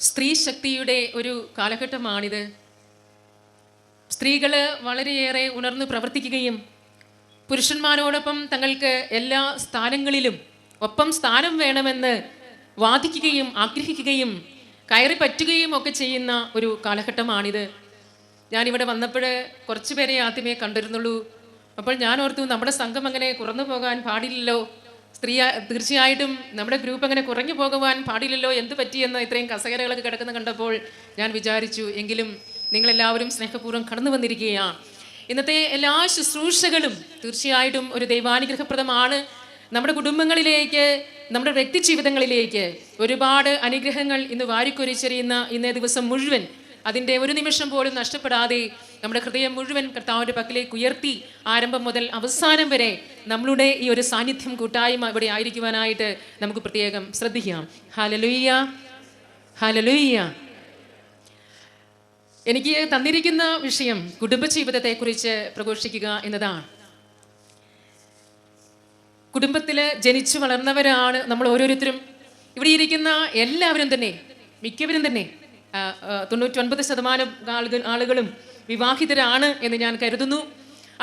സ്ത്രീ ശക്തിയുടെ ഒരു കാലഘട്ടമാണിത്. സ്ത്രീകൾ വളരെയേറെ ഉണർന്ന് പ്രവർത്തിക്കുകയും പുരുഷന്മാരോടൊപ്പം തങ്ങൾക്ക് എല്ലാ സ്ഥാനങ്ങളിലും ഒപ്പം സ്ഥാനം വേണമെന്ന് വാദിക്കുകയും ആഗ്രഹിക്കുകയും കയറി പറ്റുകയും ഒക്കെ ചെയ്യുന്ന ഒരു കാലഘട്ടമാണിത്. ഞാനിവിടെ വന്നപ്പോൾ കുറച്ച് പേരെ ആദ്യമേ കണ്ടിരുന്നുള്ളൂ. അപ്പോൾ ഞാൻ ഓർത്തു, നമ്മുടെ സംഘം അങ്ങനെ കുറഞ്ഞു പോകാൻ പാടില്ലല്ലോ, തീർച്ചയായിട്ടും നമ്മുടെ ഗ്രൂപ്പ് അങ്ങനെ കുറഞ്ഞു പോകുവാൻ പാടില്ലല്ലോ, എന്ത് പറ്റിയെന്ന് ഇത്രയും കസേരകളൊക്കെ കിടക്കുന്ന കണ്ടപ്പോൾ ഞാൻ വിചാരിച്ചു, എങ്കിലും നിങ്ങളെല്ലാവരും സ്നേഹപൂർവ്വം കടന്നു വന്നിരിക്കുകയാണ്. ഇന്നത്തെ എല്ലാ ശുശ്രൂഷകളും തീർച്ചയായിട്ടും ഒരു ദൈവാനുഗ്രഹപ്രദമാണ്. നമ്മുടെ കുടുംബങ്ങളിലേക്ക്, നമ്മുടെ വ്യക്തി ജീവിതങ്ങളിലേക്ക് ഒരുപാട് അനുഗ്രഹങ്ങൾ ഇന്ന് വാരിക്കൊരിച്ചെറിയുന്ന ഇന്നേ ദിവസം മുഴുവൻ അതിൻ്റെ ഒരു നിമിഷം പോലും നഷ്ടപ്പെടാതെ നമ്മുടെ ഹൃദയം മുഴുവൻ കർത്താവിൻ്റെ പക്കലേക്ക് ഉയർത്തി ആരംഭം മുതൽ അവസാനം വരെ നമ്മളുടെ ഈ ഒരു സാന്നിധ്യം കൂട്ടായ്മ ഇവിടെ ആയിരിക്കുവാനായിട്ട് നമുക്ക് പ്രത്യേകം ശ്രദ്ധിക്കാം. Hallelujah, hallelujah. എനിക്ക് തന്നിരിക്കുന്ന വിഷയം കുടുംബജീവിതത്തെക്കുറിച്ച് പ്രഘോഷിക്കുക എന്നതാണ്. കുടുംബത്തിൽ ജനിച്ചു വളർന്നവരാണ് നമ്മൾ ഓരോരുത്തരും. ഇവിടെ ഇരിക്കുന്ന എല്ലാവരും തന്നെ, മിക്കവരും തന്നെ 99% ആളുകളും വിവാഹിതരാണ് എന്ന് ഞാൻ കരുതുന്നു.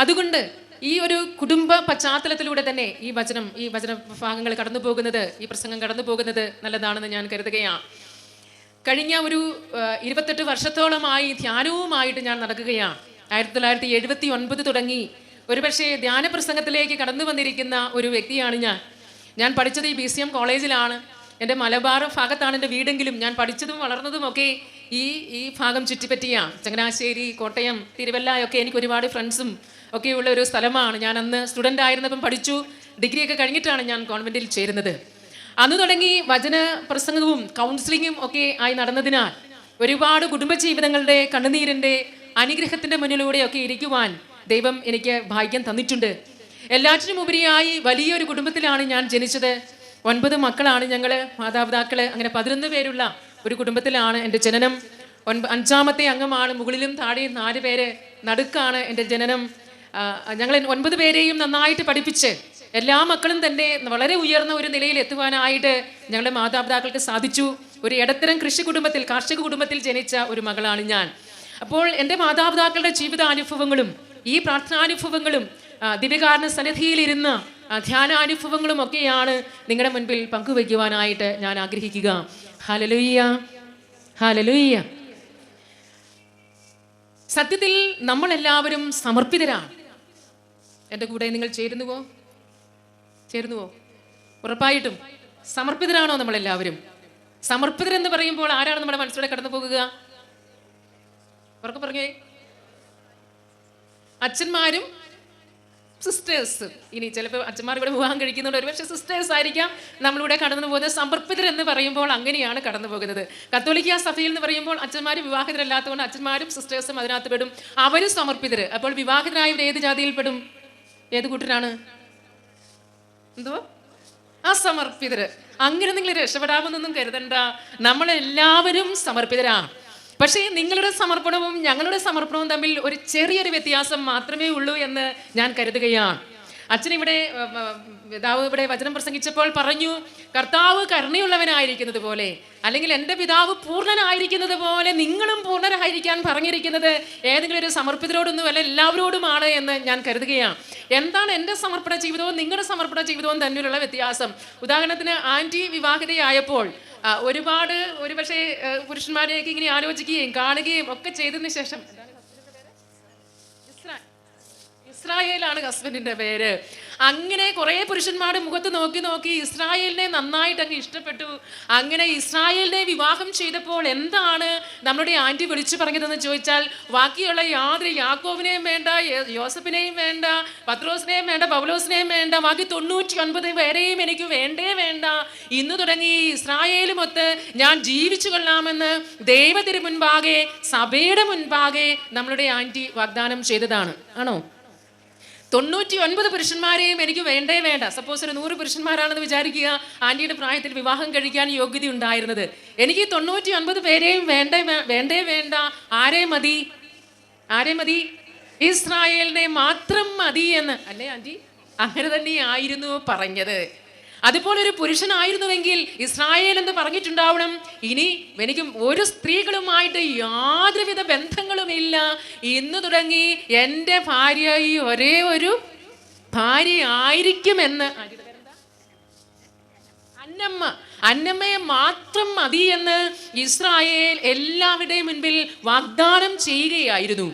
അതുകൊണ്ട് ഈ ഒരു കുടുംബ പശ്ചാത്തലത്തിലൂടെ തന്നെ ഈ വചന ഭാഗങ്ങൾ കടന്നു പോകുന്നത്, ഈ പ്രസംഗം കടന്നു പോകുന്നത് നല്ലതാണെന്ന് ഞാൻ കരുതുകയാണ്. കഴിഞ്ഞ ഒരു 28 വർഷത്തോളമായി ധ്യാനവുമായിട്ട് ഞാൻ നടക്കുകയാണ്. 1979 തുടങ്ങി ഒരുപക്ഷെ ധ്യാന പ്രസംഗത്തിലേക്ക് കടന്നു വന്നിരിക്കുന്ന ഒരു വ്യക്തിയാണ് ഞാൻ പഠിച്ചത് ഈ BCM കോളേജിലാണ്. എൻ്റെ മലബാർ ഭാഗത്താണ് എൻ്റെ വീടെങ്കിലും ഞാൻ പഠിച്ചതും വളർന്നതുമൊക്കെ ഈ ഭാഗം ചുറ്റിപ്പറ്റിയാണ്. ചങ്ങനാശ്ശേരി, കോട്ടയം, തിരുവല്ലയൊക്കെ എനിക്ക് ഒരുപാട് ഫ്രണ്ട്സും ഒക്കെയുള്ള ഒരു സ്ഥലമാണ്. ഞാൻ അന്ന് സ്റ്റുഡൻ്റ് ആയിരുന്നപ്പം പഠിച്ചു. ഡിഗ്രിയൊക്കെ കഴിഞ്ഞിട്ടാണ് ഞാൻ കോൺവെൻറ്റിൽ ചേരുന്നത്. അന്ന് തുടങ്ങി വചന പ്രസംഗവും കൗൺസിലിങ്ങും ഒക്കെ ആയി നടന്നതിനാൽ ഒരുപാട് കുടുംബജീവിതങ്ങളുടെ കണ്ണുനീരിൻ്റെ അനുഗ്രഹത്തിൻ്റെ മുന്നിലൂടെയൊക്കെ ഇരിക്കുവാൻ ദൈവം എനിക്ക് ഭാഗ്യം തന്നിട്ടുണ്ട്. എല്ലാറ്റിനും ഉപരിയായി വലിയൊരു കുടുംബത്തിലാണ് ഞാൻ ജനിച്ചത്. 9 മക്കളാണ് ഞങ്ങൾ, മാതാപിതാക്കൾ, അങ്ങനെ 11 പേരുള്ള ഒരു കുടുംബത്തിലാണ് എൻ്റെ ജനനം. 5ാമത്തെ അംഗമാണ്. മുകളിലും താഴെയും 4 പേര്, നടുക്കാണ് എൻ്റെ ജനനം. ഞങ്ങൾ 9 പേരെയും നന്നായിട്ട് പഠിപ്പിച്ച് എല്ലാ മക്കളും തന്നെ വളരെ ഉയർന്ന ഒരു നിലയിൽ എത്തുവാനായിട്ട് ഞങ്ങളുടെ മാതാപിതാക്കൾക്ക് സാധിച്ചു. ഒരു ഇടത്തരം കാർഷിക കുടുംബത്തിൽ ജനിച്ച ഒരു മകളാണ് ഞാൻ. അപ്പോൾ എൻ്റെ മാതാപിതാക്കളുടെ ജീവിതാനുഭവങ്ങളും ഈ പ്രാർത്ഥനാനുഭവങ്ങളും ദിവ്യകാരുണ്യ സന്നിധിയിലിരുന്ന ധ്യാനാനുഭവങ്ങളും ഒക്കെയാണ് നിങ്ങളുടെ മുൻപിൽ പങ്കുവയ്ക്കുവാനായിട്ട് ഞാൻ ആഗ്രഹിക്കുക. Hallelujah, hallelujah. സത്യത്തിൽ നമ്മളെല്ലാവരും സമർപ്പിതരാണ്. എൻ്റെ കൂടെ നിങ്ങൾ ചേരുന്നുവോ? ഉറപ്പായിട്ടും സമർപ്പിതരാണോ നമ്മളെല്ലാവരും? സമർപ്പിതരെന്ന് പറയുമ്പോൾ ആരാണ് നമ്മുടെ മനസ്സിലൂടെ കടന്നു പോകുക? ഉറക്കെ പറഞ്ഞേ. അച്ഛന്മാരും സിസ്റ്റേഴ്സും. ഇനി ചിലപ്പോൾ അച്ഛന്മാർ ഇവിടെ വിവാഹം കഴിക്കുന്നുണ്ട്, ഒരുപക്ഷെ സിസ്റ്റേഴ്സ് ആയിരിക്കാം നമ്മളിവിടെ കടന്നു പോകുന്നത്. സമർപ്പിതർ എന്ന് പറയുമ്പോൾ അങ്ങനെയാണ് കടന്നു പോകുന്നത്. കത്തോലിക്ക സഭയിൽ എന്ന് പറയുമ്പോൾ അച്ഛന്മാർ വിവാഹിതരല്ലാത്തതുകൊണ്ട് അച്ഛന്മാരും സിസ്റ്റേഴ്സും അതിനകത്ത് പെടും, അവരും സമർപ്പിതർ. അപ്പോൾ വിവാഹിതരായവർ ഏത് ജാതിയിൽ പെടും? ഏത് കൂട്ടരാണ്? എന്തോ? അസമർപ്പിതർ. അങ്ങനെ നിങ്ങൾ രക്ഷപ്പെടാമെന്നൊന്നും കരുതണ്ട, നമ്മളെല്ലാവരും സമർപ്പിതരാണ്. പക്ഷേ നിങ്ങളുടെ സമർപ്പണവും ഞങ്ങളുടെ സമർപ്പണവും തമ്മിൽ ഒരു ചെറിയൊരു വ്യത്യാസം മാത്രമേ ഉള്ളൂ എന്ന് ഞാൻ കരുതുകയാണ്. അച്ഛൻ പിതാവ് ഇവിടെ വചനം പ്രസംഗിച്ചപ്പോൾ പറഞ്ഞു, കർത്താവ് കരുണയുള്ളവനായിരിക്കുന്നത് പോലെ, അല്ലെങ്കിൽ എൻ്റെ പിതാവ് പൂർണ്ണനായിരിക്കുന്നത് പോലെ നിങ്ങളും പൂർണ്ണരായിരിക്കാൻ പറഞ്ഞിരിക്കുന്നത് ഏതെങ്കിലും ഒരു സമർപ്പിതരോടൊന്നുമല്ല, എല്ലാവരോടുമാണ് എന്ന് ഞാൻ കരുതുകയാണ്. എന്താണ് എൻ്റെ സമർപ്പണ ജീവിതവും നിങ്ങളുടെ സമർപ്പണ ജീവിതവും തമ്മിലുള്ള വ്യത്യാസം? ഉദാഹരണത്തിന്, ആൻറ്റി വിവാഹിതയായപ്പോൾ ഒരുപക്ഷെ പുരുഷന്മാരെയൊക്കെ ഇങ്ങനെ ആലോചിക്കുകയും കാണുകയും ഒക്കെ ചെയ്തതിന് ശേഷം, ഇസ്രായേലാണ് ഹസ്ബൻഡിന്റെ പേര്. അങ്ങനെ കുറേ പുരുഷന്മാരുടെ മുഖത്ത് നോക്കി ഇസ്രായേലിനെ നന്നായിട്ട് അങ്ങ് ഇഷ്ടപ്പെട്ടു. അങ്ങനെ ഇസ്രായേലിനെ വിവാഹം ചെയ്തപ്പോൾ എന്താണ് നമ്മുടെ ആൻറ്റി വിളിച്ചു പറഞ്ഞതെന്ന് ചോദിച്ചാൽ, ബാക്കിയുള്ള യാതൊരു യാക്കോബിനെയും വേണ്ട, യോസഫിനെയും വേണ്ട, പത്രോസിനെയും വേണ്ട, പൗലോസിനെയും വേണ്ട, ബാക്കി 99 പേരെയും എനിക്ക് വേണ്ട. ഇന്ന് തുടങ്ങി ഇസ്രായേലുമൊത്ത് ഞാൻ ജീവിച്ചു കൊള്ളാമെന്ന് ദൈവത്തിന് മുൻപാകെ, സഭയുടെ മുൻപാകെ നമ്മളുടെ ആൻറ്റി വാഗ്ദാനം ചെയ്തതാണ്. ആണോ? 99 പുരുഷന്മാരെയും എനിക്ക് വേണ്ട. സപ്പോസ് ഒരു 100 പുരുഷന്മാരാണെന്ന് വിചാരിക്കുക, ആൻറ്റിയുടെ പ്രായത്തിൽ വിവാഹം കഴിക്കാൻ യോഗ്യത ഉണ്ടായിരുന്നത്. എനിക്ക് 99 പേരെയും വേണ്ട. ആരെ മതി? ഇസ്രായേലിനെ മാത്രം മതി എന്ന്. അല്ലേ ആൻറ്റി? അങ്ങനെ തന്നെയായിരുന്നു പറഞ്ഞത്. അതുപോലെ ഒരു പുരുഷനായിരുന്നുവെങ്കിൽ ഇസ്രായേൽ എന്ന് പറഞ്ഞിട്ടുണ്ടാവണം, ഇനി എനിക്ക് ഒരു സ്ത്രീകളുമായിട്ട് യാതൊരുവിധ ബന്ധങ്ങളുമില്ല, ഇന്ന് തുടങ്ങി എൻ്റെ ഭാര്യ ഈ ഒരേ ഒരു ഭാര്യ ആയിരിക്കുമെന്ന് അന്നമ്മയെ മാത്രം മതി എന്ന് ഇസ്രായേൽ എല്ലാവരുടെയും മുൻപിൽ വാഗ്ദാനം ചെയ്യുകയായിരുന്നു.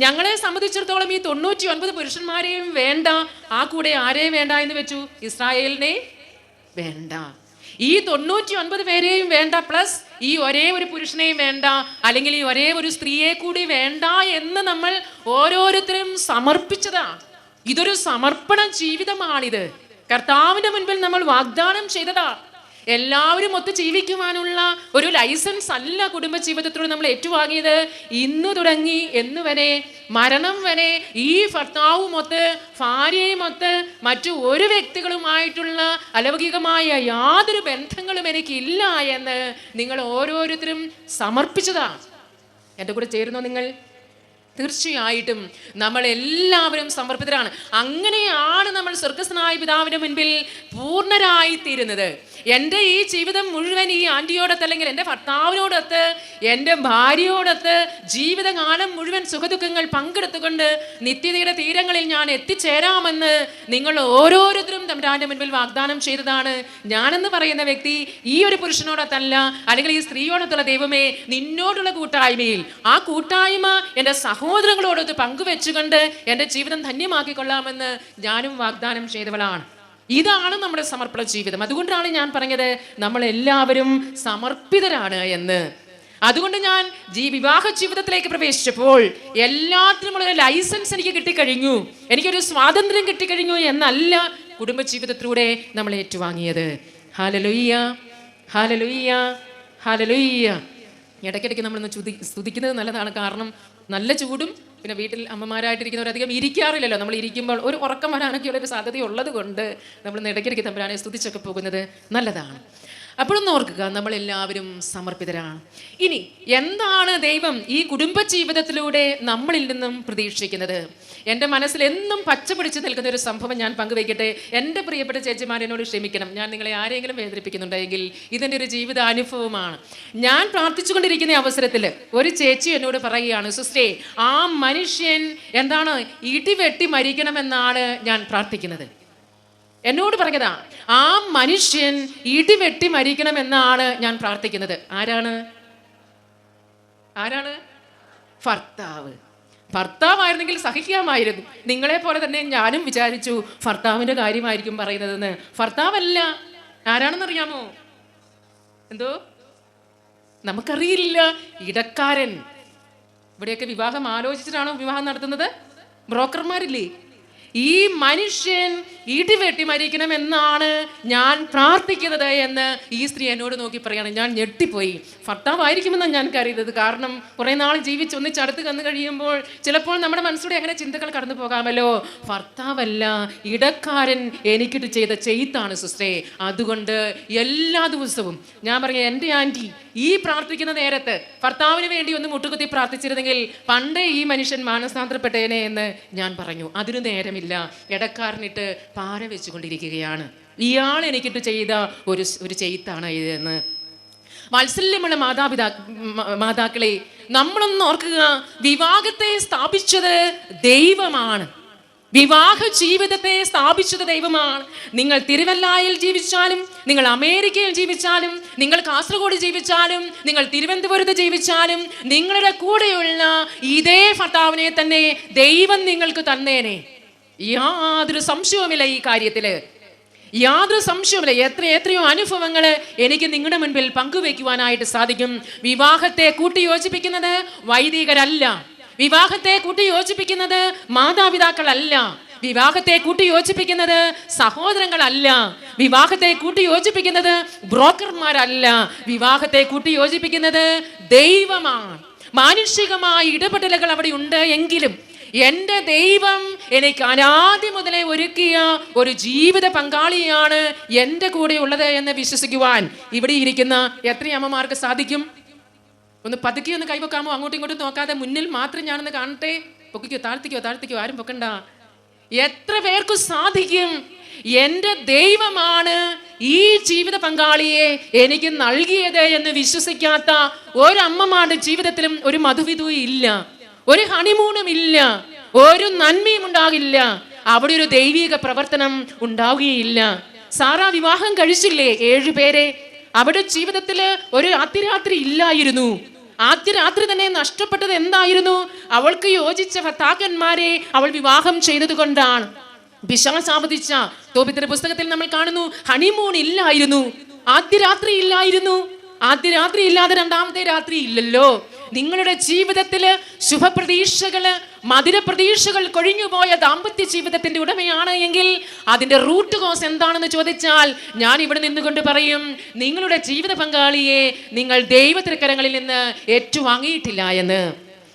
ഞങ്ങളെ സംബന്ധിച്ചിടത്തോളം ഈ 99 പുരുഷന്മാരെയും വേണ്ട, ആ കൂടെ ആരെയും വേണ്ട എന്ന് വെച്ചു? ഇസ്രായേലിനെ വേണ്ട. ഈ 99 പേരെയും വേണ്ട, പ്ലസ് ഈ ഒരേ ഒരു പുരുഷനെയും വേണ്ട, അല്ലെങ്കിൽ ഈ ഒരേ ഒരു സ്ത്രീയെ കൂടി വേണ്ട എന്ന് നമ്മൾ ഓരോരുത്തരും സമർപ്പിച്ചതാ. ഇതൊരു സമർപ്പണ ജീവിതമാണിത്. കർത്താവിന്റെ മുൻപിൽ നമ്മൾ വാഗ്ദാനം ചെയ്തതാ. എല്ലാവരും ഒത്ത് ജീവിക്കുവാനുള്ള ഒരു ലൈസൻസ് അല്ല കുടുംബജീവിതത്തിലൂടെ നമ്മൾ ഏറ്റുവാങ്ങിയത്. ഇന്നു തുടങ്ങി എന്ന് വരെ, മരണം വരെ ഈ ഭർത്താവുമൊത്ത് ഭാര്യയുമൊത്ത് മറ്റു ഒരു വ്യക്തികളുമായിട്ടുള്ള അലൗകികമായ യാതൊരു ബന്ധങ്ങളും എനിക്കില്ല എന്ന് നിങ്ങൾ ഓരോരുത്തരും സമർപ്പിച്ചതാ. എൻ്റെ കൂടെ ചേരുന്നോ നിങ്ങൾ? തീർച്ചയായിട്ടും നമ്മൾ എല്ലാവരും സമർപ്പിതരാണ്. അങ്ങനെയാണ് നമ്മൾ സ്വർഗ്ഗസ്ഥനായ പിതാവിന്റെ മുൻപിൽ പൂർണ്ണരായിത്തീരുന്നത്. എൻ്റെ ഈ ജീവിതം മുഴുവൻ ഈ ആൻറ്റിയോടൊത്ത്, അല്ലെങ്കിൽ എൻ്റെ ഭർത്താവിനോടൊത്ത്, എൻ്റെ ഭാര്യയോടൊത്ത് ജീവിതകാലം മുഴുവൻ സുഖദുഃഖങ്ങൾ പങ്കെടുത്തുകൊണ്ട് നിത്യതയുടെ തീരങ്ങളിൽ ഞാൻ എത്തിച്ചേരാമെന്ന് നിങ്ങൾ ഓരോരുത്തരും തമ്പുരാന്റെ മുൻപിൽ വാഗ്ദാനം ചെയ്തതാണ്. ഞാനെന്ന് പറയുന്ന വ്യക്തി ഈ ഒരു പുരുഷനോടൊത്തല്ല, അല്ലെങ്കിൽ ഈ സ്ത്രീയോടൊത്തുള്ള ദൈവമേ നിന്നോടുള്ള കൂട്ടായ്മയിൽ, ആ കൂട്ടായ്മ എൻ്റെ സഹോദരങ്ങളോടൊത്ത് പങ്കുവെച്ചുകൊണ്ട് എൻ്റെ ജീവിതം ധന്യമാക്കിക്കൊള്ളാമെന്ന് ഞാനും വാഗ്ദാനം ചെയ്തവളാണ്. ഇതാണ് നമ്മുടെ സമർപ്പണ ജീവിതം. അതുകൊണ്ടാണ് ഞാൻ പറഞ്ഞത് നമ്മൾ എല്ലാവരും സമർപ്പിതരാണ് എന്ന്. അതുകൊണ്ട് ഞാൻ വിവാഹ ജീവിതത്തിലേക്ക് പ്രവേശിച്ചപ്പോൾ എല്ലാത്തിനുമുള്ള ലൈസൻസ് എനിക്ക് കിട്ടിക്കഴിഞ്ഞു, എനിക്കൊരു സ്വാതന്ത്ര്യം കിട്ടിക്കഴിഞ്ഞു എന്നല്ല കുടുംബജീവിതത്തിലൂടെ നമ്മൾ ഏറ്റുവാങ്ങിയത്. Hallelujah, hallelujah, hallelujah. ഇടയ്ക്കിടയ്ക്ക് നമ്മളൊന്ന് സ്തുതിക്കുന്നത് നല്ലതാണ്. കാരണം നല്ല ചൂടും പിന്നെ വീട്ടിൽ അമ്മമാരായിട്ടിരിക്കുന്നവരധികം ഇരിക്കാറില്ലല്ലോ. നമ്മൾ ഇരിക്കുമ്പോൾ ഒരു ഉറക്കം വരാനൊക്കെയുള്ള ഒരു സാധ്യത ഉള്ളത് കൊണ്ട് നമ്മൾ ഇടയ്ക്കിടയ്ക്ക് തമ്പുരാനെ സ്തുതിച്ചൊക്കെ പോകുന്നത് നല്ലതാണ്. അപ്പോഴൊന്ന് ഓർക്കുക, നമ്മളെല്ലാവരും സമർപ്പിതരാണ്. ഇനി എന്താണ് ദൈവം ഈ കുടുംബജീവിതത്തിലൂടെ നമ്മളിൽ നിന്നും പ്രതീക്ഷിക്കുന്നത്? എൻ്റെ മനസ്സിൽ എന്നും പച്ച പിടിച്ച് നിൽക്കുന്ന ഒരു സംഭവം ഞാൻ പങ്കുവയ്ക്കട്ടെ. എൻ്റെ പ്രിയപ്പെട്ട ചേച്ചിമാരെന്നോട് ക്ഷമിക്കണം, ഞാൻ നിങ്ങളെ ആരെങ്കിലും വേദനിപ്പിക്കുന്നുണ്ടെങ്കിൽ ഇതെൻ്റെ ഒരു ജീവിതാനുഭവമാണ്. ഞാൻ പ്രാർത്ഥിച്ചുകൊണ്ടിരിക്കുന്ന അവസരത്തിൽ ഒരു ചേച്ചി എന്നോട് പറയുകയാണ്, സിസ്റ്റേ, ആ മനുഷ്യൻ എന്താണ് ഇടിവെട്ടി മരിക്കണമെന്നാണ് ഞാൻ പ്രാർത്ഥിക്കുന്നത്. എന്നോട് പറഞ്ഞതാ, ആ മനുഷ്യൻ ഇടിവെട്ടി മരിക്കണമെന്നാണ് ഞാൻ പ്രാർത്ഥിക്കുന്നത്. ആരാണ്? ഭർത്താവ്. ഭർത്താവായിരുന്നെങ്കിൽ സഹിക്കാമായിരുന്നു. നിങ്ങളെ പോലെ തന്നെ ഞാനും വിചാരിച്ചു ഭർത്താവിൻ്റെ കാര്യമായിരിക്കും പറയുന്നതെന്ന്. ഭർത്താവല്ല. ആരാണെന്നറിയാമോ? എന്തോ നമുക്കറിയില്ല. ഇടക്കാരൻ. ഇവിടെയൊക്കെ വിവാഹം ആലോചിച്ചിട്ടാണോ വിവാഹം നടത്തുന്നത്? ബ്രോക്കർമാരില്ലേ? ഈ മനുഷ്യൻ ഇടിവെട്ടി മരിക്കണമെന്നാണ് ഞാൻ പ്രാർത്ഥിക്കുന്നത് എന്ന് ഈ സ്ത്രീ എന്നോട് നോക്കി പറയാണ്. ഞാൻ ഞെട്ടിപ്പോയി. ഭർത്താവായിരിക്കുമെന്നാണ് ഞാൻ കരുതുന്നത്. കാരണം കുറേ നാൾ ഒന്നിച്ചടുത്ത് കന്നു കഴിയുമ്പോൾ ചിലപ്പോൾ നമ്മുടെ മനസ്സിലൂടെ അങ്ങനെ ചിന്തകൾ കടന്നു പോകാമല്ലോ. ഭർത്താവല്ല, ഇടക്കാരൻ എനിക്കിട്ട് ചെയ്ത ചെയ്ത്താണ് സിസ്റ്റേ. അതുകൊണ്ട് എല്ലാ ദിവസവും ഞാൻ പറയാം, എൻ്റെ ആൻറ്റി ഈ പ്രാർത്ഥിക്കുന്ന നേരത്ത് ഭർത്താവിന് വേണ്ടി ഒന്ന് മുട്ടുകുത്തി പ്രാർത്ഥിച്ചിരുന്നെങ്കിൽ പണ്ടേ ഈ മനുഷ്യൻ മാനസാന്തരപ്പെട്ടേനെ എന്ന് ഞാൻ പറഞ്ഞു. അതിന് നേരമില്ല. ഇടക്കാരനിട്ട് പാര വെച്ചുകൊണ്ടിരിക്കുകയാണ്. ഇയാൾ എനിക്കിട്ട് ചെയ്ത ഒരു ചെയ്ത്താണ് ഇതെന്ന്. വാത്സല്യമുള്ള മാതാക്കളെ, നമ്മളൊന്ന് ഓർക്കുക, വിവാഹത്തെ സ്ഥാപിച്ചത് ദൈവമാണ്. വിവാഹ ജീവിതത്തെ സ്ഥാപിച്ചത് ദൈവമാണ്. നിങ്ങൾ തിരുവല്ലായിൽ ജീവിച്ചാലും, നിങ്ങൾ അമേരിക്കയിൽ ജീവിച്ചാലും, നിങ്ങൾ കാസർഗോഡ് ജീവിച്ചാലും, നിങ്ങൾ തിരുവനന്തപുരത്ത് ജീവിച്ചാലും, നിങ്ങളുടെ കൂടെയുള്ള ഇതേ ഭർത്താവിനെ തന്നെ ദൈവം നിങ്ങൾക്ക് തന്നേനെ. യാതൊരു സംശയവുമില്ല ഈ കാര്യത്തില്, യാതൊരു സംശയവുമില്ല. എത്രയോ അനുഭവങ്ങൾ എനിക്ക് നിങ്ങളുടെ മുൻപിൽ പങ്കുവെക്കുവാനായിട്ട് സാധിക്കും. വിവാഹത്തെ കൂട്ടിയോജിപ്പിക്കുന്നത് വൈദികരല്ല, വിവാഹത്തെ കൂട്ടിയോജിപ്പിക്കുന്നത് മാതാപിതാക്കളല്ല, വിവാഹത്തെ കൂട്ടിയോജിപ്പിക്കുന്നത് സഹോദരങ്ങളല്ല, വിവാഹത്തെ കൂട്ടിയോജിപ്പിക്കുന്നത് ബ്രോക്കർമാരല്ല, വിവാഹത്തെ കൂട്ടിയോജിപ്പിക്കുന്നത് ദൈവമാണ്. മാനുഷികമായ ഇടപെടലുകൾ അവിടെ ഉണ്ട് എങ്കിലും എൻ്റെ ദൈവം എനിക്ക് അനാദി മുതലേ ഒരുക്കിയ ഒരു ജീവിത പങ്കാളിയാണ് എൻ്റെ കൂടെ ഉള്ളത് എന്ന് വിശ്വസിക്കുവാൻ ഇവിടെ ഇരിക്കുന്ന എത്ര അമ്മമാർക്ക് സാധിക്കും? ഒന്ന് പതുക്കി ഒന്ന് കൈവെക്കാമോ? അങ്ങോട്ടും ഇങ്ങോട്ടും നോക്കാതെ മുന്നിൽ മാത്രം ഞാനൊന്ന് കാണട്ടെ. പൊക്കിക്കോ, താഴ്ത്തിക്കോ, ആരും പൊക്കണ്ട. എത്ര പേർക്ക് സാധിക്കും എൻ്റെ ദൈവമാണ് ഈ ജീവിത പങ്കാളിയെ എനിക്ക് നൽകിയത് എന്ന് വിശ്വസിക്കാത്ത ഒരമ്മമാരുടെ ജീവിതത്തിലും ഒരു മധുവിധു ഇല്ല, ഒരു ഹണിമൂണും ഇല്ല, ഒരു നന്മയും ഉണ്ടാകില്ല, അവിടെ ഒരു ദൈവിക പ്രവർത്തനം ഉണ്ടാവുകയില്ല. സാറാ വിവാഹം കഴിച്ചില്ലേ 7 പേരെ? അവിടെ ജീവിതത്തില് ഒരു ആദ്യരാത്രി ഇല്ലായിരുന്നു. ആദ്യരാത്രി തന്നെ നഷ്ടപ്പെട്ടത് എന്തായിരുന്നു? അവൾക്ക് യോജിച്ച ഭർത്താക്കന്മാരെ അവൾ വിവാഹം ചെയ്തത് കൊണ്ടാണ്. പിശാച് ആവതിച്ച തോബിത്തിന്റെ പുസ്തകത്തിൽ നമ്മൾ കാണുന്നു, ഹണിമൂൺ ഇല്ലായിരുന്നു, ആദ്യരാത്രി ഇല്ലായിരുന്നു. ആദ്യരാത്രി ഇല്ലാതെ രണ്ടാമത്തെ രാത്രി ഇല്ലല്ലോ. നിങ്ങളുടെ ജീവിതത്തില് ശുഭപ്രതീക്ഷകള്, മധുരപ്രതീക്ഷകൾ കൊഴിഞ്ഞുപോയ ദാമ്പത്യ ജീവിതത്തിന്റെ ഉടമയാണ് എങ്കിൽ അതിന്റെ റൂട്ട് കോസ് എന്താണെന്ന് ചോദിച്ചാൽ ഞാൻ ഇവിടെ നിന്നുകൊണ്ട് പറയും, നിങ്ങളുടെ ജീവിത പങ്കാളിയെ നിങ്ങൾ ദൈവതൃക്കരങ്ങളിൽ നിന്ന് ഏറ്റുവാങ്ങിയിട്ടില്ല എന്ന്.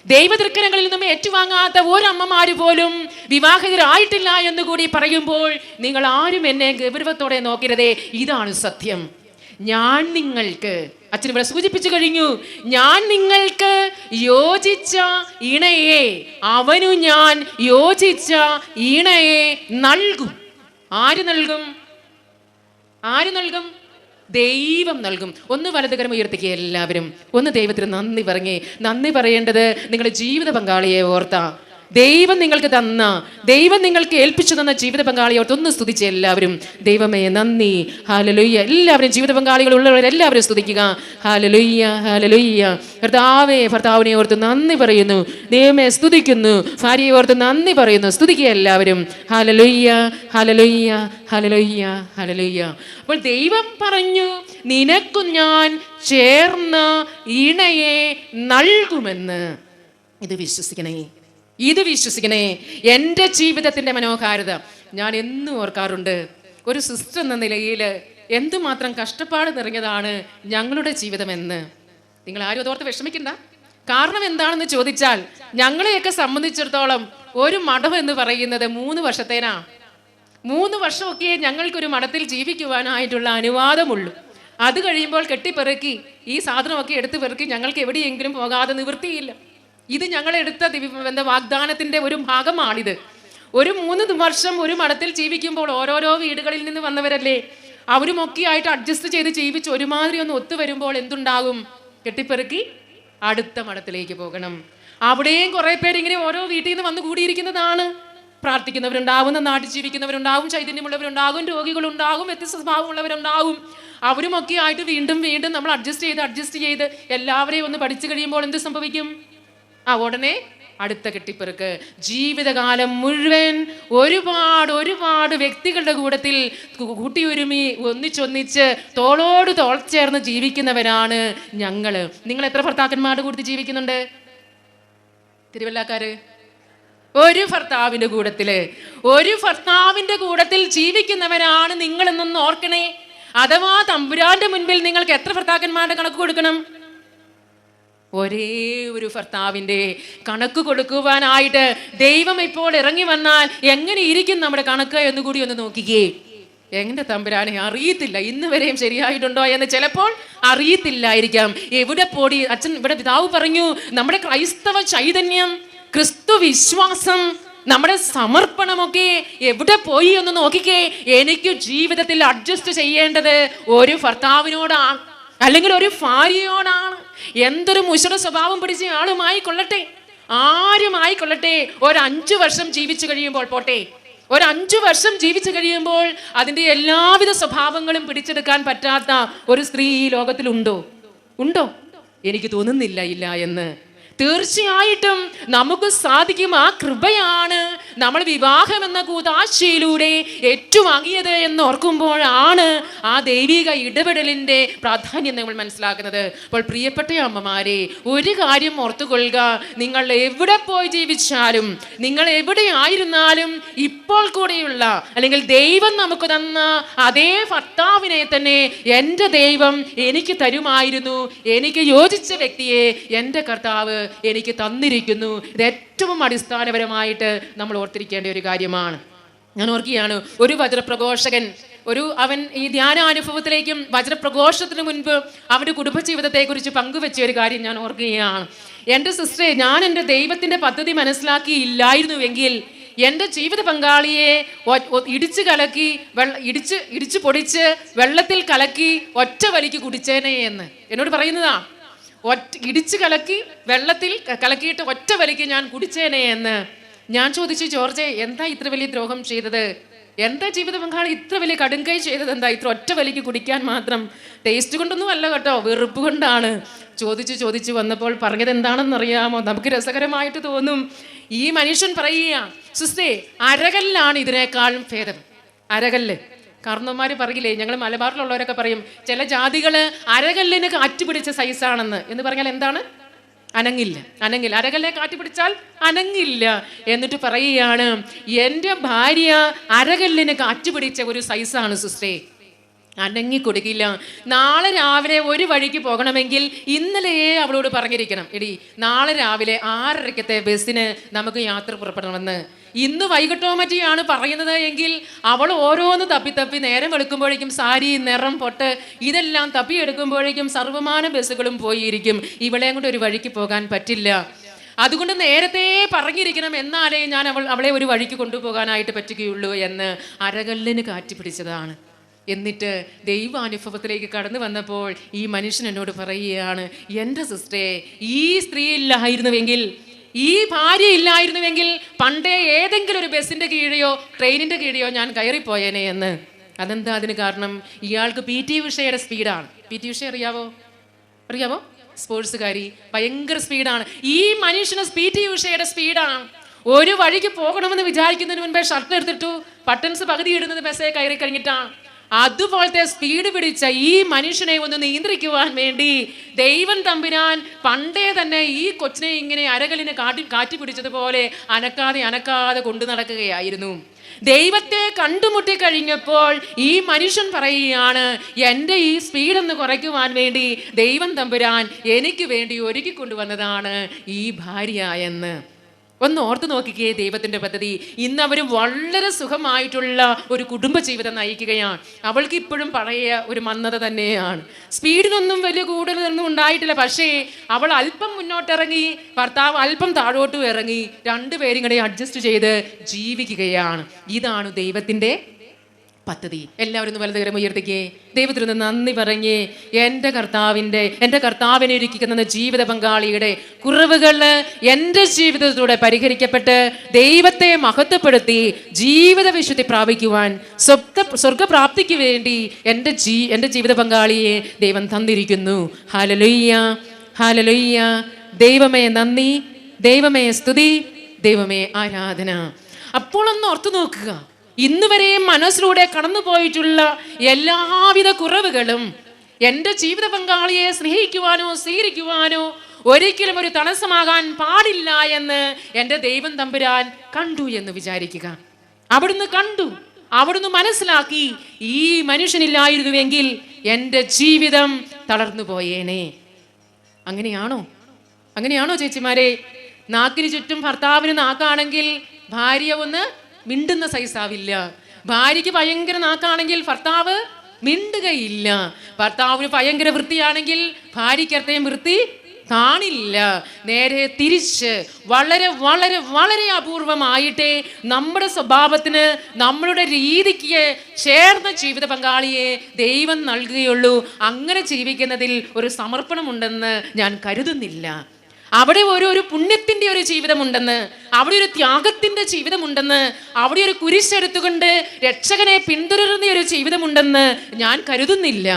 ദൈവതൃക്കരങ്ങളിൽ നിന്നും ഏറ്റുവാങ്ങാത്ത ഒരമ്മമാര് പോലും വിവാഹിതരായിട്ടില്ല എന്ന് കൂടി പറയുമ്പോൾ നിങ്ങൾ ആരും എന്നെ ഗൗരവത്തോടെ നോക്കരുതേ. ഇതാണ് സത്യം. ഞാൻ നിങ്ങൾക്ക്, അച്ഛൻ ഇവിടെ സൂചിപ്പിച്ചു കഴിഞ്ഞു, ഞാൻ നിങ്ങൾക്ക് യോജിച്ച ഇണയെ, അവനു ഞാൻ യോജിച്ച ഇണയെ നൽകും. ആര് നൽകും? ആര് നൽകും? ദൈവം നൽകും. ഒന്ന് വലതുകരം ഉയർത്തിക്കുക എല്ലാവരും. ഒന്ന് ദൈവത്തിന് നന്ദി പറഞ്ഞേ. നന്ദി പറയേണ്ടത് നിങ്ങളുടെ ജീവിത പങ്കാളിയെ ഓർത്താ. ദൈവം നിങ്ങൾക്ക് തന്ന, ദൈവം നിങ്ങൾക്ക് ഏൽപ്പിച്ചു തന്ന ജീവിത പങ്കാളിയെ ഓർത്ത് ഒന്ന് സ്തുതിച്ച് എല്ലാവരും. ദൈവമേ നന്ദി, ഹല്ലേലൂയ. എല്ലാവരും ജീവിത പങ്കാളികൾ ഉള്ളവരെല്ലാവരും സ്തുതിക്കുക. Hallelujah, hallelujah. കർത്താവേ, ഭർത്താവിനെ ഓർത്ത് നന്ദി പറയുന്നു. ദൈവമേ സ്തുതിക്കുന്നു. ഭാര്യയെ ഓർത്ത് നന്ദി പറയുന്നു. സ്തുതിക്കുക എല്ലാവരും. Hallelujah, hallelujah, hallelujah, hallelujah. അപ്പോൾ ദൈവം പറഞ്ഞു, നിനക്കു ഞാൻ ചേർന്ന ഇണയെ നൽകുമെന്ന്. ഇത് വിശ്വസിക്കണേ, ഇത് വിശ്വസിക്കണേ. എൻ്റെ ജീവിതത്തിൻ്റെ മനോഹാരിത ഞാൻ എന്നും ഓർക്കാറുണ്ട്. ഒരു സിസ്റ്റർ എന്ന നിലയിൽ എന്തുമാത്രം കഷ്ടപ്പാട് നിറഞ്ഞതാണ് ഞങ്ങളുടെ ജീവിതമെന്ന്. നിങ്ങൾ ആരും അതോർത്ത് വിഷമിക്കണ്ട. കാരണം എന്താണെന്ന് ചോദിച്ചാൽ, ഞങ്ങളെയൊക്കെ സംബന്ധിച്ചിടത്തോളം ഒരു മഠം എന്ന് പറയുന്നത് 3 വർഷത്തേനാ. 3 വർഷമൊക്കെ ഞങ്ങൾക്കൊരു മഠത്തിൽ ജീവിക്കുവാനായിട്ടുള്ള അനുവാദമുള്ളൂ. അത് കഴിയുമ്പോൾ കെട്ടിപ്പെറുക്കി ഈ സാധനമൊക്കെ എടുത്തു പെറുക്കി ഞങ്ങൾക്ക് എവിടെയെങ്കിലും പോകാതെ നിവൃത്തിയില്ല. ഇത് ഞങ്ങളെടുത്ത വാഗ്ദാനത്തിന്റെ ഒരു ഭാഗമാണിത്. ഒരു 3 വർഷം ഒരു മഠത്തിൽ ജീവിക്കുമ്പോൾ ഓരോരോ വീടുകളിൽ നിന്ന് വന്നവരല്ലേ, അവരുമൊക്കെ ആയിട്ട് അഡ്ജസ്റ്റ് ചെയ്ത് ജീവിച്ച് ഒരുമാതിരി ഒന്ന് ഒത്തുവരുമ്പോൾ എന്തുണ്ടാകും? കെട്ടിപ്പെറുക്കി അടുത്ത മഠത്തിലേക്ക് പോകണം. അവിടെയും കുറെ പേര് ഇങ്ങനെ ഓരോ വീട്ടിൽ നിന്ന് വന്ന് കൂടിയിരിക്കുന്നതാണ്. പ്രാർത്ഥിക്കുന്നവരുണ്ടാവും, നാട്ടിൽ ജീവിക്കുന്നവരുണ്ടാവും, ചൈതന്യമുള്ളവരുണ്ടാകും, രോഗികളുണ്ടാകും, വ്യത്യസ്ത സ്വഭാവമുള്ളവരുണ്ടാകും. അവരുമൊക്കെ ആയിട്ട് വീണ്ടും വീണ്ടും നമ്മൾ അഡ്ജസ്റ്റ് ചെയ്ത് എല്ലാവരെയും ഒന്ന് പഠിച്ചു കഴിയുമ്പോൾ എന്ത് സംഭവിക്കും? ഉടനെ അടുത്ത കെട്ടിപ്പെറുക്ക്. ജീവിതകാലം മുഴുവൻ ഒരുപാട് വ്യക്തികളുടെ കൂട്ടത്തിൽ കൂട്ടിയൊരുമി ഒന്നിച്ചൊന്നിച്ച് തോളോട് തോൾ ചേർന്ന് ജീവിക്കുന്നവരാണ് ഞങ്ങള്. നിങ്ങൾ എത്ര ഭർത്താക്കന്മാരുടെ കൂട്ടത്തിൽ ജീവിക്കുന്നുണ്ട്? തിരുവല്ലക്കാര് ഒരു ഭർത്താവിന്റെ കൂട്ടത്തിൽ ജീവിക്കുന്നവരാണ് നിങ്ങളെന്നൊന്ന് ഓർക്കണേ. അഥവാ തമ്പുരാന്റെ മുൻപിൽ നിങ്ങൾക്ക് എത്ര ഭർത്താക്കന്മാരുടെ കണക്ക് കൊടുക്കണം? ഒരേ ഒരു ഭർത്താവിൻ്റെ കണക്ക് കൊടുക്കുവാനായിട്ട് ദൈവം ഇപ്പോൾ ഇറങ്ങി വന്നാൽ എങ്ങനെ ഇരിക്കും നമ്മുടെ കണക്ക് എന്നുകൂടി ഒന്ന് നോക്കിക്കേ. എന്റെ തമ്പുരാനെ അറിയത്തില്ല, ഇന്ന് വരെയും ശരിയായിട്ടുണ്ടോ എന്ന് ചിലപ്പോൾ അറിയത്തില്ലായിരിക്കാം. എവിടെ പോടി അച്ഛൻ, ഇവിടെ പിതാവ് പറഞ്ഞു, നമ്മുടെ ക്രൈസ്തവ ചൈതന്യം, ക്രിസ്തു വിശ്വാസം, നമ്മുടെ സമർപ്പണമൊക്കെ എവിടെ പോയി എന്ന് നോക്കിക്കേ. എനിക്ക് ജീവിതത്തിൽ അഡ്ജസ്റ്റ് ചെയ്യേണ്ടത് ഒരു ഭർത്താവിനോടാണ്, അല്ലെങ്കിൽ ഒരു ഭാര്യയോടാണ്. എന്തൊരു മുശുട സ്വഭാവം പിടിച്ച ആളുമായിക്കൊള്ളട്ടെ, ആരുമായിക്കൊള്ളട്ടെ, 5 വർഷം ജീവിച്ചു കഴിയുമ്പോൾ പോട്ടെ, 5 വർഷം ജീവിച്ചു കഴിയുമ്പോൾ അതിൻ്റെ എല്ലാവിധ സ്വഭാവങ്ങളും പിടിച്ചെടുക്കാൻ പറ്റാത്ത ഒരു സ്ത്രീ ഈ ലോകത്തിലുണ്ടോ? എനിക്ക് തോന്നുന്നില്ല ഇല്ല എന്ന്. തീർച്ചയായിട്ടും നമുക്ക് സാധിക്കും. ആ കൃപയാണ് നമ്മൾ വിവാഹം എന്ന കൂതാശയിലൂടെ ഏറ്റുവാങ്ങിയത് എന്ന് ഓർക്കുമ്പോഴാണ് ആ ദൈവിക ഇടപെടലിൻ്റെ പ്രാധാന്യം നമ്മൾ മനസ്സിലാക്കുന്നത്. അപ്പോൾ പ്രിയപ്പെട്ട അമ്മമാരെ, ഒരു കാര്യം ഓർത്തുകൊള്ളുക, നിങ്ങൾ എവിടെ പോയി ജീവിച്ചാലും, നിങ്ങൾ എവിടെ ആയിരുന്നാലും, ഇപ്പോൾ കൂടെയുള്ള അല്ലെങ്കിൽ ദൈവം നമുക്ക് തന്ന അതേ ഭർത്താവിനെ തന്നെ എൻ്റെ ദൈവം എനിക്ക് തരുമായിരുന്നു. എനിക്ക് യോജിച്ച വ്യക്തിയെ എൻ്റെ കർത്താവ് എനിക്ക് തന്നിരിക്കുന്നു. ഇത് ഏറ്റവും അടിസ്ഥാനപരമായിട്ട് നമ്മൾ ഓർത്തിരിക്കേണ്ട ഒരു കാര്യമാണ്. ഞാൻ ഓർക്കുകയാണ്, ഒരു വജ്രപ്രഘോഷകൻ അവൻ ഈ ധ്യാനാനുഭവത്തിലേക്കും വജ്രപ്രഘോഷത്തിന് മുൻപ് അവൻ്റെ കുടുംബജീവിതത്തെക്കുറിച്ച് പങ്കുവെച്ച ഒരു കാര്യം ഞാൻ ഓർക്കുകയാണ്. എൻ്റെ സിസ്റ്ററെ, ഞാൻ എൻ്റെ ദൈവത്തിൻ്റെ പദ്ധതി മനസ്സിലാക്കിയില്ലായിരുന്നുവെങ്കിൽ എൻ്റെ ജീവിത പങ്കാളിയെ ഇടിച്ച് കലക്കി ഇടിച്ച് പൊടിച്ച് വെള്ളത്തിൽ കലക്കി ഒറ്റ വലിക്ക് കുടിച്ചേനെ എന്ന് എന്നോട് പറയുന്നതാ. ഇടിച്ച് കലക്കി വെള്ളത്തിൽ കലക്കിയിട്ട് ഒറ്റ വലിക്ക് ഞാൻ കുടിച്ചേനെ എന്ന്. ഞാൻ ചോദിച്ചു, ജോർജെ, എന്താ ഇത്ര വലിയ ദ്രോഹം ചെയ്തത്? എന്താ ജീവിത പങ്കാളി ഇത്ര വലിയ കടുങ്കൈ ചെയ്തത്? എന്താ ഇത്ര ഒറ്റ വലിക്ക് കുടിക്കാൻ മാത്രം? ടേസ്റ്റ് കൊണ്ടൊന്നും അല്ല കേട്ടോ, വെറുപ്പ് കൊണ്ടാണ്. ചോദിച്ചു വന്നപ്പോൾ പറഞ്ഞത് എന്താണെന്നറിയാമോ? നമുക്ക് രസകരമായിട്ട് തോന്നും. ഈ മനുഷ്യൻ പറയുക, സിസ്റ്റേ, അരകല്ലാണ് ഇതിനേക്കാളും ഭേദം. അരകല്ല് കാരണവന്മാർ പറയില്ലേ, ഞങ്ങൾ മലബാറിലുള്ളവരൊക്കെ പറയും ചില ജാതികള് അരകല്ലിന് കാറ്റുപിടിച്ച സൈസാണെന്ന്. എന്ന് പറഞ്ഞാൽ എന്താണ്? അനങ്ങില്ല. അരകല്ലെ കാറ്റുപിടിച്ചാൽ അനങ്ങില്ല. എന്നിട്ട് പറയുകയാണ്, എൻ്റെ ഭാര്യ അരകല്ലിന് കാറ്റുപിടിച്ച ഒരു സൈസാണ് സിസ്റ്റേ, അനങ്ങി കൊടുക്കില്ല. നാളെ രാവിലെ ഒരു വഴിക്ക് പോകണമെങ്കിൽ ഇന്നലെയേ അവളോട് പറഞ്ഞിരിക്കണം, എടി നാളെ രാവിലെ 6:30 ബസ്സിന് നമുക്ക് യാത്ര പുറപ്പെടണമെന്ന്. ഇന്ന് വൈകിട്ടോ മറ്റിയാണ് പറയുന്നത് എങ്കിൽ അവൾ ഓരോന്ന് തപ്പി നേരം വെളുക്കുമ്പോഴേക്കും സാരി, നിറം, പൊട്ട് ഇതെല്ലാം തപ്പിയെടുക്കുമ്പോഴേക്കും സർവ്വമാന ബസ്സുകളും പോയിരിക്കും. ഇവളെയും കൊണ്ട് ഒരു വഴിക്ക് പോകാൻ പറ്റില്ല. അതുകൊണ്ട് നേരത്തെ പറഞ്ഞിരിക്കണം, എന്നാലേ ഞാൻ അവളെ ഒരു വഴിക്ക് കൊണ്ടുപോകാനായിട്ട് പറ്റുകയുള്ളൂ എന്ന് അരകല്ലിന് കാറ്റ് പിടിച്ചതാണ്. എന്നിട്ട് ദൈവാനുഭവത്തിലേക്ക് കടന്നു വന്നപ്പോൾ ഈ മനുഷ്യൻ എന്നോട് പറയുകയാണ്, എൻ്റെ സിസ്റ്ററെ, ഈ സ്ത്രീ ഇല്ലായിരുന്നുവെങ്കിൽ, ഈ ഭാര്യ ഇല്ലായിരുന്നുവെങ്കിൽ പണ്ടേ ഏതെങ്കിലും ഒരു ബസ്സിൻ്റെ കീഴെയോ ട്രെയിനിൻ്റെ കീഴെയോ ഞാൻ കയറിപ്പോയേനെ എന്ന്. അതെന്താ അതിന് കാരണം? ഇയാൾക്ക് PT ഉഷയുടെ സ്പീഡാണ്. PT ഉഷ അറിയാവോ? സ്പോർട്സുകാരി, ഭയങ്കര സ്പീഡാണ്. ഈ മനുഷ്യന് PT ഉഷയുടെ സ്പീഡാണ്. ഒരു വഴിക്ക് പോകണമെന്ന് വിചാരിക്കുന്നതിന് മുൻപേ ഷർട്ട് എടുത്തിട്ടു ബട്ടൺസ് പകുതി ഇടുന്നത് ബസ്സേ കയറി കഴിഞ്ഞിട്ടാണ്. അതുപോലത്തെ സ്പീഡ് പിടിച്ച ഈ മനുഷ്യനെ ഒന്ന് നിയന്ത്രിക്കുവാൻ വേണ്ടി ദൈവം തമ്പുരാൻ പണ്ടേ തന്നെ ഈ കൊച്ചിനെ ഇങ്ങനെ അരകലിനെ കാറ്റി പിടിച്ചതുപോലെ അനക്കാതെ കൊണ്ടു നടക്കുകയായിരുന്നു. ദൈവത്തെ കണ്ടുമുട്ടി കഴിഞ്ഞപ്പോൾ ഈ മനുഷ്യൻ പറയുകയാണ്, എൻ്റെ ഈ സ്പീഡൊന്ന് കുറയ്ക്കുവാൻ വേണ്ടി ദൈവം തമ്പുരാൻ എനിക്ക് വേണ്ടി ഒരുക്കി കൊണ്ടുവന്നതാണ് ഈ ഭാര്യ എന്ന്. ഒന്ന് ഓർത്ത് നോക്കിക്കേ ദൈവത്തിൻ്റെ പദ്ധതി. ഇന്ന് അവർ വളരെ സുഖമായിട്ടുള്ള ഒരു കുടുംബ ജീവിതം നയിക്കുകയാണ്. അവൾക്ക് ഇപ്പോഴും പഴയ ഒരു മന്ദത തന്നെയാണ്. സ്പീഡിനൊന്നും വലിയ കൂടുതലൊന്നും ഉണ്ടായിട്ടില്ല. പക്ഷേ അവൾ അല്പം മുന്നോട്ടിറങ്ങി, ഭർത്താവ് അല്പം താഴോട്ടും ഇറങ്ങി, രണ്ടുപേരും കൂടെ അഡ്ജസ്റ്റ് ചെയ്ത് ജീവിക്കുകയാണ്. ഇതാണ് ദൈവത്തിൻ്റെ പദ്ധതി. എല്ലാവരും ഒന്ന് വലതുകരം ഉയർത്തിക്കേ, ദൈവത്തിന് നന്ദി പറഞ്ഞേ. എൻ്റെ കർത്താവിനെ ഒരുക്കുന്ന ജീവിത പങ്കാളിയുടെ കുറവുകൾ എൻ്റെ ജീവിതത്തിലൂടെ പരിഹരിക്കപ്പെട്ട് ദൈവത്തെ മഹത്വപ്പെടുത്തി ജീവിത വിശുദ്ധി പ്രാപിക്കുവാൻ സ്വർഗപ്രാപ്തിക്ക് വേണ്ടി എൻ്റെ ജീവിത പങ്കാളിയെ ദൈവം തന്നിരിക്കുന്നു. Hallelujah, hallelujah. ദൈവമേ നന്ദി, ദൈവമേ സ്തുതി, ദൈവമേ ആരാധന. അപ്പോൾ ഒന്ന് ഓർത്തു നോക്കുക, ഇന്ന് വരെയും മനസ്സിലൂടെ കടന്നു പോയിട്ടുള്ള എല്ലാവിധ കുറവുകളും എൻ്റെ ജീവിത പങ്കാളിയെ സ്നേഹിക്കുവാനോ സ്വീകരിക്കുവാനോ ഒരിക്കലും ഒരു തടസ്സമാകാൻ പാടില്ല എന്ന് എൻ്റെ ദൈവം തമ്പുരാൻ കണ്ടു എന്ന് വിചാരിക്കുക. അവിടുന്ന് കണ്ടു, അവിടുന്ന് മനസ്സിലാക്കി, ഈ മനുഷ്യനില്ലായിരുന്നുവെങ്കിൽ എൻ്റെ ജീവിതം തളർന്നു പോയേനെ. അങ്ങനെയാണോ ചേച്ചിമാരെ? നാക്കിന് ചുറ്റും ഭർത്താവിന് നാക്കാണെങ്കിൽ ഭാര്യ ഒന്ന് മിണ്ടുന്ന സൈസാവില്ല. ഭാര്യയ്ക്ക് ഭയങ്കര നാക്കാണെങ്കിൽ ഭർത്താവ് മിണ്ടുകയില്ല. ഭർത്താവിന് ഭയങ്കര വൃത്തിയാണെങ്കിൽ ഭാര്യയ്ക്ക് അത്രയും വൃത്തി കാണില്ല. നേരെ തിരിച്ച് വളരെ വളരെ വളരെ അപൂർവമായിട്ടേ നമ്മുടെ സ്വഭാവത്തിന്, നമ്മളുടെ രീതിക്ക് ചേർന്ന ജീവിത പങ്കാളിയെ ദൈവം നൽകുകയുള്ളൂ. അങ്ങനെ ജീവിക്കുന്നതിൽ ഒരു സമർപ്പണമുണ്ടെന്ന് ഞാൻ കരുതുന്നില്ല. അവിടെ ഒരു പുണ്യത്തിൻ്റെ ഒരു ജീവിതമുണ്ടെന്ന്, അവിടെ ഒരു ത്യാഗത്തിൻ്റെ ജീവിതമുണ്ടെന്ന്, അവിടെ ഒരു കുരിശെടുത്തുകൊണ്ട് രക്ഷകനെ പിന്തുടരുന്ന ഒരു ജീവിതമുണ്ടെന്ന് ഞാൻ കരുതുന്നില്ല.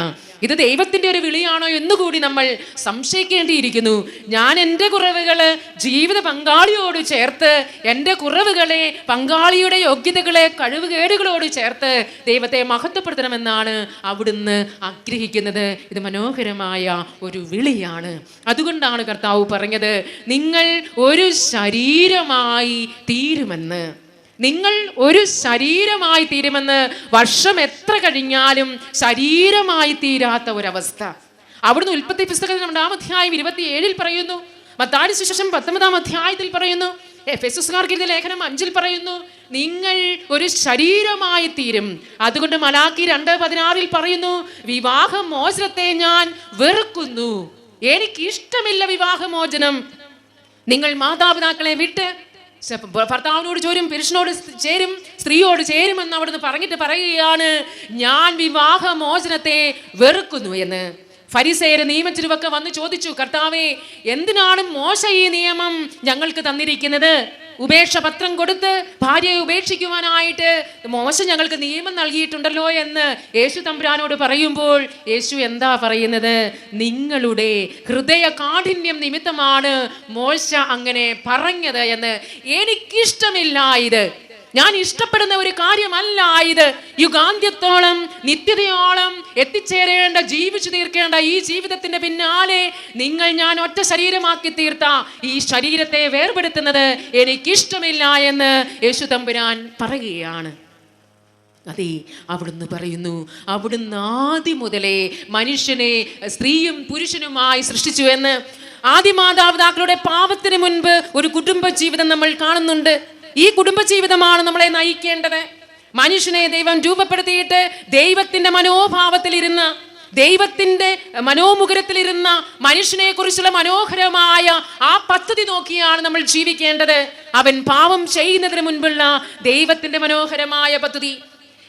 ഇത് ദൈവത്തിൻ്റെ ഒരു വിളിയാണോ എന്നുകൂടി നമ്മൾ സംശയിക്കേണ്ടിയിരിക്കുന്നു. ഞാൻ എൻ്റെ കുറവുകൾ ജീവിത പങ്കാളിയോട് ചേർത്ത്, എൻ്റെ കുറവുകളെ പങ്കാളിയുടെ യോഗ്യതകളെ കഴിവുകേടുകളോട് ചേർത്ത് ദൈവത്തെ മഹത്വപ്പെടുത്തണമെന്നാണ് അവിടുന്ന് ആഗ്രഹിക്കുന്നത്. ഇത് മനോഹരമായ ഒരു വിളിയാണ്. അതുകൊണ്ടാണ് കർത്താവ് പറഞ്ഞത്, നിങ്ങൾ ഒരു ശരീരമായി തീരുമെന്ന്. നിങ്ങൾ ഒരു ശരീരമായി തീരുമെന്ന്. വർഷം എത്ര കഴിഞ്ഞാലും ശരീരമായി തീരാത്ത ഒരവസ്ഥ. അവിടുന്ന് ഉൽപ്പത്തി പുസ്തകത്തിൽ 2-ാം അധ്യായം 27 പറയുന്നു. മത്തായി സുവിശേഷം 19-ാം അധ്യായത്തിൽ പറയുന്നു. എഫെസോസ്യർക്കെഴുതിയ ലേഖനം 5 പറയുന്നു, നിങ്ങൾ ഒരു ശരീരമായി തീരും. അതുകൊണ്ട് മലാക്കി 2:16 പറയുന്നു, വിവാഹമോചനത്തെ ഞാൻ വെറുക്കുന്നു, എനിക്കിഷ്ടമില്ല വിവാഹമോചനം. നിങ്ങൾ മാതാപിതാക്കളെ വിട്ട് ഭർത്താവിനോട് ചോരും, പുരുഷനോട് ചേരും, സ്ത്രീയോട് ചേരുമെന്ന് അവിടുന്ന് പറഞ്ഞിട്ട് പറയുകയാണ്, ഞാൻ വിവാഹമോചനത്തെ വെറുക്കുന്നു എന്ന്. ഫരിസേയര് നിയമത്തിലുമൊക്കെ വന്ന് ചോദിച്ചു, കർത്താവേ, എന്തിനാണ് മോശ ഈ നിയമം ഞങ്ങൾക്ക് തന്നിരിക്കുന്നത്? ഉപേക്ഷ പത്രം കൊടുത്ത് ഭാര്യയെ ഉപേക്ഷിക്കുവാനായിട്ട് മോശ ഞങ്ങൾക്ക് നിയമം നൽകിയിട്ടുണ്ടല്ലോ എന്ന് യേശു തമ്പുരാനോട് പറയുമ്പോൾ യേശു എന്താ പറയുന്നത്? നിങ്ങളുടെ ഹൃദയ കാഠിന്യം നിമിത്തമാണ് മോശ അങ്ങനെ പറഞ്ഞത് എന്ന്. എനിക്കിഷ്ടമില്ല ഇത്, ഞാൻ ഇഷ്ടപ്പെടുന്ന ഒരു കാര്യമല്ല ഇത്. യുഗാന്ത്യത്തോളം നിത്യതയോളം എത്തിച്ചേരേണ്ട, ജീവിച്ചു തീർക്കേണ്ട ഈ ജീവിതത്തിന്റെ പിന്നാലെ ഞാൻ ഒറ്റ ശരീരമാക്കി തീർത്ത ഈ ശരീരത്തെ വേർപെടുത്തുന്നത് എനിക്കിഷ്ടമില്ല എന്ന് യേശു തമ്പുരാൻ പറയുകയാണ്. അതെ, അവിടുന്ന് പറയുന്നു, അവിടുന്ന് ആദ്യം മുതലേ മനുഷ്യനെ സ്ത്രീയും പുരുഷനുമായി സൃഷ്ടിച്ചു എന്ന്. ആദിമാതാപിതാക്കളുടെ പാപത്തിന് മുൻപ് ഒരു കുടുംബ ജീവിതം നമ്മൾ കാണുന്നുണ്ട്. ഈ കുടുംബജീവിതമാണ് നമ്മളെ നയിക്കേണ്ടത്. മനുഷ്യനെ ദൈവം രൂപപ്പെടുത്തിയിട്ട് ദൈവത്തിന്റെ മനോഭാവത്തിലിരുന്ന, ദൈവത്തിന്റെ മനോമുഖരത്തിലിരുന്ന മനുഷ്യനെ കുറിച്ചുള്ള മനോഹരമായ ആ പദ്ധതി നോക്കിയാണ് നമ്മൾ ജീവിക്കേണ്ടത്. അവൻ പാപം ചെയ്യുന്നതിന് മുൻപുള്ള ദൈവത്തിന്റെ മനോഹരമായ പദ്ധതി.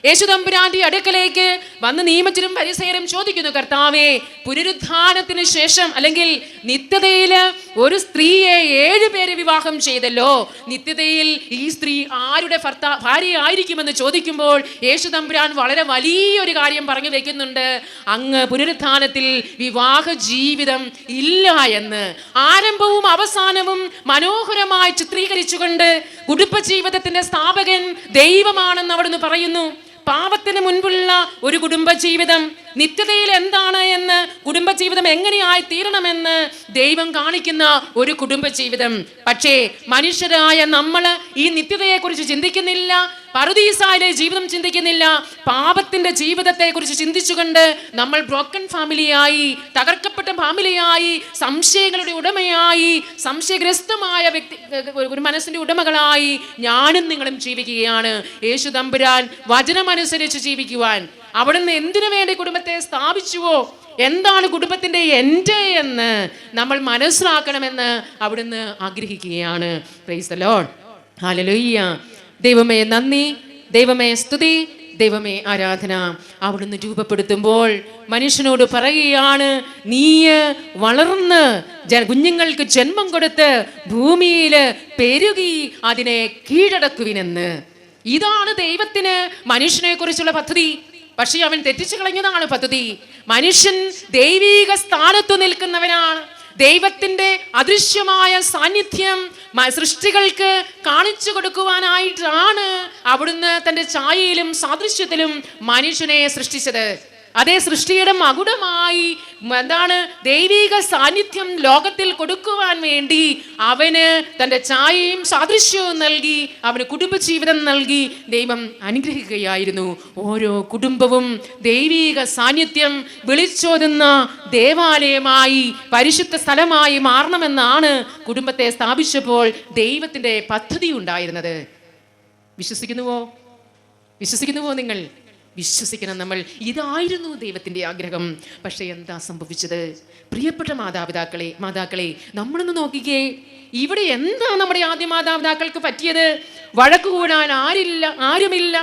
യേശു തമ്പുരാന്റെ അടുക്കലേക്ക് വന്ന് നിയമത്തിലും ഫരിസേയരും ചോദിക്കുന്നു, കർത്താവേ, പുനരുത്ഥാനത്തിന് ശേഷം അല്ലെങ്കിൽ നിത്യതയില് ഒരു സ്ത്രീയെ 7 പേര് വിവാഹം ചെയ്തല്ലോ, നിത്യതയിൽ ഈ സ്ത്രീ ആരുടെ ഭാര്യ ആയിരിക്കുമെന്ന് ചോദിക്കുമ്പോൾ യേശു തമ്പുരാൻ വളരെ വലിയൊരു കാര്യം പറഞ്ഞു വെക്കുന്നുണ്ട്. അങ്ങ് പുനരുത്ഥാനത്തിൽ വിവാഹ ജീവിതം ഇല്ല എന്ന്. ആരംഭവും അവസാനവും മനോഹരമായി ചിത്രീകരിച്ചുകൊണ്ട് കുടുംബജീവിതത്തിന്റെ സ്ഥാപകൻ ദൈവമാണെന്ന് അവിടുന്ന് പറയുന്നു. പാപത്തിന് മുൻപുള്ള ഒരു കുടുംബജീവിതം, നിത്യതയിൽ എന്താണ് എന്ന്, കുടുംബജീവിതം എങ്ങനെയായി തീരണമെന്ന് ദൈവം കാണിക്കുന്ന ഒരു കുടുംബജീവിതം. പക്ഷേ മനുഷ്യരായ നമ്മൾ ഈ നിത്യതയെക്കുറിച്ച് ചിന്തിക്കുന്നില്ല, പറുദീസായിലെ ജീവിതം ചിന്തിക്കുന്നില്ല. പാപത്തിന്റെ ജീവിതത്തെ കുറിച്ച് ചിന്തിച്ചുകൊണ്ട് നമ്മൾ ബ്രോക്കൺ ഫാമിലിയായി, തകർക്കപ്പെട്ട ഫാമിലിയായി, സംശയങ്ങളുടെ ഉടമയായി, സംശയഗ്രസ്തമായ ഒരു മനസ്സിന്റെ ഉടമകളായി ഞാനും നിങ്ങളും ജീവിക്കുകയാണ്. യേശു തമ്പുരാൻ വചനമനുസരിച്ച് ജീവിക്കുവാൻ അവിടുന്ന് എന്തിനു വേണ്ടി കുടുംബത്തെ സ്ഥാപിച്ചുവോ, എന്താണ് കുടുംബത്തിന്റെ എൻ്റെ എന്ന് നമ്മൾ മനസ്സിലാക്കണമെന്ന് അവിടുന്ന് ആഗ്രഹിക്കുകയാണ്. Price the Lord, hallelujah. ദൈവമേ നന്ദി, ദൈവമേ സ്തുതി, ദൈവമേ ആരാധന. അവിടുന്ന് രൂപപ്പെടുത്തുമ്പോൾ മനുഷ്യനോട് പറയുകയാണ്, നീ വളർന്ന് കുഞ്ഞുങ്ങൾക്ക് ജന്മം കൊടുത്ത് ഭൂമിയിൽ പെരുകി അതിനെ കീഴടക്കുവിനെന്ന്. ഇതാണ് ദൈവത്തിന് മനുഷ്യനെ കുറിച്ചുള്ള പദ്ധതി. പക്ഷെ അവൻ തെറ്റിച്ചു കളഞ്ഞതാണ് പദ്ധതി. മനുഷ്യൻ ദൈവീക സ്ഥാനത്തു നിൽക്കുന്നവനാണ്. ദൈവത്തിന്റെ അദൃശ്യമായ സാന്നിധ്യം സൃഷ്ടികൾക്ക് കാണിച്ചു കൊടുക്കുവാനായിട്ടാണ് അവിടുന്ന് തന്റെ ഛായയിലും സാദൃശ്യത്തിലും മനുഷ്യനെ സൃഷ്ടിച്ചത്. അതേ സൃഷ്ടിയുടെ മകുടമായി ദൈവിക സാന്നിധ്യം ലോകത്തിൽ കൊടുക്കുവാൻ വേണ്ടി അവന് തൻ്റെ ഛായയും സാദൃശ്യവും നൽകി, അവന് കുടുംബജീവിതം നൽകി ദൈവം അനുഗ്രഹിക്കുകയായിരുന്നു. ഓരോ കുടുംബവും ദൈവിക സാന്നിധ്യം വിളിച്ചോതുന്ന ദേവാലയമായി, പരിശുദ്ധ സ്ഥലമായി മാറണമെന്നാണ് കുടുംബത്തെ സ്ഥാപിച്ചപ്പോൾ ദൈവത്തിൻ്റെ പദ്ധതി ഉണ്ടായിരുന്നത്. വിശ്വസിക്കുന്നുവോ നിങ്ങൾ? വിശ്വസിക്കണം നമ്മൾ. ഇതായിരുന്നു ദൈവത്തിൻ്റെ ആഗ്രഹം. പക്ഷെ എന്താ സംഭവിച്ചത്? പ്രിയപ്പെട്ട മാതാക്കളെ നമ്മളൊന്ന് നോക്കിക്കേ. ഇവിടെ എന്താ നമ്മുടെ ആദ്യ മാതാപിതാക്കൾക്ക് പറ്റിയത്? വഴക്ക് കൂടാൻ ആരുമില്ല,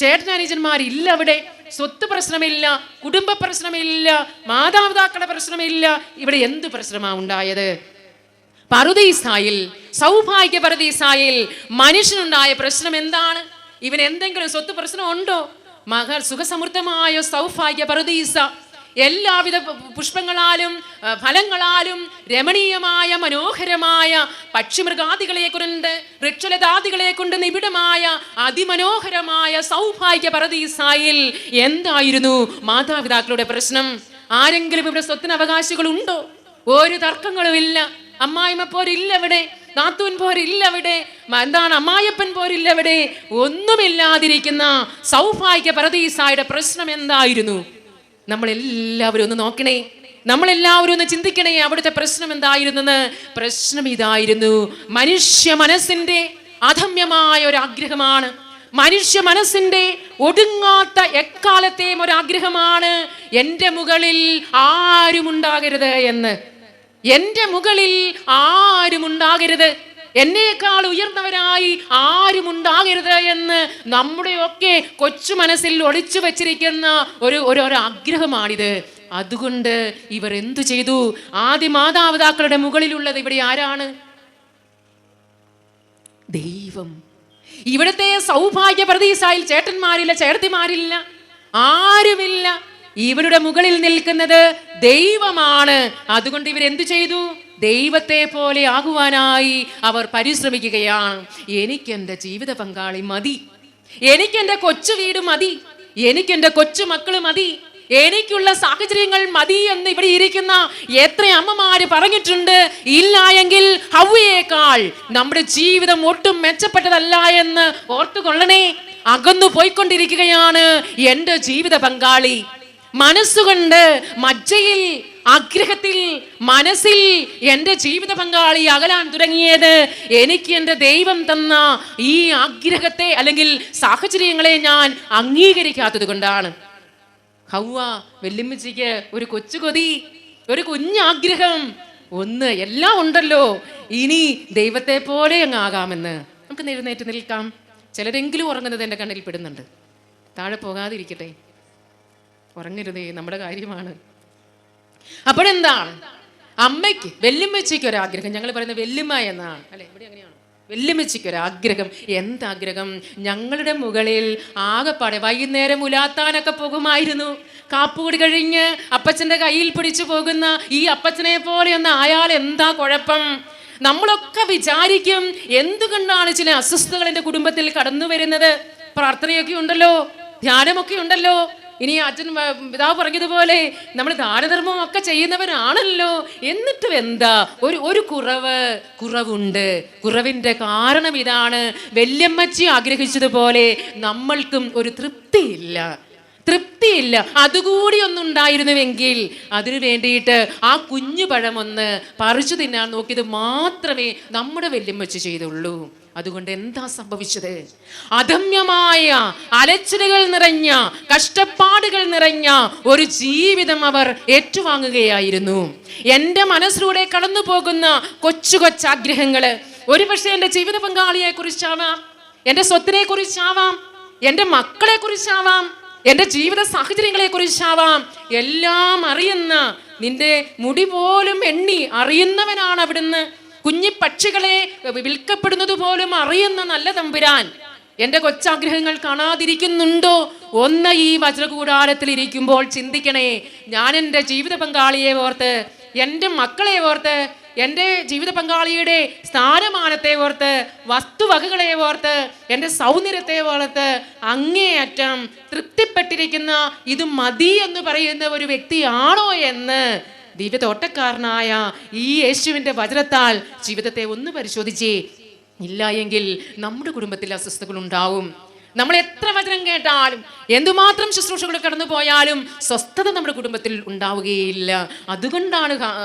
ചേട്ടനനുജന്മാരില്ല, അവിടെ സ്വത്ത് പ്രശ്നമില്ല, കുടുംബ പ്രശ്നമില്ല, മാതാപിതാക്കളുടെ പ്രശ്നമില്ല. ഇവിടെ എന്ത് പ്രശ്നമാണ് ഉണ്ടായത്? പറുദീസായിൽ, സൗഭാഗ്യ പറുദീസായിൽ മനുഷ്യനുണ്ടായ പ്രശ്നം എന്താണ്? ഇവൻ എന്തെങ്കിലും സ്വത്ത് പ്രശ്നമുണ്ടോ? സുഖസമൃദ്ധമായ സൗഭാഗ്യ പറുദീസ, എല്ലാവിധ പുഷ്പങ്ങളാലും ഫലങ്ങളാലും രമണീയമായ മനോഹരമായ പക്ഷിമൃഗാദികളെ കൊണ്ട്, വൃക്ഷലതാദികളെ കൊണ്ട് നിബിഡമായ അതിമനോഹരമായ സൗഭാഗ്യ പറുദീസായിൽ എന്തായിരുന്നു മാതാപിതാക്കളുടെ പ്രശ്നം? ആരെങ്കിലും ഇവിടെ സ്വത്തിന് അവകാശികളുണ്ടോ? ഒരു തർക്കങ്ങളുമില്ല. അമ്മായിമ്മ പോരില്ല അവിടെ, നാത്തൂൻ പോരില്ല അവിടെ, അമ്മായപ്പൻ പോരില്ല അവിടെ. ഒന്നുമില്ലാതിരിക്കുന്ന സൗഭാഗ്യ പറുദീസായുടെ പ്രശ്നം എന്തായിരുന്നു? നമ്മളെല്ലാവരും ഒന്ന് നോക്കണേ, നമ്മളെല്ലാവരും ഒന്ന് ചിന്തിക്കണേ, അവിടുത്തെ പ്രശ്നം എന്തായിരുന്നെന്ന്. പ്രശ്നം ഇതായിരുന്നു, മനുഷ്യ മനസ്സിന്റെ അധമ്യമായ ഒരു ആഗ്രഹമാണ്. മനുഷ്യ മനസ്സിന്റെ ഒടുങ്ങാത്ത എക്കാലത്തെയും ഒരാഗ്രഹമാണ്, എൻ്റെ മുകളിൽ ആരും ഉണ്ടാകരുത് എന്ന്. എൻ്റെ മുകളിൽ ആരും ഉണ്ടാകരുത്, എന്നേക്കാൾ ഉയർന്നവരായി ആരും ഉണ്ടാകരുത് എന്ന് നമ്മുടെയൊക്കെ കൊച്ചു മനസ്സിൽ ഒളിച്ചു വെച്ചിരിക്കുന്ന ഒരു ആഗ്രഹമാണിത്. അതുകൊണ്ട് ഇവർ എന്തു ചെയ്തു? ആദ്യ മാതാപിതാക്കളുടെ മുകളിലുള്ളത് ഇവിടെ ആരാണ്? ദൈവം. ഇവിടുത്തെ സൗഭാഗ്യ പ്രതീസായിൽ ചേട്ടന്മാരില്ല, ചേർത്തിമാരില്ല, ആരുമില്ല. ഇവരുടെ മുകളിൽ നിൽക്കുന്നത് ദൈവമാണ്. അതുകൊണ്ട് ഇവരെന്തു ചെയ്തു? ദൈവത്തെ പോലെ ആകുവാനായി അവർ പരിശ്രമിക്കുകയാണ്. എനിക്കെൻ്റെ ജീവിത പങ്കാളി മതി, എനിക്കെൻ്റെ കൊച്ചു വീട് മതി, എനിക്കെൻ്റെ കൊച്ചു മക്കള് മതി, എനിക്കുള്ള സാഹചര്യങ്ങൾ മതി എന്ന് ഇവിടെ ഇരിക്കുന്ന എത്ര അമ്മമാര് പറഞ്ഞിട്ടുണ്ട്. ഇല്ല എങ്കിൽ ഹവ്വയേക്കാൾ നമ്മുടെ ജീവിതം ഒട്ടും മെച്ചപ്പെട്ടതല്ല എന്ന് ഓർത്തുകൊള്ളണേ. അകന്നു പോയിക്കൊണ്ടിരിക്കുകയാണ് എൻ്റെ ജീവിത പങ്കാളി. മനസ്സുകൊണ്ട്, മജ്ജയിൽ, ആഗ്രഹത്തിൽ, മനസ്സിൽ എൻ്റെ ജീവിത പങ്കാളി അകലാൻ തുടങ്ങിയത് എനിക്ക് എൻ്റെ ദൈവം തന്ന ഈ ആഗ്രഹത്തെ അല്ലെങ്കിൽ സാഹചര്യങ്ങളെ ഞാൻ അംഗീകരിക്കാത്തത് കൊണ്ടാണ്. ഹവ്വ വെല്ലുമ്മച്ചിക്ക് ഒരു കൊച്ചു കൊതി, ഒരു കുഞ്ഞാഗ്രഹം, ഒന്ന് എല്ലാം ഉണ്ടല്ലോ, ഇനി ദൈവത്തെ പോലെ അങ്ങ് ആകാമെന്ന്. നമുക്ക് എഴുന്നേറ്റ് നിൽക്കാം. ചിലരെങ്കിലും ഉറങ്ങുന്നത് എൻ്റെ കണ്ണിൽ പെടുന്നുണ്ട്. താഴെ പോകാതിരിക്കട്ടെ, ഉറങ്ങരുതേ, നമ്മുടെ കാര്യമാണ്. അപ്പോഴെന്താണ്? അമ്മയ്ക്ക്, വെല്ലുമ്മച്ചിക്ക് ഒരാഗ്രഹം. ഞങ്ങൾ പറയുന്നത് വെല്ലുമ്മ എന്നാണ് അല്ലെ, ഇവിടെ അങ്ങനെയാണോ? വെല്ലുമ്മച്ചിക്കൊരാഗ്രഹം. എന്താഗ്രഹം? ഞങ്ങളുടെ മുകളിൽ ആകെപ്പാടെ വൈകുന്നേരം ഉലാത്താനൊക്കെ പോകുമായിരുന്നു. കാപ്പുകൂടി കഴിഞ്ഞ് അപ്പച്ചൻ്റെ കയ്യിൽ പിടിച്ചു പോകുന്ന ഈ അപ്പച്ചനെ പോലെ ഒന്ന് ആയാൽ എന്താ കുഴപ്പം? നമ്മളൊക്കെ വിചാരിക്കും എന്തുകൊണ്ടാണ് ചില അസ്വസ്ഥതകൾ എൻ്റെ കുടുംബത്തിൽ കടന്നു വരുന്നത്? പ്രാർത്ഥനയൊക്കെ ഉണ്ടല്ലോ, ധ്യാനമൊക്കെ ഉണ്ടല്ലോ, ഇനി അച്ഛൻ പിതാവ് പറഞ്ഞതുപോലെ നമ്മൾ ദാനധർമ്മം ഒക്കെ ചെയ്യുന്നവരാണല്ലോ, എന്നിട്ടും എന്താ ഒരു കുറവുണ്ട്. കുറവിൻ്റെ കാരണം ഇതാണ്, വല്യമ്മച്ചി ആഗ്രഹിച്ചതുപോലെ നമ്മൾക്കും ഒരു തൃപ്തിയില്ല. അതുകൂടി ഒന്നുണ്ടായിരുന്നുവെങ്കിൽ അതിനു വേണ്ടിയിട്ട് ആ കുഞ്ഞു പഴം ഒന്ന് പറിച്ചു തിന്നാൻ നോക്കിയത് മാത്രമേ നമ്മുടെ വല്യമ്മച്ചി ചെയ്തുള്ളൂ. അതുകൊണ്ട് എന്താ സംഭവിച്ചത്? അദമ്യമായ അലച്ചിലുകൾ നിറഞ്ഞ, കഷ്ടപ്പാടുകൾ നിറഞ്ഞ ഒരു ജീവിതം അവർ ഏറ്റുവാങ്ങുകയായിരുന്നു. എൻ്റെ മനസ്സിലൂടെ കടന്നു പോകുന്ന കൊച്ചു കൊച്ചാഗ്രഹങ്ങള് ഒരുപക്ഷെ എൻ്റെ ജീവിത പങ്കാളിയെ കുറിച്ചാവാം, എൻ്റെ സ്വത്തിനെ കുറിച്ചാവാം, എൻ്റെ മക്കളെ കുറിച്ചാവാം, എൻ്റെ ജീവിത സാഹചര്യങ്ങളെ കുറിച്ചാവാം. എല്ലാം അറിയുന്ന, നിന്റെ മുടി പോലും എണ്ണി അറിയുന്നവനാണ് അവിടുന്ന്. കുഞ്ഞി പക്ഷികളെ വിൽക്കപ്പെടുന്നത് പോലും അറിയുന്ന നല്ല തമ്പുരാൻ എൻ്റെ കൊച്ചാഗ്രഹങ്ങൾ കാണാതിരിക്കുന്നുണ്ടോ? ഒന്ന് ഈ വജ്രകൂടാരത്തിൽ ഇരിക്കുമ്പോൾ ചിന്തിക്കണേ. ഞാൻ എൻ്റെ ജീവിത പങ്കാളിയെ ഓർത്ത്, എൻ്റെ മക്കളെ ഓർത്ത്, എൻ്റെ ജീവിത പങ്കാളിയുടെ സ്ഥാനമാനത്തെ ഓർത്ത്, വസ്തുവകകളെ ഓർത്ത്, എൻ്റെ സൗന്ദര്യത്തെ ഓർത്ത് അങ്ങേയറ്റം തൃപ്തിപ്പെട്ടിരിക്കുന്ന ഇത് മതി എന്ന് പറയുന്ന ഒരു വ്യക്തിയാണോ എന്ന് ദിവ്യതോട്ടക്കാരനായ ഈ യേശുവിൻ്റെ വചനത്താൽ ജീവിതത്തെ ഒന്ന് പരിശോധിച്ചേ. ഇല്ല എങ്കിൽ നമ്മുടെ കുടുംബത്തിൽ അസ്വസ്ഥതകൾ ഉണ്ടാവും. നമ്മൾ എത്ര വചനം കേട്ടാലും, എന്തുമാത്രം ശുശ്രൂഷകൾ കടന്നു പോയാലും സ്വസ്ഥത നമ്മുടെ കുടുംബത്തിൽ ഉണ്ടാവുകയില്ല. അതുകൊണ്ടാണ്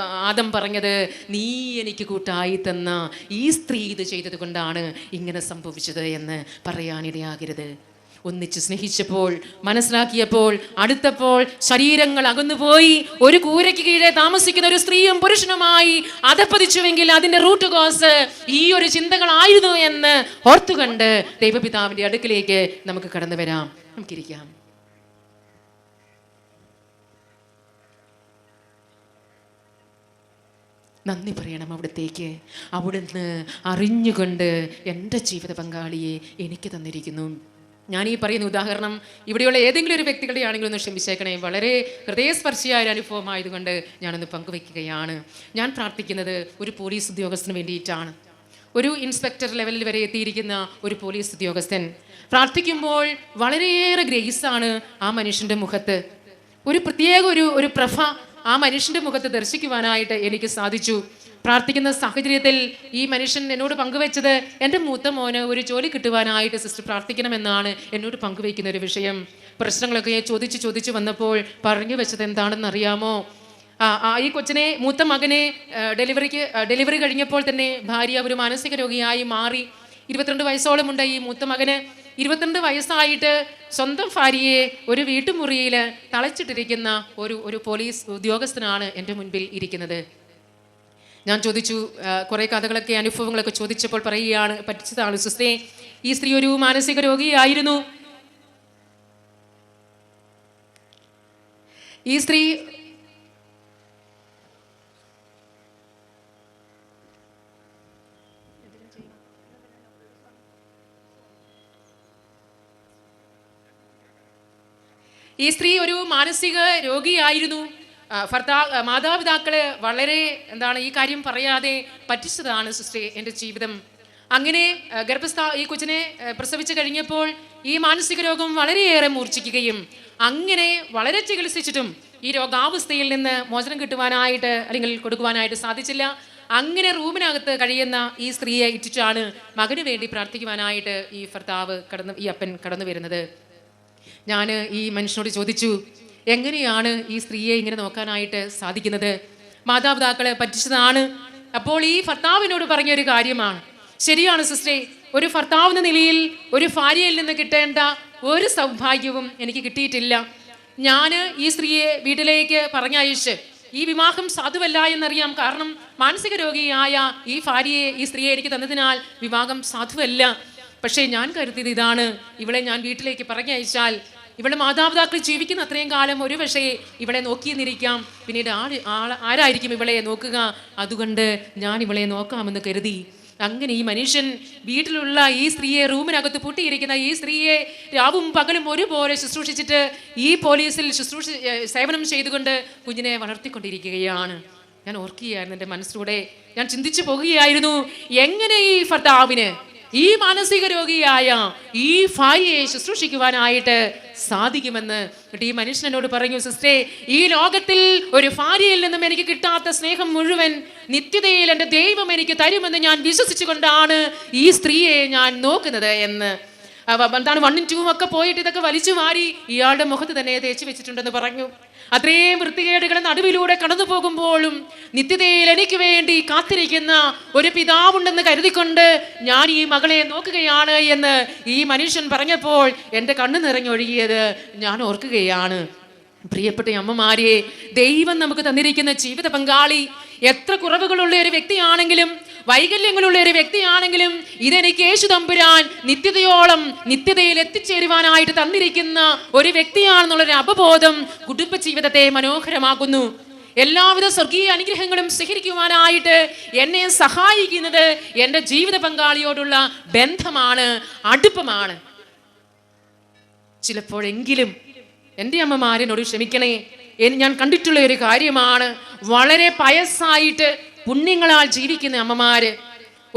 ആദം പറഞ്ഞത്, നീ എനിക്ക് കൂട്ടായി തന്ന ഈ സ്ത്രീ ഇത് ചെയ്തത് കൊണ്ടാണ് ഇങ്ങനെ സംഭവിച്ചത് എന്ന് പറയാനിടയാകരുത്. ഒന്നിച്ച് സ്നേഹിച്ചപ്പോൾ, മനസ്സിലാക്കിയപ്പോൾ, അടുത്തപ്പോൾ ശരീരങ്ങൾ അകന്നുപോയി ഒരു കൂരയ്ക്ക് കീഴെ താമസിക്കുന്ന ഒരു സ്ത്രീയും പുരുഷനുമായി അധപ്പതിച്ചുവെങ്കിൽ അതിൻ്റെ റൂട്ട് കോസ് ഈ ഒരു ചിന്തകളായിരുന്നു എന്ന് ഓർത്തുകണ്ട് ദൈവപിതാവിൻ്റെ അടുക്കിലേക്ക് നമുക്ക് കടന്നു വരാം. നമുക്കിരിക്കാം. നന്ദി പറയണം അവിടത്തേക്ക്. അവിടുന്ന് അറിഞ്ഞുകൊണ്ട് എൻ്റെ ജീവിത പങ്കാളിയെ എനിക്ക് തന്നിരിക്കുന്നു. ഞാൻ ഈ പറയുന്ന ഉദാഹരണം ഇവിടെയുള്ള ഏതെങ്കിലും ഒരു വ്യക്തികളുടെ ആണെങ്കിലും ഒന്ന് ക്ഷമിച്ചേക്കണേ. വളരെ ഹൃദയസ്പർശിയായ ഒരു അനുഭവമായതുകൊണ്ട് ഞാനൊന്ന് പങ്കുവയ്ക്കുകയാണ്. ഞാൻ പ്രാർത്ഥിക്കുന്നത് ഒരു പോലീസ് ഉദ്യോഗസ്ഥന് വേണ്ടിയിട്ടാണ്. ഒരു ഇൻസ്പെക്ടർ ലെവലിൽ വരെ എത്തിയിരിക്കുന്ന ഒരു പോലീസ് ഉദ്യോഗസ്ഥൻ പ്രാർത്ഥിക്കുമ്പോൾ വളരെയേറെ ഗ്രേസാണ് ആ മനുഷ്യൻ്റെ മുഖത്ത്. ഒരു പ്രത്യേക ഒരു പ്രഭ ആ മനുഷ്യൻ്റെ മുഖത്ത് ദർശിക്കുവാനായിട്ട് എനിക്ക് സാധിച്ചു. പ്രാർത്ഥിക്കുന്ന സാഹചര്യത്തിൽ ഈ മനുഷ്യൻ എന്നോട് പങ്കുവെച്ചത്, എൻ്റെ മൂത്ത മോന് ഒരു ജോലി കിട്ടുവാനായിട്ട് സിസ്റ്റർ പ്രാർത്ഥിക്കണമെന്നാണ് എന്നോട് പങ്കുവയ്ക്കുന്ന ഒരു വിഷയം. പ്രശ്നങ്ങളൊക്കെ ചോദിച്ചു വന്നപ്പോൾ പറഞ്ഞു വെച്ചത് എന്താണെന്ന് അറിയാമോ? ഈ കൊച്ചിനെ, മൂത്ത മകനെ ഡെലിവറി കഴിഞ്ഞപ്പോൾ തന്നെ ഭാര്യ ഒരു മാനസിക രോഗിയായി മാറി. 22 വയസ്സോളമുണ്ട് ഈ മൂത്ത മകന്. 22 വയസ്സായിട്ട് സ്വന്തം ഭാര്യയെ ഒരു വീട്ടുമുറിയിൽ തളച്ചിട്ടിരിക്കുന്ന ഒരു പോലീസ് ഉദ്യോഗസ്ഥനാണ് എൻ്റെ മുൻപിൽ ഇരിക്കുന്നത്. ഞാൻ ചോദിച്ചു, കുറേ കഥകളൊക്കെ അനുഭവങ്ങളൊക്കെ ചോദിച്ചപ്പോൾ പറയുകയാണ്, പറ്റിച്ചതാണ് സിസ്റ്ററെ, ഈ സ്ത്രീ ഒരു മാനസിക രോഗിയായിരുന്നു. ഈ സ്ത്രീ ഒരു മാനസിക രോഗിയായിരുന്നു. മാതാപിതാക്കള് വളരെ ഈ കാര്യം പറയാതെ പറ്റിച്ചതാണ് സിസ്റ്ററെ എൻ്റെ ജീവിതം. അങ്ങനെ ഈ കൊച്ചിനെ പ്രസവിച്ചു കഴിഞ്ഞപ്പോൾ ഈ മാനസിക രോഗം വളരെയേറെ മൂർച്ഛിക്കുകയും അങ്ങനെ വളരെ ചികിത്സിച്ചിട്ടും ഈ രോഗാവസ്ഥയിൽ നിന്ന് മോചനം കിട്ടുവാനായിട്ട് അല്ലെങ്കിൽ കൊടുക്കുവാനായിട്ട് സാധിച്ചില്ല. അങ്ങനെ റൂമിനകത്ത് കഴിയുന്ന ഈ സ്ത്രീയെ ഇറ്റിച്ചാണ് മകന് വേണ്ടി പ്രാർത്ഥിക്കുവാനായിട്ട് ഈ അപ്പൻ കടന്നു വരുന്നത്. ഞാൻ ഈ മനുഷ്യനോട് ചോദിച്ചു, എങ്ങനെയാണ് ഈ സ്ത്രീയെ ഇങ്ങനെ നോക്കാനായിട്ട് സാധിക്കുന്നത്? മാതാപിതാക്കളെ പറ്റിച്ചതാണ്. അപ്പോൾ ഈ ഭർത്താവിനോട് പറഞ്ഞൊരു കാര്യമാണ്, ശരിയാണ് സിസ്റ്ററെ, ഒരു ഭർത്താവെന്ന നിലയിൽ ഒരു ഭാര്യയിൽ നിന്ന് കിട്ടേണ്ട ഒരു സൗഭാഗ്യവും എനിക്ക് കിട്ടിയിട്ടില്ല. ഞാൻ ഈ സ്ത്രീയെ വീട്ടിലേക്ക് പറഞ്ഞയച്ച് ഈ വിവാഹം സാധുവല്ല എന്നറിയാം. കാരണം മാനസിക രോഗിയായ ഈ ഭാര്യയെ ഈ സ്ത്രീയെ എനിക്ക് തന്നതിനാൽ വിവാഹം സാധുവല്ല. പക്ഷേ ഞാൻ കരുതിയത് ഇതാണ്, ഇവളെ ഞാൻ വീട്ടിലേക്ക് പറഞ്ഞയച്ചാൽ ഇവളുടെ മാതാപിതാക്കൾ ജീവിക്കുന്ന അത്രയും കാലം ഒരു പക്ഷേ ഇവളെ നോക്കിയെന്നിരിക്കാം. പിന്നീട് ആരായിരിക്കും ഇവളെ നോക്കുക? അതുകൊണ്ട് ഞാൻ ഇവളെ നോക്കാമെന്ന് കരുതി. അങ്ങനെ ഈ മനുഷ്യൻ വീട്ടിലുള്ള ഈ സ്ത്രീയെ, റൂമിനകത്ത് പൂട്ടിയിരിക്കുന്ന ഈ സ്ത്രീയെ രാവും പകലും ഒരുപോലെ ശുശ്രൂഷിച്ചിട്ട് ഈ പോലീസിൽ സേവനം ചെയ്തുകൊണ്ട് കുഞ്ഞിനെ വളർത്തിക്കൊണ്ടിരിക്കുകയാണ്. ഞാൻ ഓർക്കുകയായിരുന്നു, എൻ്റെ മനസ്സിലൂടെ ഞാൻ ചിന്തിച്ചു പോകുകയായിരുന്നു, എങ്ങനെ ഈ ഭർത്താവിന് ഈ മാനസിക രോഗിയായ ഈ ഭാര്യയെ ശുശ്രൂഷിക്കുവാനായിട്ട് സാധിക്കുമെന്ന്. ഈ മനുഷ്യനോട് പറഞ്ഞു, സിസ്റ്ററെ, ഈ ലോകത്തിൽ ഒരു ഭാര്യയിൽ നിന്നും എനിക്ക് കിട്ടാത്ത സ്നേഹം മുഴുവൻ നിത്യതയിൽ എൻ്റെ ദൈവം എനിക്ക് തരുമെന്ന് ഞാൻ വിശ്വസിച്ചുകൊണ്ടാണ് ഈ സ്ത്രീയെ ഞാൻ നോക്കുന്നത് എന്ന്. 1ഉം 2ഉം ഒക്കെ പോയിട്ട് ഇതൊക്കെ വലിച്ചു മാറി ഇയാളുടെ മുഖത്ത് തന്നെ തേച്ച് വെച്ചിട്ടുണ്ടെന്ന് പറഞ്ഞു. അത്രയും വൃത്തികേടുകളുടെ നടുവിലൂടെ കടന്നു പോകുമ്പോഴും നിത്യതയിൽ എനിക്ക് വേണ്ടി കാത്തിരിക്കുന്ന ഒരു പിതാവുണ്ടെന്ന് കരുതിക്കൊണ്ട് ഞാൻ ഈ മകളെ നോക്കുകയാണ് എന്ന് ഈ മനുഷ്യൻ പറഞ്ഞപ്പോൾ എൻ്റെ കണ്ണ് നിറഞ്ഞൊഴുകിയത് ഞാൻ ഓർക്കുകയാണ്. പ്രിയപ്പെട്ട അമ്മമാരെ, ദൈവം നമുക്ക് തന്നിരിക്കുന്ന ജീവിത പങ്കാളി എത്ര കുറവുകളുള്ള ഒരു വ്യക്തിയാണെങ്കിലും വൈകല്യങ്ങളുള്ള ഒരു വ്യക്തിയാണെങ്കിലും ഇതെനിക്ക് യേശു തമ്പുരാൻ നിത്യതയിൽ എത്തിച്ചേരുവാനായിട്ട് തന്നിരിക്കുന്ന ഒരു വ്യക്തിയാണെന്നുള്ളൊരു അവബോധം കുടുംബജീവിതത്തെ മനോഹരമാക്കുന്നു. എല്ലാവിധ സ്വർഗീയ അനുഗ്രഹങ്ങളും സ്വീകരിക്കുവാനായിട്ട് എന്നെ സഹായിക്കുന്നത് എൻ്റെ ജീവിത പങ്കാളിയോടുള്ള ബന്ധമാണ്, അടുപ്പമാണ്. ചിലപ്പോഴെങ്കിലും എൻ്റെ അമ്മമാരനോട് ക്ഷമിക്കണേ, ഞാൻ കണ്ടിട്ടുള്ള ഒരു കാര്യമാണ്, വളരെ പയസ്സായിട്ട് പുണ്യങ്ങളാൽ ജീവിക്കുന്ന അമ്മമാര്,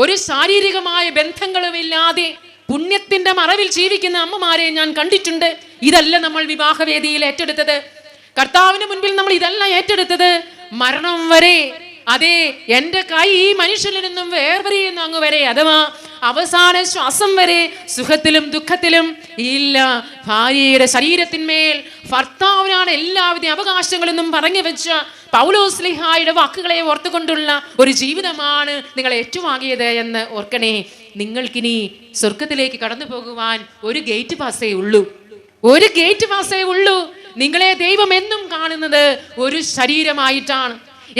ഒരു ശാരീരികമായ ബന്ധങ്ങളുമില്ലാതെ പുണ്യത്തിന്റെ മറവിൽ ജീവിക്കുന്ന അമ്മമാരെ ഞാൻ കണ്ടിട്ടുണ്ട്. ഇതല്ല നമ്മൾ വിവാഹവേദിയിൽ ഏറ്റെടുത്തത്. കർത്താവിന് മുൻപിൽ നമ്മൾ ഇതല്ല ഏറ്റെടുത്തത്. മരണം വരെ, അതെ, എൻ്റെ കൈ ഈ മനുഷ്യനിൽ നിന്നും വേർപെറിയുന്നു അങ്ങ് വരെ, അഥവാ അവസാന ശ്വാസം വരെ സുഖത്തിലും ദുഃഖത്തിലും ഇല്ല. ഭാര്യയുടെ ശരീരത്തിന്മേൽ ഭർത്താവിനാണ് എല്ലാവിധ അവകാശങ്ങളെന്നും പറഞ്ഞു വെച്ച പൗലോസ്ലീഹായുടെ വാക്കുകളെ ഓർത്തുകൊണ്ടുള്ള ഒരു ജീവിതമാണ് നിങ്ങൾ ഏറ്റുവാങ്ങിയത് എന്ന് ഓർക്കണേ. നിങ്ങൾക്കിനി സ്വർഗത്തിലേക്ക് കടന്നു പോകുവാൻ ഒരു ഗേറ്റ് പാസേ ഉള്ളൂ. നിങ്ങളെ ദൈവം എന്നും കാണുന്നത് ഒരു ശരീരമായിട്ടാണ്.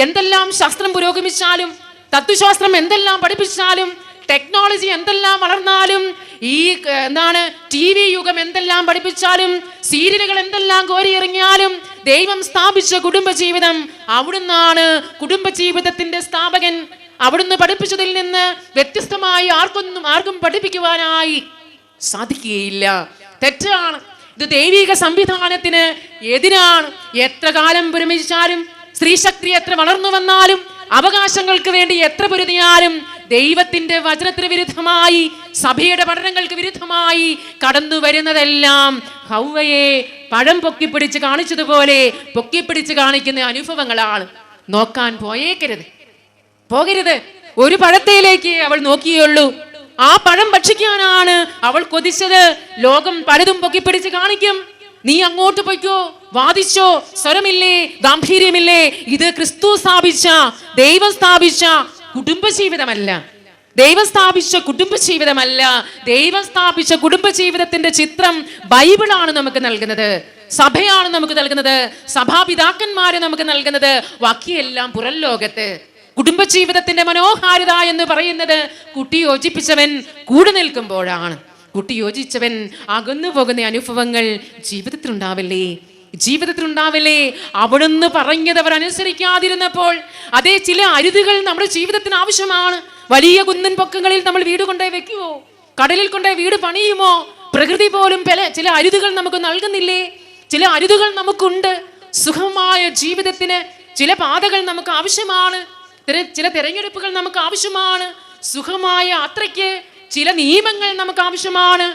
എന്തെല്ലാം ശാസ്ത്രം പുരോഗമിച്ചാലും, തത്വശാസ്ത്രം എന്തെല്ലാം പഠിപ്പിച്ചാലും, ടെക്നോളജി എന്തെല്ലാം വളർന്നാലും, ഈ TV യുഗം എന്തെല്ലാം പഠിപ്പിച്ചാലും, സീരിയലുകൾ എന്തെല്ലാം കോരിയിറങ്ങിയാലും, ദൈവം സ്ഥാപിച്ച കുടുംബജീവിതം, അവിടുന്നാണ് കുടുംബജീവിതത്തിന്റെ സ്ഥാപകൻ. അവിടുന്ന് പഠിപ്പിച്ചതിൽ നിന്ന് വ്യത്യസ്തമായി ആർക്കും പഠിപ്പിക്കുവാനായി സാധിക്കുകയില്ല. തെറ്റാണ്. ഇത് ദൈവിക സംവിധാനത്തിന് എതിരാണ്. എത്ര കാലം വിരമിച്ചാലും, സ്ത്രീശക്തി എത്ര വളർന്നു വന്നാലും, അവകാശങ്ങൾക്ക് വേണ്ടി എത്ര പൊരുതിയാലും, ദൈവത്തിന്റെ വചനത്തിന് വിരുദ്ധമായി, സഭയുടെ പഠനങ്ങൾക്ക് വിരുദ്ധമായി കടന്നു വരുന്നതെല്ലാം ഹൗവയെ പഴം പൊക്കിപ്പിടിച്ച് കാണിച്ചതുപോലെ പൊക്കിപ്പിടിച്ച് കാണിക്കുന്ന അനുഭവങ്ങളാണ്. നോക്കാൻ പോകരുത്. ഒരു പഴത്തേലേക്ക് അവൾ നോക്കിയുള്ളൂ. ആ പഴം ഭക്ഷിക്കാനാണ് അവൾ കൊതിച്ചത്. ലോകം പലതും പൊക്കിപ്പിടിച്ച് കാണിക്കും. നീ അങ്ങോട്ട് പൊയ്ക്കോ, വാദിച്ചോ, സ്വരമില്ലേ, ഗാംഭീര്യമില്ലേ. ഇത് ക്രിസ്തു സ്ഥാപിച്ച, ദൈവം സ്ഥാപിച്ച കുടുംബജീവിതമല്ല. ദൈവം സ്ഥാപിച്ച കുടുംബജീവിതത്തിന്റെ ചിത്രം ബൈബിളാണ് നമുക്ക് നൽകുന്നത്, സഭയാണ് നമുക്ക് നൽകുന്നത്, സഭാപിതാക്കന്മാരെ നമുക്ക് നൽകുന്നത്. ബാക്കിയെല്ലാം പുറം ലോകത്ത്. കുടുംബജീവിതത്തിന്റെ മനോഹാരിത എന്ന് പറയുന്നത് കുട്ടി യോജിപ്പിച്ചവൻ കൂടെ നിൽക്കുമ്പോഴാണ്. കുട്ടി യോജിച്ചവൻ അകന്നു പോകുന്ന അനുഭവങ്ങൾ ജീവിതത്തിലുണ്ടാവില്ലേ. അവിടുന്ന് പറഞ്ഞത് അവർ അനുസരിക്കാതിരുന്നപ്പോൾ, അതേ ചില അരുതുകൾ നമ്മുടെ ജീവിതത്തിന് ആവശ്യമാണ്. വലിയ കുന്നൻ പൊക്കങ്ങളിൽ നമ്മൾ വീട് കൊണ്ടുപോയി വെക്കുവോ? കടലിൽ കൊണ്ടുപോയി വീട് പണിയുമോ? പ്രകൃതി പോലും ചില അരുതുകൾ നമുക്ക് നൽകുന്നില്ലേ? ചില അരുതുകൾ നമുക്കുണ്ട്. സുഖമായ ജീവിതത്തിന് ചില പാതകൾ നമുക്ക് ആവശ്യമാണ്. ചില തെരഞ്ഞെടുപ്പുകൾ നമുക്ക് ആവശ്യമാണ്. സുഖമായ യാത്രയ്ക്ക് ചില നിയമങ്ങൾ നമുക്ക് ആവശ്യമാണ്.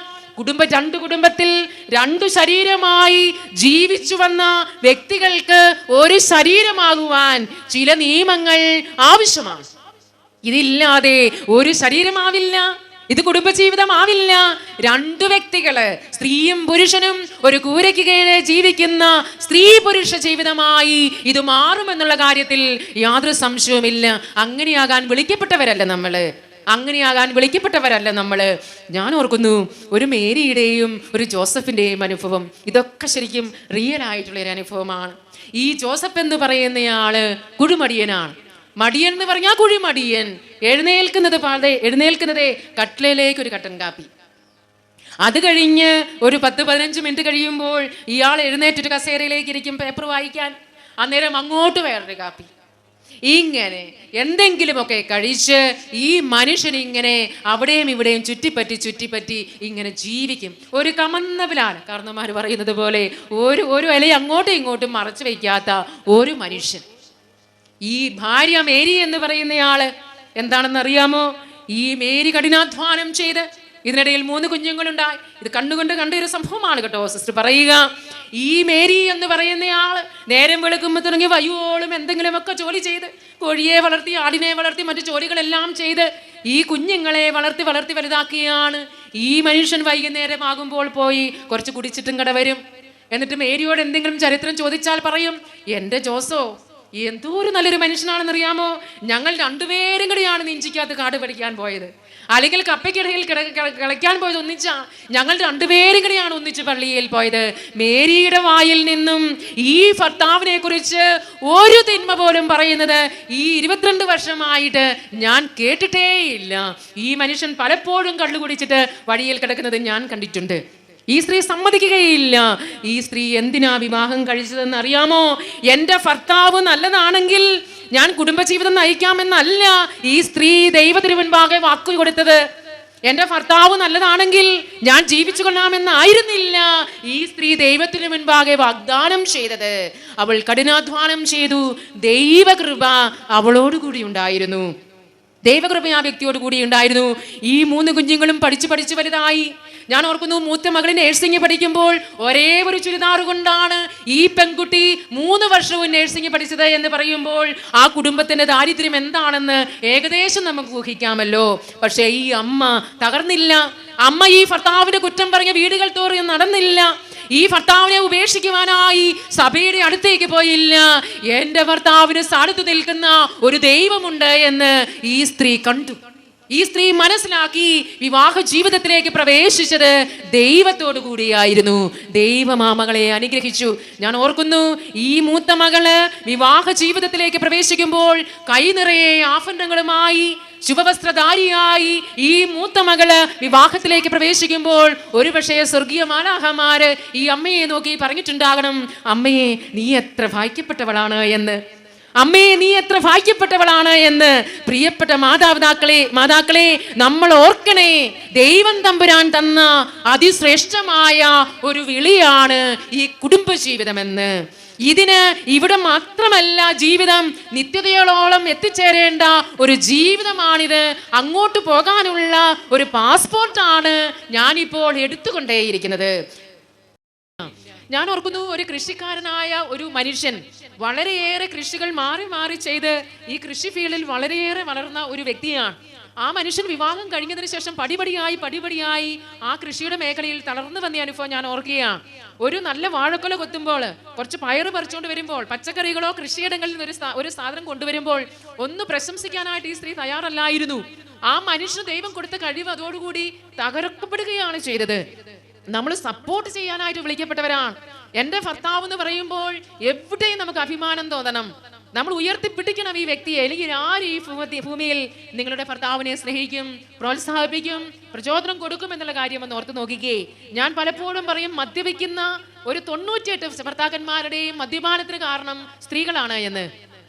രണ്ട് കുടുംബത്തിൽ രണ്ടു ശരീരമായി ജീവിച്ചു വന്ന വ്യക്തികൾക്ക് ഒരു ശരീരമാകുവാൻ ചില നിയമങ്ങൾ ആവശ്യമാണ്. ഇതില്ലാതെ ഒരു ശരീരമാവില്ല. ഇത് കുടുംബജീവിതമാവില്ല. രണ്ടു വ്യക്തികള്, സ്ത്രീയും പുരുഷനും ഒരു കൂരയ്ക്ക് കീഴെ ജീവിക്കുന്ന സ്ത്രീ പുരുഷ ജീവിതമായി ഇത് മാറുമെന്നുള്ള കാര്യത്തിൽ യാതൊരു സംശയവുമില്ല. അങ്ങനെയാകാൻ വിളിക്കപ്പെട്ടവരല്ല നമ്മള്. ഞാൻ ഓർക്കുന്നു, ഒരു മേരിയുടെയും ഒരു ജോസഫിന്റെയും അനുഭവം. ഇതൊക്കെ ശരിക്കും റിയൽ ആയിട്ടുള്ള ഒരു അനുഭവമാണ്. ഈ ജോസഫ് എന്ന് പറയുന്നയാള് കുഴിമടിയനാണ്. മടിയൻ എന്ന് പറഞ്ഞാൽ കുഴിമടിയൻ. എഴുന്നേൽക്കുന്നതേ കട്ടിലേക്ക് ഒരു കട്ടൻ കാപ്പി. അത് കഴിഞ്ഞ് ഒരു 10-15 മിനിറ്റ് കഴിയുമ്പോൾ ഇയാൾ എഴുന്നേറ്റൊരു കസേരയിലേക്ക് ഇരിക്കും പേപ്പർ വായിക്കാൻ. അന്നേരം അങ്ങോട്ട് വേറൊരു കാപ്പി. ഇങ്ങനെ എന്തെങ്കിലുമൊക്കെ കഴിച്ച് ഈ മനുഷ്യൻ ഇങ്ങനെ അവിടെയും ഇവിടെയും ചുറ്റിപ്പറ്റി ഇങ്ങനെ ജീവിക്കും. ഒരു കമന്നവിലാണ് കാരണന്മാർ പറയുന്നത് പോലെ ഒരു ഇല അങ്ങോട്ടും ഇങ്ങോട്ടും മറച്ചു വയ്ക്കാത്ത ഒരു മനുഷ്യൻ. ഈ ഭാര്യ മേരി എന്ന് പറയുന്നയാള് എന്താണെന്ന് അറിയാമോ? ഈ മേരി കഠിനാധ്വാനം ചെയ്ത് ഇതിനിടയിൽ 3 കുഞ്ഞുങ്ങളുണ്ടായി. ഇത് കണ്ടുകൊണ്ട് കണ്ട ഒരു സംഭവമാണ് കേട്ടോ സിസ്റ്റർ പറയുക. ഈ മേരി എന്ന് പറയുന്നയാള് നേരം വെളുക്കുമ്പോൾ തുടങ്ങി വയ്യോളും എന്തെങ്കിലുമൊക്കെ ജോലി ചെയ്ത്, കോഴിയെ വളർത്തി, ആടിനെ വളർത്തി, മറ്റു ജോലികളെല്ലാം ചെയ്ത് ഈ കുഞ്ഞുങ്ങളെ വളർത്തി വലുതാക്കിയാണ്. ഈ മനുഷ്യൻ വൈകുന്നേരം ആകുമ്പോൾ പോയി കുറച്ച് കുടിച്ചിട്ടും കട വരും. എന്നിട്ട് മേരിയോട് എന്തെങ്കിലും ചരിത്രം ചോദിച്ചാൽ പറയും, എൻ്റെ ജോസോ എന്തോ ഒരു നല്ലൊരു മനുഷ്യനാണെന്നറിയാമോ, ഞങ്ങൾ രണ്ടുപേരും കൂടിയാണ് നെഞ്ചിക്കകത്ത് കാട് പഠിക്കാൻ പോയത്, അല്ലെങ്കിൽ കപ്പയ്ക്കിടയിൽ കളിക്കാൻ പോയത് ഒന്നിച്ചാ. ഞങ്ങൾ രണ്ടുപേരും കൂടിയാണ് ഒന്നിച്ച് പള്ളിയിൽ പോയത്. മേരിയുടെ വായിൽ നിന്നും ഈ ഭർത്താവിനെ കുറിച്ച് ഒരു തിന്മ പോലും പറയുന്നത് ഈ 22 വർഷമായിട്ട് ഞാൻ കേട്ടിട്ടേയില്ല. ഈ മനുഷ്യൻ പലപ്പോഴും കള്ളു കുടിച്ചിട്ട് വഴിയിൽ കിടക്കുന്നത് ഞാൻ കണ്ടിട്ടുണ്ട്. ഈ സ്ത്രീ സമ്മതിക്കുകയില്ല. ഈ സ്ത്രീ എന്തിനാ വിവാഹം കഴിച്ചതെന്ന് അറിയാമോ? എൻ്റെ ഭർത്താവ് നല്ലതാണെങ്കിൽ ഞാൻ കുടുംബജീവിതം നയിക്കാമെന്നല്ല ഈ സ്ത്രീ ദൈവത്തിന് മുൻപാകെ വാക്കു കൊടുത്തത്. എൻ്റെ ഭർത്താവ് നല്ലതാണെങ്കിൽ ഞാൻ ജീവിച്ചു കൊള്ളാമെന്നായിരുന്നില്ല ഈ സ്ത്രീ ദൈവത്തിന് മുൻപാകെ വാഗ്ദാനം ചെയ്തത്. അവൾ കഠിനാധ്വാനം ചെയ്തു. ദൈവകൃപ അവളോടുകൂടി ഉണ്ടായിരുന്നു. ദൈവകൃപ ആ വ്യക്തിയോട് കൂടി ഉണ്ടായിരുന്നു. ഈ 3 കുഞ്ഞുങ്ങളും പഠിച്ച് വലുതായി. ഞാൻ ഓർക്കുന്നു, മൂത്ത മകൾ നേഴ്സിംഗ് പഠിക്കുമ്പോൾ ഒരേ ഒരു ചുരിദാർ കൊണ്ടാണ് ഈ പെൺകുട്ടി 3 വർഷവും നേഴ്സിംഗ് പഠിച്ചത് എന്ന് പറയുമ്പോൾ ആ കുടുംബത്തിന്റെ ദാരിദ്ര്യം എന്താണെന്ന് ഏകദേശം നമുക്ക് ഊഹിക്കാമല്ലോ. പക്ഷേ ഈ അമ്മ തകർന്നില്ല. അമ്മ ഈ ഭർത്താവിന്റെ കുറ്റം പറഞ്ഞ വീടുകൾ തോറും നടന്നില്ല. ഈ ഭർത്താവിനെ ഉപേക്ഷിക്കുവാനായി സഭയുടെ അടുത്തേക്ക് പോയില്ല. എൻ്റെ ഭർത്താവിന് സ്ഥാനത്ത് നിൽക്കുന്ന ഒരു ദൈവമുണ്ട് എന്ന് ഈ സ്ത്രീ കണ്ടു. ഈ സ്ത്രീ മനസ്സിലാക്കി വിവാഹ ജീവിതത്തിലേക്ക് പ്രവേശിച്ചത് ദൈവത്തോടു കൂടിയായിരുന്നു. ദൈവം ആ മകളെ അനുഗ്രഹിച്ചു. ഞാൻ ഓർക്കുന്നു, ഈ മൂത്ത മകള് വിവാഹ ജീവിതത്തിലേക്ക് പ്രവേശിക്കുമ്പോൾ കൈ നിറയെ ആഭരണങ്ങളുമായി ശുഭവസ്ത്രധാരിയായി ഈ മൂത്ത മകള് വിവാഹത്തിലേക്ക് പ്രവേശിക്കുമ്പോൾ ഒരുപക്ഷെ സ്വർഗീയ മാലാഖമാര് ഈ അമ്മയെ നോക്കി പറഞ്ഞിട്ടുണ്ടാകണം, അമ്മയെ നീ എത്ര ഭാഗ്യപ്പെട്ടവളാണ് എന്ന്. അമ്മേ നീ എത്ര ഭാഗ്യപ്പെട്ടവളാണ് എന്ന്. പ്രിയപ്പെട്ട മാതാക്കളെ നമ്മൾ ഓർക്കണേ, ദൈവം തമ്പുരാൻ തന്ന അതിശ്രേഷ്ഠമായ ഒരു വിളിയാണ് ഈ കുടുംബജീവിതമെന്ന്. ഇതിന് ഇവിടെ മാത്രമല്ല ജീവിതം, നിത്യതയോളം എത്തിച്ചേരേണ്ട ഒരു ജീവിതമാണിത്. അങ്ങോട്ട് പോകാനുള്ള ഒരു പാസ്പോർട്ടാണ് ഞാനിപ്പോൾ എടുത്തുകൊണ്ടേയിരിക്കുന്നത്. ഞാൻ ഓർക്കുന്നു, ഒരു കൃഷിക്കാരനായ ഒരു മനുഷ്യൻ വളരെയേറെ കൃഷികൾ മാറി ചെയ്ത് ഈ കൃഷി ഫീൽഡിൽ വളരെയേറെ വളർന്ന ഒരു വ്യക്തിയാണ്. ആ മനുഷ്യൻ വിവാഹം കഴിഞ്ഞതിന് ശേഷം പടിപടിയായി ആ കൃഷിയുടെ മേഖലയിൽ തളർന്നു വന്ന അനുഭവം ഞാൻ ഓർക്കുകയാണ്. ഒരു നല്ല വാഴക്കൊല കൊത്തുമ്പോൾ, കുറച്ച് പയറ് പറിച്ചുകൊണ്ട് വരുമ്പോൾ, പച്ചക്കറികളോ കൃഷിയിടങ്ങളിൽ നിന്ന് ഒരു സാധനം കൊണ്ടുവരുമ്പോൾ ഒന്ന് പ്രശംസിക്കാനായിട്ട് ഈ സ്ത്രീ തയ്യാറല്ലായിരുന്നു. ആ മനുഷ്യന് ദൈവം കൊടുത്ത കഴിവ് അതോടുകൂടി തകർക്കപ്പെടുകയാണ് ചെയ്തത്. നമ്മൾ സപ്പോർട്ട് ചെയ്യാനായിട്ട് വിളിക്കപ്പെട്ടവരാണ്. എൻ്റെ ഭർത്താവ് എന്ന് പറയുമ്പോൾ എവിടെയും നമുക്ക് അഭിമാനം തോന്നണം. നമ്മൾ ഉയർത്തിപ്പിടിക്കണം ഈ വ്യക്തിയെ. അല്ലെങ്കിൽ ആര് ഈ ഭൂമിയിൽ നിങ്ങളുടെ ഭർത്താവിനെ സ്നേഹിക്കും, പ്രോത്സാഹിപ്പിക്കും, പ്രചോദനം കൊടുക്കും എന്നുള്ള കാര്യം ഒന്ന് ഓർത്ത് നോക്കിക്കേ. ഞാൻ പലപ്പോഴും പറയും, മദ്യപിക്കുന്ന ഒരു 98 ഭർത്താക്കന്മാരുടെയും മദ്യപാനത്തിന് കാരണം സ്ത്രീകളാണ് എന്ന്.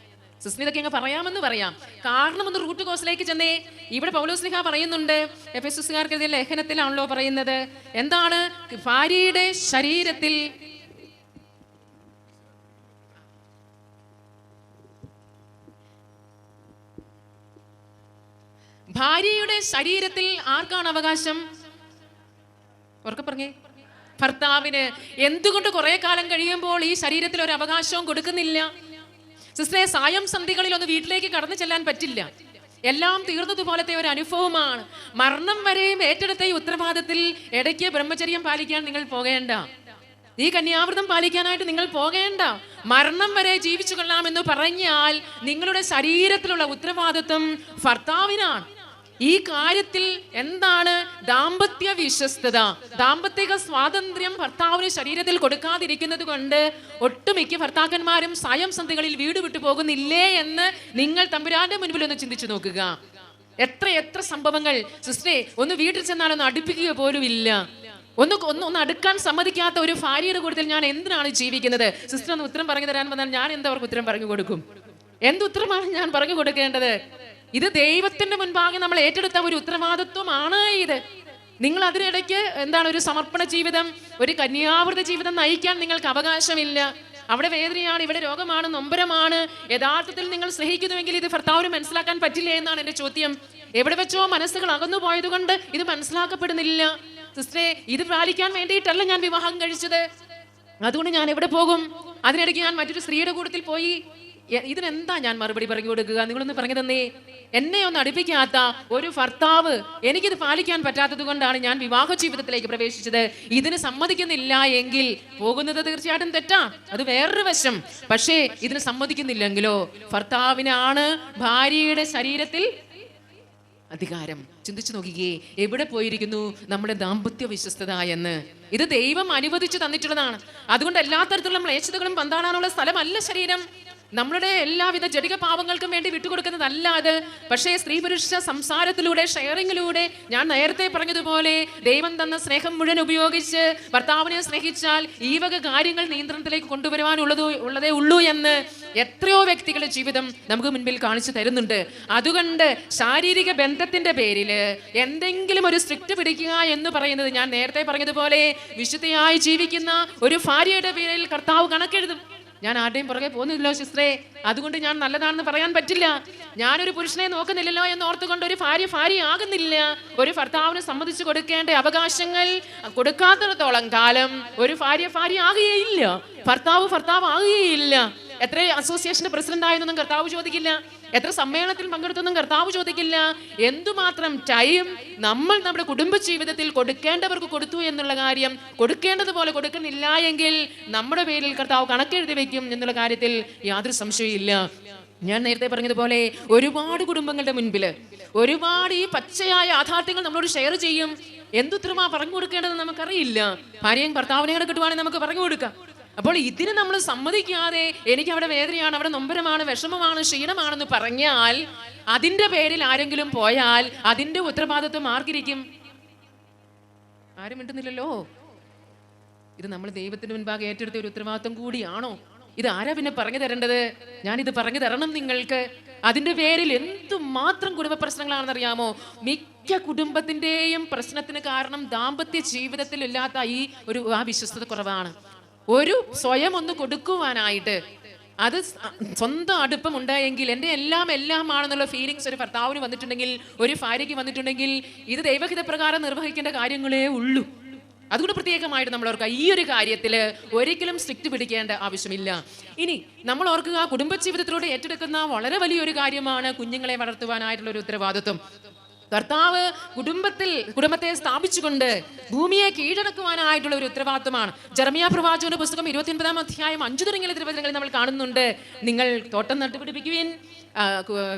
സിസ്നിതൊക്കെ അങ്ങ് പറയാമെന്ന് പറയാം. കാരണം ഒന്ന് റൂട്ട് കോസിലേക്ക് ചെന്നേ. ഇവിടെ പൗലോസ്ലീഹ പറയുന്നുണ്ട്, എഫെസോസുകാർക്കെതിരെ ലേഖനത്തിലാണല്ലോ പറയുന്നത്, എന്താണ്? ഭാര്യയുടെ ശരീരത്തിൽ ആർക്കാണ് അവകാശം? ഉറക്കെ പറഞ്ഞേ. ഭർത്താവിന്. എന്തുകൊണ്ട് കുറെ കാലം കഴിയുമ്പോൾ ഈ ശരീരത്തിൽ ഒരു അവകാശവും കൊടുക്കുന്നില്ല? സിസ്റ്ററെ, സായം സന്ധികളിൽ ഒന്ന് വീട്ടിലേക്ക് കടന്നു ചെല്ലാൻ പറ്റില്ല. എല്ലാം തീർന്നതുപോലത്തെ ഒരു അനുഭവമാണ്. മരണം വരെയും ഏറ്റെടുത്ത ഈ ഉത്തരവാദിത്തത്തിൽ ഇടയ്ക്ക് ബ്രഹ്മചര്യം പാലിക്കാൻ നിങ്ങൾ പോകേണ്ട. ഈ കന്യാവ്രതം പാലിക്കാനായിട്ട് നിങ്ങൾ പോകേണ്ട. മരണം വരെ ജീവിച്ചു കൊള്ളാമെന്ന് പറഞ്ഞാൽ നിങ്ങളുടെ ശരീരത്തിലുള്ള ഉത്തരവാദിത്വം ഭർത്താവിനാണ്. ഈ കാര്യത്തിൽ എന്താണ് ദാമ്പത്യ വിശ്വസ്തത? ദാമ്പത്തിക സ്വാതന്ത്ര്യം ഭർത്താവിന് ശരീരത്തിൽ കൊടുക്കാതിരിക്കുന്നത് കൊണ്ട് ഒട്ടുമിക്ക ഭർത്താക്കന്മാരും സായം സന്ധികളിൽ വീട് വിട്ടു പോകുന്നില്ലേ എന്ന് നിങ്ങൾ തമ്പുരാന്റെ മുൻപിൽ ഒന്ന് ചിന്തിച്ചു നോക്കുക. എത്ര സംഭവങ്ങൾ സിസ്റ്ററെ, ഒന്ന് വീട്ടിൽ ചെന്നാലൊന്ന് അടുപ്പിക്കുക പോലും ഇല്ല. ഒന്ന് അടുക്കാൻ സമ്മതിക്കാത്ത ഒരു ഭാര്യയുടെ കൂട്ടത്തിൽ ഞാൻ എന്തിനാണ് ജീവിക്കുന്നത്? സിസ്റ്റർ ഒന്ന് ഉത്തരം പറഞ്ഞു തരാൻ വന്നാൽ ഞാൻ അവർക്ക് ഉത്തരം പറഞ്ഞു കൊടുക്കും? എന്തുത്തരമാണ് ഞാൻ പറഞ്ഞു കൊടുക്കേണ്ടത്? ഇത് ദൈവത്തിന്റെ മുൻപാകെ നമ്മൾ ഏറ്റെടുത്ത ഒരു ഉത്തരവാദിത്വമാണ് ഇത്. നിങ്ങൾ അതിനിടയ്ക്ക് എന്താണ് ഒരു സമർപ്പണ ജീവിതം, ഒരു കന്യാവൃത ജീവിതം നയിക്കാൻ നിങ്ങൾക്ക് അവകാശമില്ല. അവിടെ വേദനയാണ്, ഇവിടെ രോഗമാണ്, നൊമ്പരമാണ്. യഥാർത്ഥത്തിൽ നിങ്ങൾ സ്നേഹിക്കുന്നുവെങ്കിൽ ഇത് ഭർത്താവിന് മനസ്സിലാക്കാൻ പറ്റില്ലേ എന്നാണ് എന്റെ ചോദ്യം. എവിടെ വെച്ചോ മനസ്സുകൾ അകന്നു പോയതുകൊണ്ട് ഇത് മനസ്സിലാക്കപ്പെടുന്നില്ല. സിസ്റ്ററെ, ഇത് പാലിക്കാൻ വേണ്ടിയിട്ടല്ല ഞാൻ വിവാഹം കഴിച്ചത്. അതുകൊണ്ട് ഞാൻ എവിടെ പോകും? അതിനിടയ്ക്ക് ഞാൻ മറ്റൊരു സ്ത്രീയുടെ കൂട്ടത്തിൽ പോയി. ഇതിനെന്താ ഞാൻ മറുപടി പറഞ്ഞു കൊടുക്കുക? നിങ്ങളൊന്ന് പറഞ്ഞു തന്നേ. എന്നെ ഒന്ന് അടുപ്പിക്കാത്ത ഒരു ഭർത്താവ്, എനിക്കിത് പാലിക്കാൻ പറ്റാത്തത് കൊണ്ടാണ് ഞാൻ വിവാഹ ജീവിതത്തിലേക്ക് പ്രവേശിച്ചത്. ഇതിന് സമ്മതിക്കുന്നില്ല എങ്കിൽ പോകുന്നത് തീർച്ചയായിട്ടും തെറ്റാ, അത് വേറൊരു വശം. പക്ഷേ ഇതിന് സമ്മതിക്കുന്നില്ലെങ്കിലോ ഭർത്താവിനാണ് ഭാര്യയുടെ ശരീരത്തിൽ അധികാരം. ചിന്തിച്ചു നോക്കിക്കേ, എവിടെ പോയിരിക്കുന്നു നമ്മുടെ ദാമ്പത്യ വിശ്വസ്തത എന്ന്? ഇത് ദൈവം അനുവദിച്ചു തന്നിട്ടുള്ളതാണ്. അതുകൊണ്ട് എല്ലാ തരത്തിലുള്ള മ്ലേച്ഛതകളും പന്താടാനുള്ള സ്ഥലമല്ല ശരീരം. നമ്മളുടെ എല്ലാവിധ ജടിക പാവങ്ങൾക്കും വേണ്ടി വിട്ടുകൊടുക്കുന്നതല്ല അത്. പക്ഷേ സ്ത്രീ പുരുഷ സംസാരത്തിലൂടെ, ഷെയറിങ്ങിലൂടെ, ഞാൻ നേരത്തെ പറഞ്ഞതുപോലെ ദൈവം തന്ന സ്നേഹം മുഴുവൻ ഉപയോഗിച്ച് ഭർത്താവിനെ സ്നേഹിച്ചാൽ ഈ വക കാര്യങ്ങൾ നിയന്ത്രണത്തിലേക്ക് കൊണ്ടുവരുവാനുള്ളതേ ഉള്ളൂ എന്ന് എത്രയോ വ്യക്തികളുടെ ജീവിതം നമുക്ക് മുൻപിൽ കാണിച്ചു തരുന്നുണ്ട്. അതുകൊണ്ട് ശാരീരിക ബന്ധത്തിന്റെ പേരിൽ എന്തെങ്കിലും ഒരു സ്ട്രിക്റ്റ് പിടിക്കുക എന്ന് പറയുന്നത്, ഞാൻ നേരത്തെ പറഞ്ഞതുപോലെ വിശുദ്ധയായി ജീവിക്കുന്ന ഒരു ഭാര്യയുടെ പേരിൽ കർത്താവ് കണക്കെഴുതും. ഞാൻ ആരുടെയും പുറകെ പോകുന്നില്ലല്ലോ സിസ്റ്ററെ, അതുകൊണ്ട് ഞാൻ നല്ലതാണെന്ന് പറയാൻ പറ്റില്ല. ഞാനൊരു പുരുഷനെ നോക്കുന്നില്ലല്ലോ എന്ന് ഓർത്തുകൊണ്ട് ഒരു ഭാര്യ ആകുന്നില്ല. ഒരു ഭർത്താവിന് സമ്മതിച്ചു കൊടുക്കേണ്ട അവകാശങ്ങൾ കൊടുക്കാത്തിടത്തോളം കാലം ഒരു ഭാര്യ ആകുകയില്ല, ഭർത്താവ് ആകുകയില്ല. എത്ര അസോസിയേഷന്റെ പ്രസിഡന്റ് ആയെന്നൊന്നും കർത്താവ് ചോദിക്കില്ല. എത്ര സമ്മേളനത്തിൽ പങ്കെടുത്തൊന്നും കർത്താവ് ചോദിക്കില്ല. എന്തുമാത്രം ടൈം നമ്മൾ നമ്മുടെ കുടുംബ ജീവിതത്തിൽ കൊടുക്കേണ്ടവർക്ക് കൊടുത്തു എന്നുള്ള കാര്യം, കൊടുക്കേണ്ടതുപോലെ കൊടുക്കുന്നില്ല എങ്കിൽ നമ്മുടെ പേരിൽ കർത്താവ് കണക്കെഴുതി വെക്കും എന്നുള്ള കാര്യത്തിൽ യാതൊരു സംശയമില്ല. ഞാൻ നേരത്തെ പറഞ്ഞതുപോലെ ഒരുപാട് കുടുംബങ്ങളുടെ മുൻപിൽ ഒരുപാട് ഈ പച്ചയായ യാഥാർത്ഥ്യങ്ങൾ നമ്മളോട് ഷെയർ ചെയ്യും. എന്തുത്രമാ പറഞ്ഞു കൊടുക്കേണ്ടതെന്ന് നമുക്കറിയില്ല. ഭാര്യയും ഭർത്താവിനെ കൂടെ കിട്ടുവാണെങ്കിൽ നമുക്ക് പറഞ്ഞു കൊടുക്കാം. അപ്പോൾ ഇതിന് നമ്മൾ സമ്മതിക്കാതെ എനിക്ക് അവിടെ വേദനയാണ്, അവിടെ നൊമ്പരമാണ്, വിഷമമാണ്, ക്ഷീണമാണെന്ന് പറഞ്ഞാൽ അതിന്റെ പേരിൽ ആരെങ്കിലും പോയാൽ അതിന്റെ ഉത്തരവാദിത്വം ആർക്കിരിക്കും? ആരും മിണ്ടുന്നില്ലല്ലോ. ഇത് നമ്മൾ ദൈവത്തിന് മുൻപാകെ ഏറ്റെടുത്ത ഒരു ഉത്തരവാദിത്വം കൂടിയാണോ? ഇത് ആരാ പിന്നെ പറഞ്ഞു തരേണ്ടത്? ഞാനിത് പറഞ്ഞു തരണം നിങ്ങൾക്ക്. അതിന്റെ പേരിൽ എന്തുമാത്രം കുടുംബ പ്രശ്നങ്ങളാണെന്നറിയാമോ? മിക്ക കുടുംബത്തിന്റെയും പ്രശ്നത്തിന് കാരണം ദാമ്പത്യ ജീവിതത്തിൽ ഇല്ലാത്ത ആ വിശ്വസ്തത കുറവാണ്. ഒരു സ്വയം ഒന്ന് കൊടുക്കുവാനായിട്ട്, അത് സ്വന്തം അടുപ്പം ഉണ്ടായെങ്കിൽ എൻ്റെ എല്ലാം ആണെന്നുള്ള ഫീലിങ്സ് ഒരു ഭർത്താവിന് വന്നിട്ടുണ്ടെങ്കിൽ, ഒരു ഭാര്യയ്ക്ക് വന്നിട്ടുണ്ടെങ്കിൽ, ഇത് ദൈവഹിത പ്രകാരം നിർവഹിക്കേണ്ട കാര്യങ്ങളേ ഉള്ളൂ. അതുകൊണ്ട് പ്രത്യേകമായിട്ട് നമ്മൾ ഓർക്കുക, ഈ ഒരു കാര്യത്തിൽ ഒരിക്കലും സ്ട്രിക്റ്റ് പിടിക്കേണ്ട ആവശ്യമില്ല. ഇനി നമ്മൾ ഓർക്കുക, കുടുംബജീവിതത്തിലൂടെ ഏറ്റെടുക്കുന്ന വളരെ വലിയൊരു കാര്യമാണ് കുഞ്ഞുങ്ങളെ വളർത്തുവാനായിട്ടുള്ള ഒരു ഉത്തരവാദിത്വം. കർത്താവ് കുടുംബത്തെ സ്ഥാപിച്ചുകൊണ്ട് ഭൂമിയെ കീഴടക്കുവാനായിട്ടുള്ള ഒരു ഉത്തരവാദിത്വമാണ്. ജെറമ്യാ പ്രവാചകന്റെ പുസ്തകം 29-ാം അധ്യായം 5 തുടങ്ങിയ തിരുവചനങ്ങളിൽ നമ്മൾ കാണുന്നുണ്ട്. നിങ്ങൾ തോട്ടം നട്ടുപിടിപ്പിക്കുവിൻ,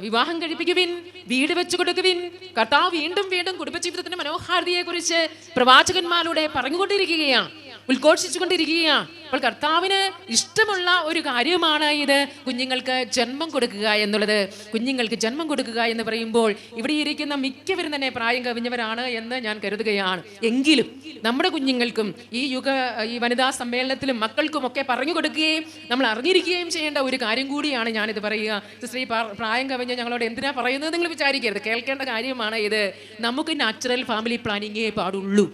വിവാഹം കഴിപ്പിക്കുവിൻ, വീട് വെച്ചു കൊടുക്കുവിൻ. കർത്താവ് വീണ്ടും കുടുംബജീവിതത്തിന്റെ മനോഹാരിതയെ കുറിച്ച് പ്രവാചകന്മാരുടെ പറഞ്ഞുകൊണ്ടിരിക്കുകയാണ്. ഉദ്ഘോഷിച്ചുകൊണ്ടിരിക്കുകയാണ്. അപ്പോൾ കർത്താവിന് ഇഷ്ടമുള്ള ഒരു കാര്യമാണ് ഇത്, കുഞ്ഞുങ്ങൾക്ക് ജന്മം കൊടുക്കുക എന്നുള്ളത്. കുഞ്ഞുങ്ങൾക്ക് ജന്മം കൊടുക്കുക എന്ന് പറയുമ്പോൾ ഇവിടെ ഇരിക്കുന്ന മിക്കവരും തന്നെ പ്രായം കവിഞ്ഞവരാണ് എന്ന് ഞാൻ കരുതുകയാണ്. എങ്കിലും നമ്മുടെ കുഞ്ഞുങ്ങൾക്കും ഈ വനിതാ സമ്മേളനത്തിലും മക്കൾക്കും ഒക്കെ പറഞ്ഞു കൊടുക്കുകയും നമ്മൾ അറിഞ്ഞിരിക്കുകയും ചെയ്യേണ്ട ഒരു കാര്യം കൂടിയാണ് ഞാനിത് പറയുക. സ്ത്രീ പ്രായം കവിഞ്ഞ ഞങ്ങളോട് എന്തിനാ പറയുന്നത് നിങ്ങൾ വിചാരിക്കരുത്, കേൾക്കേണ്ട കാര്യമാണ് ഇത്. നമുക്ക് നാച്ചുറൽ ഫാമിലി പ്ലാനിങ്ങേ പാടുള്ളൂ.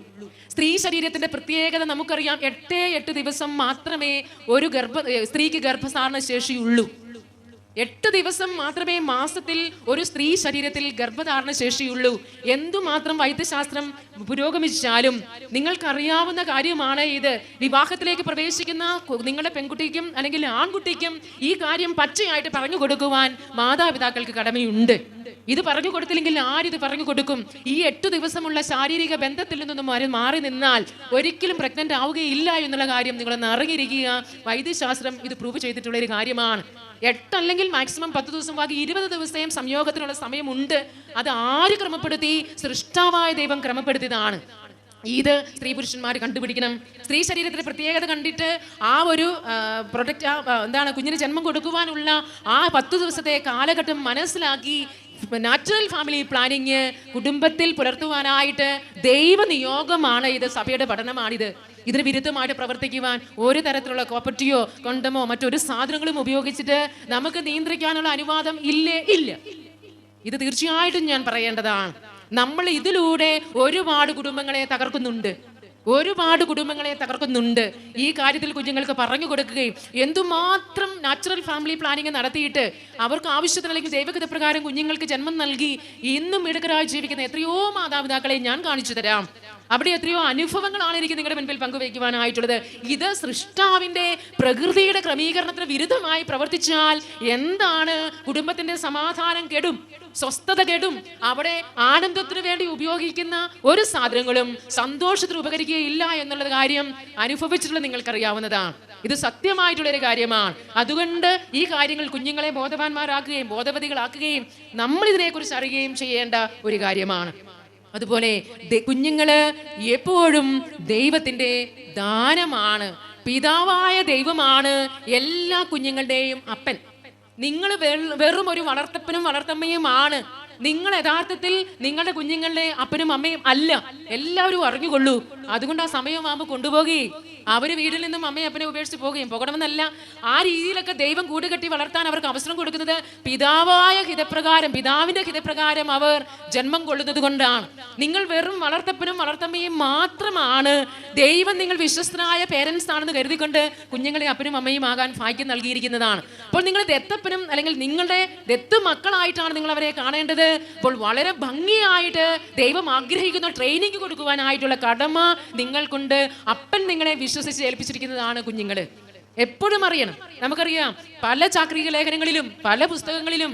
സ്ത്രീ ശരീരത്തിന്റെ പ്രത്യേകത നമുക്കറിയാം. 8 ദിവസം മാത്രമേ ഒരു സ്ത്രീക്ക് ഗർഭധാരണ ശേഷിയുള്ളൂ. 8 ദിവസം മാത്രമേ മാസത്തിൽ ഒരു സ്ത്രീ ശരീരത്തിൽ ഗർഭധാരണ ശേഷിയുള്ളൂ. എന്തുമാത്രം വൈദ്യശാസ്ത്രം പുരോഗമിച്ചാലും നിങ്ങൾക്കറിയാവുന്ന കാര്യമാണ് ഇത്. വിവാഹത്തിലേക്ക് പ്രവേശിക്കുന്ന നിങ്ങളുടെ പെൺകുട്ടിക്കും അല്ലെങ്കിൽ ആൺകുട്ടിക്കും ഈ കാര്യം പച്ചയായിട്ട് പറഞ്ഞു കൊടുക്കുവാൻ മാതാപിതാക്കൾക്ക് കടമയുണ്ട്. ഇത് പറഞ്ഞു കൊടുത്തില്ലെങ്കിൽ ആരിത് പറഞ്ഞു കൊടുക്കും? ഈ 8 ദിവസമുള്ള ശാരീരിക ബന്ധത്തിൽ നിന്നും മാറി നിന്നാൽ ഒരിക്കലും പ്രഗ്നന്റ് ആവുകയില്ല എന്നുള്ള കാര്യം നിങ്ങളൊന്ന് അറിഞ്ഞിരിക്കുക. വൈദ്യശാസ്ത്രം ഇത് പ്രൂവ് ചെയ്തിട്ടുള്ള ഒരു കാര്യമാണ്. 8 അല്ലെങ്കിൽ മാക്സിമം 10 ദിവസം, ബാക്കി 20 ദിവസം സംയോഗത്തിനുള്ള സമയമുണ്ട്. അത് ആര് ക്രമപ്പെടുത്തി? സൃഷ്ടാവായ ദൈവം ക്രമപ്പെടുത്തിയതാണ്. ഇത് സ്ത്രീ പുരുഷന്മാർ കണ്ടുപിടിക്കണം. സ്ത്രീ ശരീരത്തിന്റെ പ്രത്യേകത കണ്ടിട്ട് ആ ഒരു കുഞ്ഞിന് ജന്മം കൊടുക്കുവാനുള്ള ആ 10 ദിവസത്തെ കാലഘട്ടം മനസ്സിലാക്കി നാച്ചുറൽ ഫാമിലി പ്ലാനിങ് കുടുംബത്തിൽ പുലർത്തുവാനായിട്ട് ദൈവനിയോഗമാണ് ഇത്. സഭയുടെ പഠനമാണിത്. ഇതിന് വിരുദ്ധമായിട്ട് പ്രവർത്തിക്കുവാൻ ഒരു തരത്തിലുള്ള കോപ്പർട്ടിയോ കൊണ്ടമോ മറ്റൊരു സാധനങ്ങളും ഉപയോഗിച്ചിട്ട് നമുക്ക് നിയന്ത്രിക്കാനുള്ള അനുവാദം ഇല്ല. ഇത് തീർച്ചയായിട്ടും ഞാൻ പറയേണ്ടതാണ്. നമ്മൾ ഇതിലൂടെ ഒരുപാട് കുടുംബങ്ങളെ തകർക്കുന്നുണ്ട്. ഈ കാര്യത്തിൽ കുഞ്ഞുങ്ങൾക്ക് പറഞ്ഞു കൊടുക്കുകയും എന്തുമാത്രം നാച്ചുറൽ ഫാമിലി പ്ലാനിങ് നടത്തിയിട്ട് അവർക്ക് ആവശ്യത്തിന് അല്ലെങ്കിൽ ദൈവഗത പ്രകാരം കുഞ്ഞുങ്ങൾക്ക് ജന്മം നൽകി ഇന്നും മിടുക്കരായി ജീവിക്കുന്ന എത്രയോ മാതാപിതാക്കളെ ഞാൻ കാണിച്ചു തരാം. അവിടെ എത്രയോ അനുഭവങ്ങളാണ് എനിക്ക് നിങ്ങളുടെ മുൻപിൽ പങ്കുവയ്ക്കുവാനായിട്ടുള്ളത്. ഇത് സൃഷ്ടാവിന്റെ പ്രകൃതിയുടെ ക്രമീകരണത്തിന് വിരുദ്ധമായി പ്രവർത്തിച്ചാൽ എന്താണ്? കുടുംബത്തിന്റെ സമാധാനം കെടും, സ്വസ്ഥത കെടും. അവിടെ ആനന്ദത്തിന് വേണ്ടി ഉപയോഗിക്കുന്ന ഒരു സാധനങ്ങളും സന്തോഷത്തിന് ഉപകരിക്കുകയില്ല എന്നുള്ള കാര്യം അനുഭവിച്ചിട്ടുള്ള നിങ്ങൾക്കറിയാവുന്നതാണ്. ഇത് സത്യമായിട്ടുള്ളൊരു കാര്യമാണ്. അതുകൊണ്ട് ഈ കാര്യങ്ങൾ കുഞ്ഞുങ്ങളെ ബോധവാന്മാരാക്കുകയും ബോധവതികളാക്കുകയും നമ്മൾ ഇതിനെക്കുറിച്ച് അറിയുകയും ചെയ്യേണ്ട ഒരു കാര്യമാണ്. അതുപോലെ കുഞ്ഞുങ്ങള് എപ്പോഴും ദൈവത്തിന്റെ ദാനമാണ്. പിതാവായ ദൈവമാണ് എല്ലാ കുഞ്ഞുങ്ങളുടെയും അപ്പൻ. നിങ്ങൾ വെറും ഒരു വളർത്തപ്പനും വളർത്തമ്മയുമാണ്. നിങ്ങൾ യഥാർത്ഥത്തിൽ നിങ്ങളുടെ കുഞ്ഞുങ്ങളുടെ അപ്പനും അമ്മയും അല്ല. എല്ലാവരും അറിഞ്ഞുകൊള്ളൂ. അതുകൊണ്ട് ആ സമയമാകുമ്പോൾ കൊണ്ടുപോകുകയും അവര് വീട്ടിൽ നിന്നും അമ്മയും അപ്പനെ ഉപേക്ഷിച്ച് പോകണമെന്നല്ല. ആ രീതിയിലൊക്കെ ദൈവം കൂടുകെട്ടി വളർത്താൻ അവർക്ക് അവസരം കൊടുക്കുന്നത് പിതാവിന്റെ ഹിതപ്രകാരം അവർ ജന്മം കൊള്ളുന്നത് കൊണ്ടാണ്. നിങ്ങൾ വെറും വളർത്തപ്പനും വളർത്തമ്മയും മാത്രമാണ്. ദൈവം നിങ്ങൾ വിശ്വസ്തനായ പേരൻസ് ആണെന്ന് കരുതിക്കൊണ്ട് കുഞ്ഞുങ്ങളെ അപ്പനും അമ്മയും ആകാൻ ഭാഗ്യം നൽകിയിരിക്കുന്നതാണ്. അപ്പോൾ നിങ്ങൾ ദത്തപ്പനും അല്ലെങ്കിൽ നിങ്ങളുടെ ദത്തു മക്കളായിട്ടാണ് നിങ്ങൾ അവരെ കാണേണ്ടത്. അപ്പോൾ വളരെ ഭംഗിയായിട്ട് ദൈവം ആഗ്രഹിക്കുന്ന ട്രെയിനിങ് കൊടുക്കുവാനായിട്ടുള്ള കടമ നിങ്ങൾക്കുണ്ട്. അപ്പൻ നിങ്ങളെ വിശ്വസിച്ച് ഏൽപ്പിച്ചിരിക്കുന്നതാണ് കുഞ്ഞുങ്ങള്. എപ്പോഴും അറിയണം. നമുക്കറിയാം പല ചാക്രിക ലേഖനങ്ങളിലും പല പുസ്തകങ്ങളിലും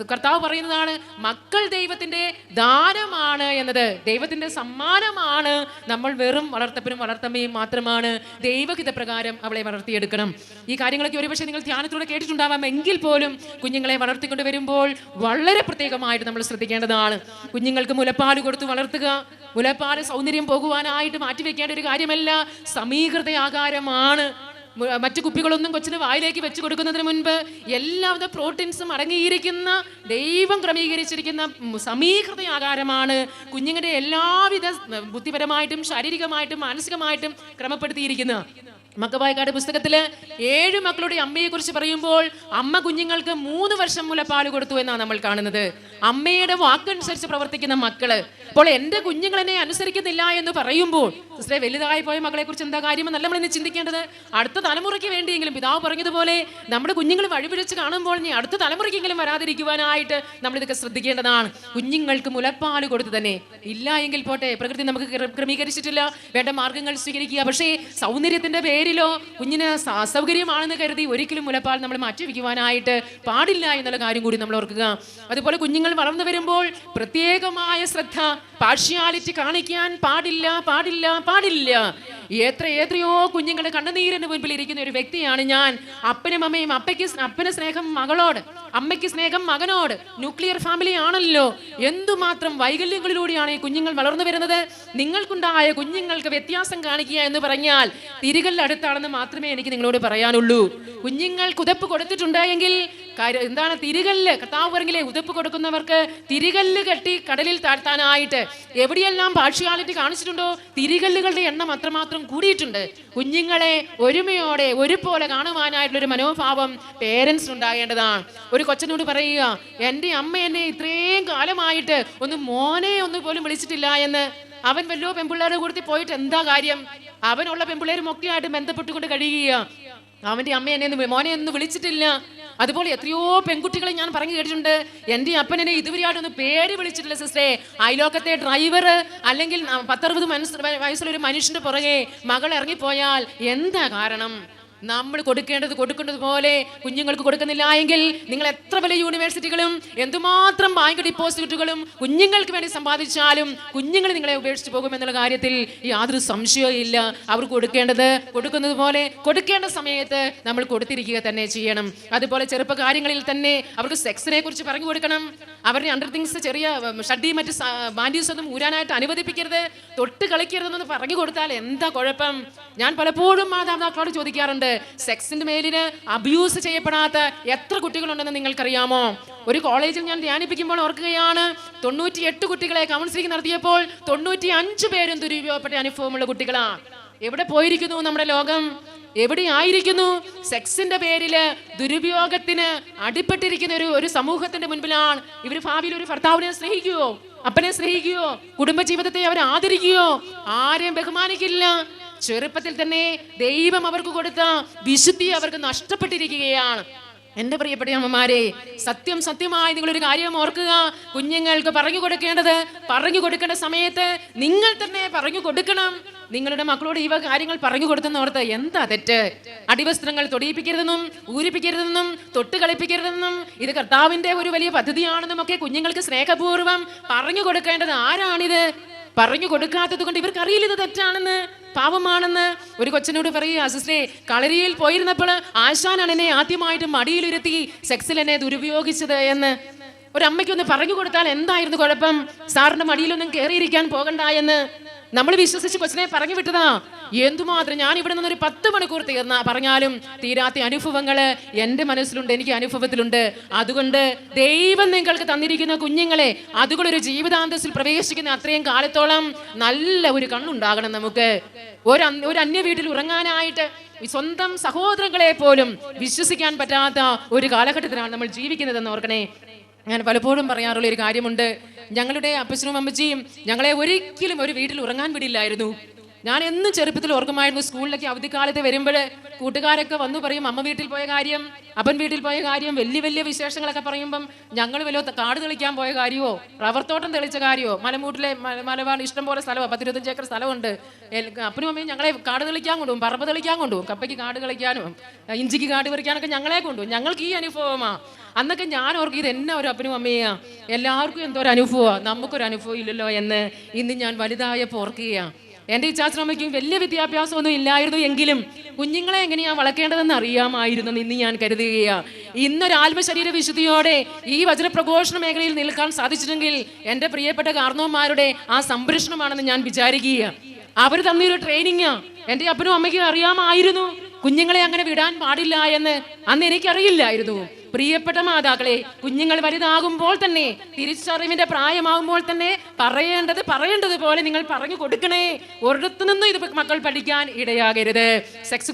കർത്താവ് പറയുന്നതാണ് മക്കൾ ദൈവത്തിന്റെ ദാനമാണ് എന്നത്, ദൈവത്തിന്റെ സമ്മാനമാണ്. നമ്മൾ വെറും വളർത്തപ്പനും വളർത്തമ്മയും മാത്രമാണ്. ദൈവഹിത പ്രകാരം അവളെ വളർത്തിയെടുക്കണം. ഈ കാര്യങ്ങളൊക്കെ ഒരുപക്ഷെ നിങ്ങൾ ധ്യാനത്തിലൂടെ കേട്ടിട്ടുണ്ടാവാം. എങ്കിൽ പോലും കുഞ്ഞുങ്ങളെ വളർത്തിക്കൊണ്ട് വരുമ്പോൾ വളരെ പ്രത്യേകമായിട്ട് നമ്മൾ ശ്രദ്ധിക്കേണ്ടതാണ്. കുഞ്ഞുങ്ങൾക്ക് മുലപ്പാല് കൊടുത്ത് വളർത്തുക. മുലപ്പാല് സൗന്ദര്യം പോകുവാനായിട്ട് മാറ്റിവെക്കേണ്ട ഒരു കാര്യമല്ല, സമീകൃത ആഹാരമാണ്. മറ്റു കുപ്പികളൊന്നും കൊച്ചിന് വായിലേക്ക് വെച്ച് കൊടുക്കുന്നതിന് മുൻപ് എല്ലാവിധ പ്രോട്ടീൻസും അടങ്ങിയിരിക്കുന്ന ദൈവം ക്രമീകരിച്ചിരിക്കുന്ന സമീകൃത ആഹാരമാണ് കുഞ്ഞുങ്ങളുടെ എല്ലാവിധ ബുദ്ധിപരമായിട്ടും ശാരീരികമായിട്ടും മാനസികമായിട്ടും ക്രമപ്പെടുത്തിയിരിക്കുന്നത്. മക്കബായക്കാരുടെ പുസ്തകത്തില് 7 മക്കളുടെ അമ്മയെ കുറിച്ച് പറയുമ്പോൾ അമ്മ കുഞ്ഞുങ്ങൾക്ക് 3 വർഷം മുലപ്പാല് കൊടുത്തു എന്നാണ് നമ്മൾ കാണുന്നത്. അമ്മയുടെ വാക്കനുസരിച്ച് പ്രവർത്തിക്കുന്ന മക്കള്. അപ്പോൾ എന്റെ കുഞ്ഞുങ്ങൾ എന്നെ അനുസരിക്കുന്നില്ല എന്ന് പറയുമ്പോൾ വലുതായി പോയ മക്കളെ കുറിച്ച് എന്താ കാര്യമെന്നല്ല നമ്മൾ ഇന്ന് ചിന്തിക്കേണ്ടത്. അടുത്ത തലമുറയ്ക്ക് വേണ്ടിയെങ്കിലും പിതാവ് പറഞ്ഞതുപോലെ നമ്മുടെ കുഞ്ഞുങ്ങൾ വഴിപിടിച്ച് കാണുമ്പോൾ ഇനി അടുത്ത തലമുറയ്ക്കെങ്കിലും വരാതിരിക്കുവാനായിട്ട് നമ്മൾ ഇതൊക്കെ ശ്രദ്ധിക്കേണ്ടതാണ്. കുഞ്ഞുങ്ങൾക്ക് മുലപ്പാല് കൊടുത്തു തന്നെ. ഇല്ല എങ്കിൽ പോട്ടെ, പ്രകൃതി നമുക്ക് ക്രമീകരിച്ചിട്ടില്ല, വേണ്ട മാർഗങ്ങൾ സ്വീകരിക്കുക. പക്ഷേ സൗന്ദര്യത്തിന്റെ പേരിലോ കുഞ്ഞിന് അസൗകര്യമാണെന്ന് കരുതി ഒരിക്കലും മുലപ്പാൽ നമ്മൾ മാറ്റിവെക്കുവാനായിട്ട് പാടില്ല എന്നുള്ള കാര്യം കൂടി നമ്മൾ ഓർക്കുക. അതുപോലെ കുഞ്ഞുങ്ങൾ വളർന്നു വരുമ്പോൾ പ്രത്യേകമായ ശ്രദ്ധ, പാർഷ്യാലിറ്റി കാണിക്കാൻ പാടില്ല. എത്രയോ കുഞ്ഞുങ്ങളുടെ കണ്ണുനീരിന് മുൻപിൽ ഇരിക്കുന്ന ഒരു വ്യക്തിയാണ് ഞാൻ. അപ്പനും അമ്മയും, അപ്പന് സ്നേഹം മകളോട്, അമ്മയ്ക്ക് സ്നേഹം മകനോട്. ന്യൂക്ലിയർ ഫാമിലി ആണല്ലോ. എന്തുമാത്രം വൈകല്യങ്ങളിലൂടെയാണ് ഈ കുഞ്ഞുങ്ങൾ വളർന്നു വരുന്നത്. നിങ്ങൾക്കുണ്ടായ കുഞ്ഞുങ്ങൾക്ക് വ്യത്യാസം കാണിക്കുക എന്ന് പറഞ്ഞാൽ തിരികല്ലടുത്താണെന്ന് മാത്രമേ എനിക്ക് നിങ്ങളോട് പറയാനുള്ളൂ. കുഞ്ഞുങ്ങൾ ഉതപ്പ് കൊടുത്തിട്ടുണ്ടെങ്കിൽ എന്താണ് തിരികല്ല്? കർത്താവ് പറഞ്ഞില്ലേ, ഉതപ്പ് കൊടുക്കുന്നവർക്ക് തിരികല്ല് കെട്ടി കടലിൽ താഴ്ത്താനായിട്ട്. എവിടെയെല്ലാം പാർഷ്യാലിറ്റി കാണിച്ചിട്ടുണ്ടോ തിരികല്ലുകളുടെ എണ്ണം അത്രമാത്രം കൂടിയിട്ടുണ്ട്. കുഞ്ഞുങ്ങളെ ഒരുമയോടെ ഒരുപോലെ കാണുവാനായിട്ടുള്ളൊരു മനോഭാവം പേരൻസ് ഉണ്ടാകേണ്ടതാണ്. ഒരു കൊച്ചനോട് പറയുക, എൻ്റെ അമ്മ എന്നെ ഇത്രയും കാലമായിട്ട് ഒന്ന് മോനെ ഒന്ന് പോലും വിളിച്ചിട്ടില്ല എന്ന്. അവൻ വല്ലോ പെൺപിള്ളേരുടെ കൂടത്തിൽ പോയിട്ട് എന്താ കാര്യം? അവനുള്ള പെൺപിള്ളേരും ഒക്കെ ആയിട്ട് ബന്ധപ്പെട്ടുകൊണ്ട് കഴിയുക. അവൻ്റെ അമ്മ എന്നെ മോനെ ഒന്നും വിളിച്ചിട്ടില്ല. അതുപോലെ എത്രയോ പെൺകുട്ടികളെ ഞാൻ പറഞ്ഞു കേട്ടിട്ടുണ്ട്, എൻ്റെ അപ്പനെ ഇതുവരെയായിട്ടൊന്ന് പേര് വിളിച്ചിട്ടില്ല സിസ്റ്ററെ. അയലോക്കത്തെ ഡ്രൈവർ അല്ലെങ്കിൽ 10-60 വയസ്സുള്ള ഒരു മനുഷ്യന്റെ പുറകെ മകൾ ഇറങ്ങിപ്പോയാൽ എന്താ കാരണം? നമ്മൾ കൊടുക്കേണ്ടത് പോലെ കുഞ്ഞുങ്ങൾക്ക് കൊടുക്കുന്നില്ല എങ്കിൽ നിങ്ങൾ എത്ര വലിയ യൂണിവേഴ്സിറ്റികളും എന്തുമാത്രം ബാങ്ക് ഡിപ്പോസിറ്റുകളും കുഞ്ഞുങ്ങൾക്ക് വേണ്ടി സമ്പാദിച്ചാലും കുഞ്ഞുങ്ങൾ നിങ്ങളെ ഉപേക്ഷിച്ച് പോകുമെന്നുള്ള കാര്യത്തിൽ യാതൊരു സംശയവും ഇല്ല. അവർ കൊടുക്കുന്നത് പോലെ കൊടുക്കേണ്ട സമയത്ത് നമ്മൾ കൊടുത്തിരിക്കുക തന്നെ ചെയ്യണം. അതുപോലെ ചെറുപ്പകാര്യങ്ങളിൽ തന്നെ അവർക്ക് സെക്സിനെ കുറിച്ച് പറഞ്ഞു കൊടുക്കണം. അവരുടെ അണ്ടർ തിങ്സ്, ചെറിയ ഷഡ്ഡി, മറ്റ് ബാൻഡീസ് ഒന്നും ഊരാനായിട്ട് അനുവദിപ്പിക്കരുത്. തൊട്ട് കളിക്കരുതെന്ന് പറഞ്ഞു കൊടുത്താൽ എന്താ കുഴപ്പം? ഞാൻ പലപ്പോഴും മാതാപിതാക്കളോട് ചോദിക്കാറുണ്ട്, സെക്സിന്റെ മേലിന് അബ്യൂസ് ചെയ്യപ്പെടാത്ത എത്ര കുട്ടികളുണ്ടെന്ന് നിങ്ങൾക്കറിയാമോ? ഒരു കോളേജിൽ ഞാൻ ധ്യാനിപ്പിക്കുമ്പോൾ ഓർക്കുകയാണ്, 98 കുട്ടികളെ കൗൺസിലിംഗ് നടത്തിയപ്പോൾ 95 പേരും ദുരുപയോഗപ്പെട്ട അനുഭവമുള്ള കുട്ടികളാണ്. എവിടെ പോയിരിക്കുന്നു നമ്മുടെ ലോകം? എവിടെയായിരിക്കുന്നു? സെക്സിന്റെ പേരില് ദുരുപയോഗത്തിന് അടിപ്പെട്ടിരിക്കുന്ന ഒരു സമൂഹത്തിന്റെ മുൻപിലാണ് ഇവർ ഭാവിയിൽ ഒരു ഭർത്താവിനെ സ്നേഹിക്കുവോ? അപ്പനെ സ്നേഹിക്കുവോ? കുടുംബജീവിതത്തെ അവർ ആദരിക്കുകയോ? ആരെയും ബഹുമാനിക്കില്ല. ചെറുപ്പത്തിൽ തന്നെ ദൈവം അവർക്ക് കൊടുത്ത വിശുദ്ധി അവർക്ക് നഷ്ടപ്പെട്ടിരിക്കുകയാണ്. എൻ്റെ പ്രിയപ്പെട്ട അമ്മമാരെ, സത്യമായി നിങ്ങളൊരു കാര്യം ഓർക്കുക. കുഞ്ഞുങ്ങൾക്ക് പറഞ്ഞു കൊടുക്കേണ്ട സമയത്ത് നിങ്ങൾ തന്നെ പറഞ്ഞു കൊടുക്കണം. നിങ്ങളുടെ മക്കളോട് ഈ കാര്യങ്ങൾ പറഞ്ഞു കൊടുത്തെന്നോർത്ത് എന്താ തെറ്റ്? അടിവസ്ത്രങ്ങൾ തൊടിയിപ്പിക്കരുതെന്നും ഊരിപ്പിക്കരുതെന്നും തൊട്ട് കളിപ്പിക്കരുതെന്നും ഇത് കർത്താവിന്റെ ഒരു വലിയ പദ്ധതിയാണെന്നും ഒക്കെ കുഞ്ഞുങ്ങൾക്ക് സ്നേഹപൂർവ്വം പറഞ്ഞു കൊടുക്കേണ്ടത് ആരാണിത്? പറഞ്ഞു കൊടുക്കാത്തത് കൊണ്ട് ഇവർക്ക് അറിയില്ല ഇത് തെറ്റാണെന്ന്, പാവമാണെന്ന്. ഒരു കൊച്ചനോട് പറയുക, സിസ്റ്ററെ, കളരിയിൽ പോയിരുന്നപ്പോൾ ആശാനാണ് എന്നെ ആദ്യമായിട്ട് മടിയിലിരുത്തി സെക്സിൽ എന്നെ ദുരുപയോഗിച്ചത് എന്ന്. ഒരമ്മയ്ക്കൊന്ന് പറഞ്ഞു കൊടുത്താൽ എന്തായിരുന്നു കുഴപ്പം? സാറിന്റെ മടിയിലൊന്നും കയറിയിരിക്കാൻ പോകണ്ട എന്ന് നമ്മൾ വിശ്വസിച്ച് കൊച്ചിനെ പറഞ്ഞു വിട്ടതാ. എന്തുമാത്രം ഞാൻ ഇവിടെ നിന്നൊരു 10 മണിക്കൂർ പറഞ്ഞാലും തീരാത്ത അനുഭവങ്ങള് എൻ്റെ മനസ്സിലുണ്ട്, എനിക്ക് അനുഭവത്തിലുണ്ട്. അതുകൊണ്ട് ദൈവം നിങ്ങൾക്ക് തന്നിരിക്കുന്ന കുഞ്ഞുങ്ങളെ അതുകൊണ്ടൊരു ജീവിതാന്തസ്സിൽ പ്രവേശിക്കുന്ന അത്രയും കാലത്തോളം നല്ല ഒരു കണ്ണുണ്ടാകണം നമുക്ക്. ഒരു അന്യ വീട്ടിൽ ഉറങ്ങാനായിട്ട് സ്വന്തം സഹോദരങ്ങളെ പോലും വിശ്വസിക്കാൻ പറ്റാത്ത ഒരു കാലഘട്ടത്തിലാണ് നമ്മൾ ജീവിക്കുന്നതെന്ന് ഓർക്കണേ. ഞാൻ പലപ്പോഴും പറയാറുള്ള ഒരു കാര്യമുണ്ട്, ഞങ്ങളുടെ അപ്പച്ചനും അമ്മച്ചിയും ഞങ്ങളെ ഒരിക്കലും ഒരു വീട്ടിൽ ഉറങ്ങാൻ വിടില്ലായിരുന്നു. ഞാൻ എന്നും ചെറുപ്പത്തിൽ ഓർക്കുമായിരുന്നു, സ്കൂളിലേക്ക് അവധിക്കാലത്ത് വരുമ്പോൾ കൂട്ടുകാരൊക്കെ വന്നു പറയും അമ്മ വീട്ടിൽ പോയ കാര്യം, അപ്പൻ വീട്ടിൽ പോയ കാര്യം, വലിയ വിശേഷങ്ങളൊക്കെ പറയുമ്പം ഞങ്ങൾ വല്ലോ കാട് തെളിക്കാൻ പോയ കാര്യമോ, റബ്ബർ തോട്ടം തെളിച്ച കാര്യമോ, മലബാർ ഇഷ്ടം പോലെ സ്ഥലമാണ്, 10-25 ഏക്കർ സ്ഥലമുണ്ട്. അപ്പനും അമ്മയും ഞങ്ങളെ കാട് തെളിക്കാൻ കൊണ്ടുപോകും, പറമ്പ് തെളിക്കാൻ കൊണ്ടുപോകും, കപ്പയ്ക്ക് കാട് കളിക്കാനും ഇഞ്ചിക്ക് കാട് പറിക്കാനൊക്കെ ഞങ്ങളെ കൊണ്ടുപോകും. ഞങ്ങൾക്ക് ഈ അനുഭവമാണ്. അന്നൊക്കെ ഞാൻ ഓർക്കും, ഇത് എന്നെ ഒരു അപ്പനും അമ്മയാ, എല്ലാവർക്കും എന്തോ ഒരു അനുഭവമാണ്, നമുക്കൊരു അനുഭവം ഇല്ലല്ലോ എന്ന് ഇന്ന് ഞാൻ വലുതായപ്പോൾ ഓർക്കുകയാണ്. എൻ്റെ ഇച്ചാച്ചനമ്മയ്ക്കും വലിയ വിദ്യാഭ്യാസമൊന്നും ഇല്ലായിരുന്നു എങ്കിലും കുഞ്ഞുങ്ങളെ എങ്ങനെയാണ് വളർത്തേണ്ടതെന്ന് അറിയാമായിരുന്നു ഇന്ന് ഞാൻ കരുതുകയാണ്. ഇന്നൊരു ആത്മശരീര വിശുദ്ധിയോടെ ഈ വചനപ്രഘോഷണ മേഖലയിൽ നിൽക്കാൻ സാധിച്ചിട്ടുണ്ടെങ്കിൽ എൻ്റെ പ്രിയപ്പെട്ട കാർന്നവന്മാരുടെ ആ സംരക്ഷണമാണെന്ന് ഞാൻ വിചാരിക്കുക. അവർ തന്നൊരു ട്രെയിനിങ് എൻ്റെ അപ്പനും അമ്മയ്ക്കും അറിയാമായിരുന്നു. കുഞ്ഞുങ്ങളെ അങ്ങനെ വിടാൻ പാടില്ല എന്ന് അന്ന് എനിക്കറിയില്ലായിരുന്നു. പ്രിയപ്പെട്ട മാതാക്കളെ, കുഞ്ഞുങ്ങൾ വലുതാകുമ്പോൾ തന്നെ, തിരിച്ചറിവിന്റെ പ്രായമാകുമ്പോൾ തന്നെ പറയേണ്ടതുപോലെ നിങ്ങൾ പറഞ്ഞു കൊടുക്കണേ. ഒരിടത്തു നിന്നും ഇത് മക്കൾ പഠിക്കാൻ ഇടയാകരുത്. സെക്സ്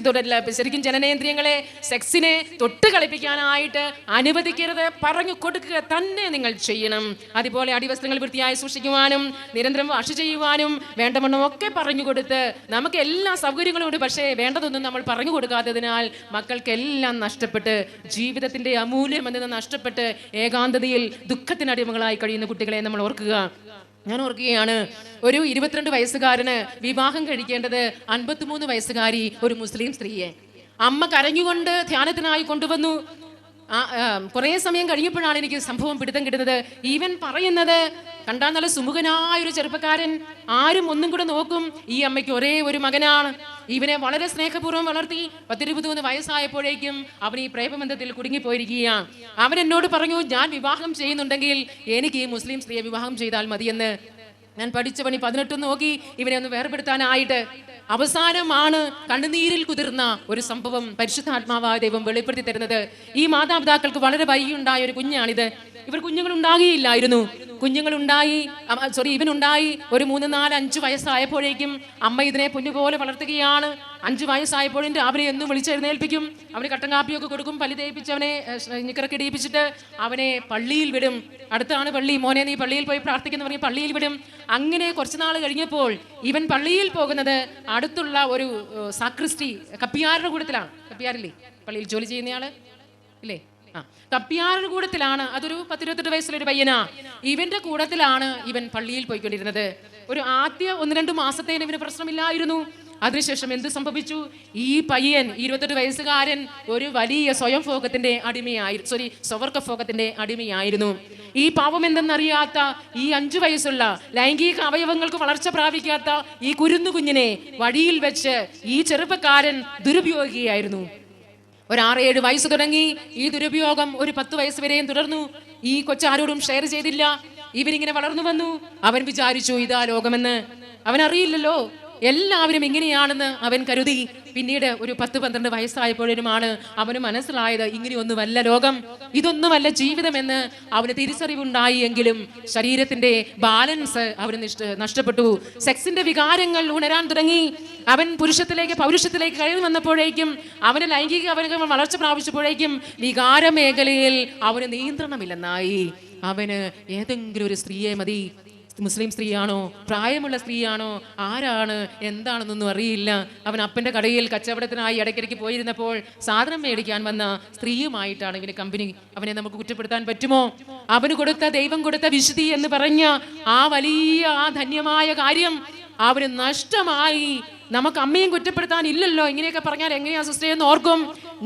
ശരിക്കും ജനനേന്ദ്രിയങ്ങളെ സെക്സിനെ തൊട്ട് കളിപ്പിക്കാനായിട്ട് അനുവദിക്കരുത്. പറഞ്ഞു കൊടുക്കുക തന്നെ നിങ്ങൾ ചെയ്യണം. അതുപോലെ അടിവസ്ത്രങ്ങൾ വൃത്തിയായി സൂക്ഷിക്കുവാനും നിരന്തരം വാഷ് ചെയ്യുവാനും വേണ്ടവണ്ണം ഒക്കെ പറഞ്ഞു കൊടുത്ത് നമുക്ക് എല്ലാ സൗകര്യങ്ങളും ഉണ്ട്. പക്ഷേ വേണ്ടതൊന്നും നമ്മൾ പറഞ്ഞു കൊടുക്കാത്തതിനാൽ മക്കൾക്കെല്ലാം നഷ്ടപ്പെട്ട് ജീവിതത്തിന്റെ അമൂല്യം എന്നത് നഷ്ടപ്പെട്ട് ഏകാന്തതയിൽ ദുഃഖത്തിനടിമകളായി കഴിയുന്ന കുട്ടികളെ നമ്മൾ ഓർക്കുക. ഞാൻ ഓർക്കുകയാണ്, ഒരു 22 വയസ്സുകാരന് വിവാഹം കഴിക്കേണ്ടത് 53 വയസ്സുകാരി ഒരു മുസ്ലിം സ്ത്രീയെ അമ്മ കരഞ്ഞുകൊണ്ട് ധ്യാനത്തിനായി കൊണ്ടുവന്നു. കുറേ സമയം കഴിഞ്ഞപ്പോഴാണ് എനിക്ക് സംഭവം പിടുത്തം കിട്ടുന്നത്. ഈവൻ പറയുന്നത് കണ്ടാൽ നല്ല സുമുഖനായ ഒരു ചെറുപ്പക്കാരൻ. ആരും ഒന്നും കൂടെ നോക്കും, ഈ അമ്മയ്ക്ക് ഒരേ ഒരു മകനാണ്. ഇവനെ വളരെ സ്നേഹപൂർവ്വം വളർത്തി 10-23 വയസ്സായപ്പോഴേക്കും അവൻ ഈ പ്രേമബന്ധത്തിൽ കുടുങ്ങിപ്പോയിരിക്കുകയാണ്. അവൻ എന്നോട് പറഞ്ഞു, ഞാൻ വിവാഹം ചെയ്യുന്നുണ്ടെങ്കിൽ എനിക്ക് ഈ മുസ്ലിം സ്ത്രീയെ വിവാഹം ചെയ്താൽ മതിയെന്ന്. ഞാൻ പഠിച്ച പണി 18 നോക്കി ഇവനെ ഒന്ന് വേർപെടുത്താനായിട്ട്. അവസാനമാണ് കണ്ണുനീരിൽ കുതിർന്ന ഒരു സംഭവം പരിശുദ്ധാത്മാവായ ദൈവം വെളിപ്പെടുത്തി തരുന്നത്. ഈ മാതാപിതാക്കൾക്ക് വളരെ വൈകിയുണ്ടായ ഒരു കുഞ്ഞാണിത്. ഇവർ കുഞ്ഞുങ്ങളുണ്ടാകിയില്ലായിരുന്നു. ഇവനുണ്ടായി ഒരു 3, 4, 5 വയസ്സായപ്പോഴേക്കും അമ്മ ഇതിനെ പൊന്നുപോലെ വളർത്തുകയാണ്. 5 വയസ്സായപ്പോഴും രാവിലെ എന്നും വിളിച്ചെഴുന്നേൽപ്പിക്കും. അവന് കട്ടൻ കാപ്പിയൊക്കെ കൊടുക്കും. പല്ലി തേപ്പിച്ച് അവനെ നിക്കറൊക്കെ ഇടിയിപ്പിച്ചിട്ട് അവനെ പള്ളിയിൽ വിടും. അടുത്താണ് പള്ളി. മോനെ നീ പള്ളിയിൽ പോയി പ്രാർത്ഥിക്കുന്ന പറഞ്ഞ് പള്ളിയിൽ വിടും. അങ്ങനെ കുറച്ച് നാൾ കഴിഞ്ഞപ്പോൾ ഇവൻ പള്ളിയിൽ പോകുന്നത് അടുത്തുള്ള ഒരു സാക്രിസ്റ്റി കപ്പിയാരുടെ കൂട്ടത്തിലാണ്. കപ്പിയാരില്ലേ, പള്ളിയിൽ ജോലി ചെയ്യുന്നയാള് ഇല്ലേ, കപ്പിയാരുടെ കൂടത്തിലാണ്. അതൊരു 10-28 വയസ്സുള്ളൊരു പയ്യനാ. ഇവന്റെ കൂടത്തിലാണ് ഇവൻ പള്ളിയിൽ പോയിക്കൊണ്ടിരുന്നത്. ഒരു ആദ്യ 1-2 മാസത്തേന് ഇവന് പ്രശ്നമില്ലായിരുന്നു. അതിനുശേഷം എന്ത് സംഭവിച്ചു? ഈ പയ്യൻ 28 വയസ്സുകാരൻ ഒരു വലിയ സ്വവർഗഭോഗത്തിന്റെ അടിമയായിരുന്നു. ഈ പാവം എന്തെന്നറിയാത്ത ഈ 5 വയസ്സുള്ള ലൈംഗിക അവയവങ്ങൾക്ക് വളർച്ച പ്രാപിക്കാത്ത ഈ കുഞ്ഞിനെ വഴിയിൽ വെച്ച് ഈ ചെറുപ്പക്കാരൻ ദുരുപയോഗിക്കുകയായിരുന്നു. ഒരു 6-7 വയസ്സ് തുടങ്ങി ഈ ദുരുപയോഗം ഒരു 10 വയസ്സ് വരെയും തുടർന്നു. ഈ കൊച്ചാരോടും ഷെയർ ചെയ്തില്ല. ഇവരിങ്ങനെ വളർന്നു വന്നു. അവൻ വിചാരിച്ചു ഇതാ ലോകമെന്ന്. അവനറിയില്ലല്ലോ എല്ലാവരും ഇങ്ങനെയാണെന്ന് അവൻ കരുതി. പിന്നീട് ഒരു 10-12 വയസ്സായപ്പോഴുമാണ് അവന് മനസ്സിലായത് ഇങ്ങനെയൊന്നുമല്ല ലോകം, ഇതൊന്നുമല്ല ജീവിതമെന്ന്. അവന് തിരിച്ചറിവുണ്ടായി. എങ്കിലും ശരീരത്തിന്റെ ബാലൻസ് അവന് നഷ്ടപ്പെട്ടു. സെക്സിന്റെ വികാരങ്ങൾ ഉണരാൻ തുടങ്ങി. അവൻ പൗരുഷത്തിലേക്ക് കയറി വന്നപ്പോഴേക്കും, അവന് ലൈംഗിക അവയവങ്ങൾ വളർച്ച പ്രാപിച്ചപ്പോഴേക്കും വികാര മേഖലയിൽ അവന് നിയന്ത്രണമില്ലെന്നായി. അവന് ഏതെങ്കിലും ഒരു സ്ത്രീയെ മതി. മുസ്ലിം സ്ത്രീയാണോ, പ്രായമുള്ള സ്ത്രീയാണോ, ആരാണ്, എന്താണെന്നൊന്നും അറിയില്ല. അവൻ അപ്പൻ്റെ കടയിൽ കച്ചവടത്തിനായി ഇടയ്ക്കിടയ്ക്ക് പോയിരുന്നപ്പോൾ സാധനം മേടിക്കാൻ വന്ന സ്ത്രീയുമായിട്ടാണ് ഇവന് കമ്പനി. അവനെ നമുക്ക് കുറ്റപ്പെടുത്താൻ പറ്റുമോ? അവന് ദൈവം കൊടുത്ത വിശുദ്ധി എന്ന് പറഞ്ഞ ആ വലിയ ധന്യമായ കാര്യം അവന് നഷ്ടമായി. നമുക്ക് അമ്മയും കുറ്റപ്പെടുത്താൻ ഇല്ലല്ലോ. ഇങ്ങനെയൊക്കെ പറഞ്ഞാൽ എങ്ങനെയാ സിസ്റ്റർ എന്ന് ഓർക്കും.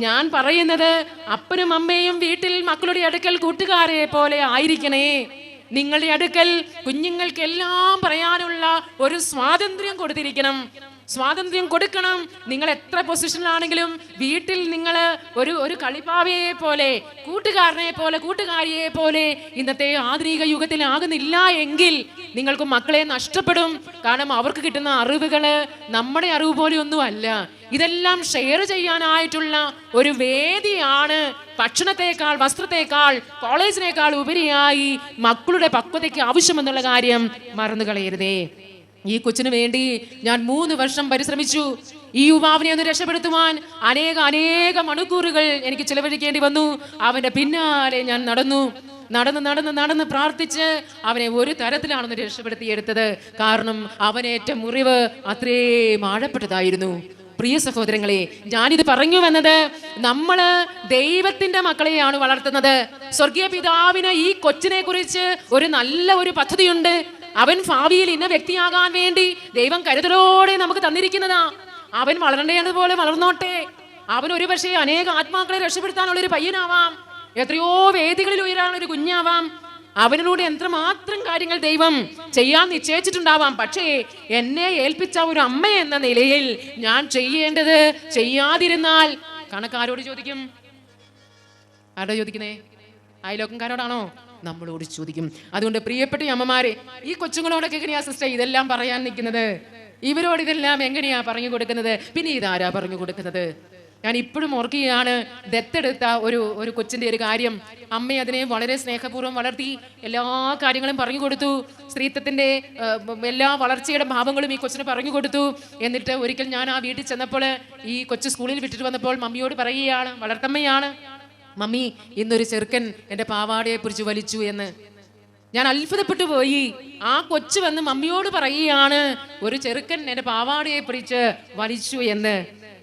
ഞാൻ പറയുന്നത്, അപ്പനും അമ്മയും വീട്ടിൽ മക്കളുടെ അടുക്കൽ കൂട്ടുകാരെ പോലെ ആയിരിക്കണേ. നിങ്ങളുടെ അടുക്കൽ കുഞ്ഞുങ്ങൾക്കെല്ലാം പറയാനുള്ള ഒരു സ്വാതന്ത്ര്യം സ്വാതന്ത്ര്യം കൊടുക്കണം. നിങ്ങൾ എത്ര പൊസിഷനിലാണെങ്കിലും വീട്ടിൽ നിങ്ങൾ ഒരു കളിപ്പാവയെ പോലെ, കൂട്ടുകാരിയെ പോലെ ഇന്നത്തെ ആധുനിക യുഗത്തിലാകുന്നില്ല എങ്കിൽ നിങ്ങൾക്ക് മക്കളെ നഷ്ടപ്പെടും. കാരണം അവർക്ക് കിട്ടുന്ന അറിവുകള് നമ്മുടെ അറിവ് പോലെ ഒന്നും അല്ല. ഇതെല്ലാം ഷെയർ ചെയ്യാനായിട്ടുള്ള ഒരു വേദിയാണ്. ഭക്ഷണത്തെക്കാൾ, വസ്ത്രത്തെക്കാൾ, കോളേജിനേക്കാൾ ഉപരിയായി മക്കളുടെ പക്വതയ്ക്ക് ആവശ്യമെന്നുള്ള കാര്യം മറന്നു കളയരുതേ. ഈ കൊച്ചിന് വേണ്ടി ഞാൻ 3 വർഷം പരിശ്രമിച്ചു. ഈ യുവാവിനെ ഒന്ന് രക്ഷപ്പെടുത്തുവാൻ അനേക മണിക്കൂറുകൾ എനിക്ക് ചിലവഴിക്കേണ്ടി വന്നു. അവന്റെ പിന്നാലെ ഞാൻ നടന്ന് പ്രാർത്ഥിച്ച് അവനെ ഒരു തരത്തിലാണെന്ന് രക്ഷപ്പെടുത്തിയെടുത്തത്. കാരണം അവനേറ്റ മുറിവ് അത്രയും ആഴപ്പെട്ടതായിരുന്നു. പ്രിയ സഹോദരങ്ങളെ, ഞാനിത് പറഞ്ഞു വന്നത്, നമ്മള് ദൈവത്തിന്റെ മക്കളെയാണ് വളർത്തുന്നത്. സ്വർഗീയ പിതാവിന് ഈ കൊച്ചിനെ കുറിച്ച് ഒരു നല്ല പദ്ധതിയുണ്ട്. അവൻ ഭാവിയിൽ ഇന്ന വ്യക്തിയാകാൻ വേണ്ടി ദൈവം കരുതലോടെ നമുക്ക് തന്നിരിക്കുന്നതാ. അവൻ വളരേണ്ടതുപോലെ വളർന്നോട്ടെ. അവൻ ഒരു പക്ഷേ അനേക ആത്മാക്കളെ രക്ഷപ്പെടുത്താനുള്ളൊരു പയ്യനാവാം. എത്രയോ വേദികളിൽ ഉയരാനുള്ളൊരു കുഞ്ഞാവാം. അവനിലൂടെ എത്രമാത്രം കാര്യങ്ങൾ ദൈവം ചെയ്യാൻ നിശ്ചയിച്ചിട്ടുണ്ടാവാം. പക്ഷേ എന്നെ ഏൽപ്പിച്ച ഒരു അമ്മ എന്ന നിലയിൽ ഞാൻ ചെയ്യേണ്ടത് ചെയ്യാതിരുന്നാൽ കണക്കാരോട് ചോദിക്കും? ആരോട് ചോദിക്കുന്നേ? അയലോക്കംകാരോടാണോ? നമ്മളോട് ചോദിക്കും. അതുകൊണ്ട് പ്രിയപ്പെട്ട അമ്മമാരെ, ഈ കൊച്ചുങ്ങളോടൊക്കെ എങ്ങനെയാ സിസ്റ്റർ ഇതെല്ലാം പറയാൻ നിൽക്കുന്നത്? ഇവരോട് ഇതെല്ലാം എങ്ങനെയാ പറഞ്ഞു കൊടുക്കുന്നത്? പിന്നെ ഇതാരാ പറഞ്ഞു കൊടുക്കുന്നത്? ഞാൻ ഇപ്പോഴും ഓർക്കുകയാണ്, ദത്തെടുത്ത ഒരു കൊച്ചിൻ്റെ ഒരു കാര്യം. അമ്മ അതിനെ വളരെ സ്നേഹപൂർവ്വം വളർത്തി, എല്ലാ കാര്യങ്ങളും പറഞ്ഞു കൊടുത്തു. സ്ത്രീത്വത്തിൻ്റെ എല്ലാ വളർച്ചയുടെ ഭാവങ്ങളും ഈ കൊച്ചിന് പറഞ്ഞു കൊടുത്തു. എന്നിട്ട് ഒരിക്കൽ ഞാൻ ആ വീട്ടിൽ ചെന്നപ്പോൾ, ഈ കൊച്ചു സ്കൂളിൽ വിട്ടിട്ട് വന്നപ്പോൾ മമ്മിയോട് പറയുകയാണ്, വളർത്തമ്മയാണ്, മമ്മി ഇന്നൊരു ചെറുക്കൻ എൻ്റെ പാവാടയെ പിടിച്ച് വലിച്ചു എന്ന്. ഞാൻ അത്ഭുതപ്പെട്ടു പോയി. ആ കൊച്ചു വന്ന് മമ്മിയോട് പറയുകയാണ്, ഒരു ചെറുക്കൻ എൻ്റെ പാവാടയെ പിടിച്ച് വലിച്ചു എന്ന്.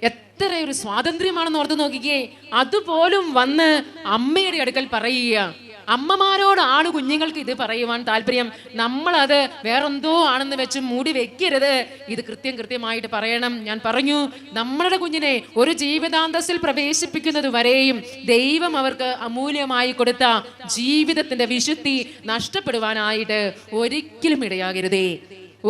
എത്ര ഒരു സ്വാതന്ത്ര്യമാണെന്ന് ഓർത്ത് നോക്കിക്കേ. അതുപോലും വന്ന് അമ്മയുടെ അടുക്കൽ പറയുക. അമ്മമാരോടാണ് കുഞ്ഞുങ്ങൾക്ക് ഇത് പറയുവാൻ താല്പര്യം. നമ്മളത് വേറെന്തോ ആണെന്ന് വെച്ച് മൂടി വെക്കരുത്. ഇത് കൃത്യമായിട്ട് പറയണം. ഞാൻ പറഞ്ഞു, നമ്മളുടെ കുഞ്ഞിനെ ഒരു ജീവിതാന്തസ്സിൽ പ്രവേശിപ്പിക്കുന്നത് വരെയും ദൈവം അവർക്ക് അമൂല്യമായി കൊടുത്ത ജീവിതത്തിന്റെ വിശുദ്ധി നഷ്ടപ്പെടുവാനായിട്ട് ഒരിക്കലും ഇടയാകരുതേ.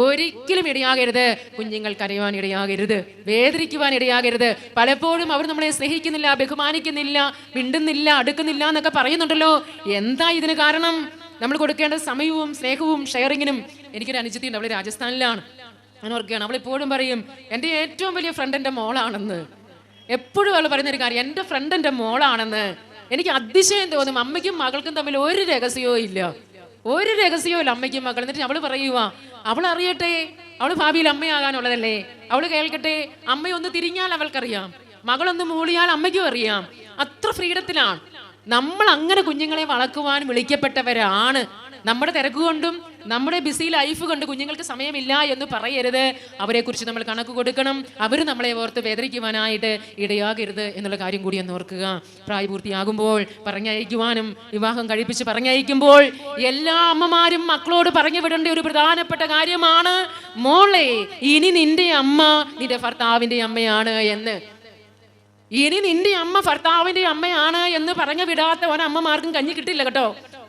ഒരിക്കലും ഇടയാകരുത്. കുഞ്ഞുങ്ങൾ കരയുവാൻ ഇടയാകരുത്, വേദനിക്കുവാൻ ഇടയാകരുത്. പലപ്പോഴും അവർ നമ്മളെ സ്നേഹിക്കുന്നില്ല, ബഹുമാനിക്കുന്നില്ല, മിണ്ടുന്നില്ല, അടുക്കുന്നില്ല എന്നൊക്കെ പറയുന്നുണ്ടല്ലോ. എന്താ ഇതിന് കാരണം? നമ്മൾ കൊടുക്കേണ്ട സമയവും സ്നേഹവും ഷെയറിങ്ങിനും. എനിക്കൊരു അനുജത്തി ഉണ്ട്, അവൾ രാജസ്ഥാനിലാണ്. ഞാൻ ഓർക്കുകയാണ്, അവളിപ്പോഴും പറയും എൻ്റെ ഏറ്റവും വലിയ ഫ്രണ്ട് എൻ്റെ മോളാണെന്ന്. എപ്പോഴും അവൾ പറയുന്നൊരു കാര്യം, എൻ്റെ ഫ്രണ്ട് എൻ്റെ മോളാണെന്ന്. എനിക്ക് അതിശയം തോന്നും. അമ്മയ്ക്കും മകൾക്കും തമ്മിൽ ഒരു രഹസ്യവും ഇല്ല, ഒരു രഹസ്യവും ഇല്ല അമ്മയ്ക്കും മകൾ. എന്നിട്ട് അവൾ പറയുക, അവൾ അറിയട്ടെ, അവൾ ഭാവിയിൽ അമ്മയാകാനുള്ളതല്ലേ, അവൾ കേൾക്കട്ടെ. അമ്മയൊന്ന് തിരിഞ്ഞാൽ അവൾക്കറിയാം, മകളൊന്ന് മൂളിയാൽ അമ്മയ്ക്കും അറിയാം. അത്ര ഫ്രീഡത്തിലാണ് നമ്മൾ. അങ്ങനെ കുഞ്ഞുങ്ങളെ വളർത്തുവാൻ വിളിക്കപ്പെട്ടവരാണ്. നമ്മുടെ തിരക്ക് കൊണ്ടും നമ്മുടെ ബിസി ലൈഫ് കൊണ്ട് കുഞ്ഞുങ്ങൾക്ക് സമയമില്ല എന്ന് പറയരുത്. അവരെക്കുറിച്ച് നമ്മൾ കണക്ക് കൊടുക്കണം. അവർ നമ്മളെ ഓർത്ത് വേദനിക്കുവാനായിട്ട് ഇടയാകരുത് എന്നുള്ള കാര്യം കൂടി ഒന്ന് ഓർക്കുക. പ്രായപൂർത്തിയാകുമ്പോൾ പറഞ്ഞയക്കുവാനും വിവാഹം കഴിപ്പിച്ച് പറഞ്ഞയക്കുമ്പോൾ എല്ലാ അമ്മമാരും മക്കളോട് പറഞ്ഞു വിടേണ്ട ഒരു പ്രധാനപ്പെട്ട കാര്യമാണ്, മോളെ ഇനി നിന്റെ അമ്മ നിന്റെ ഭർത്താവിൻ്റെ അമ്മയാണ് എന്ന്. ഇനി നിന്റെ അമ്മ ഭർത്താവിൻ്റെ അമ്മയാണ് എന്ന് പറഞ്ഞു വിടാത്ത ഒരമ്മമാർക്കും കഞ്ഞി കിട്ടില്ല കേട്ടോ,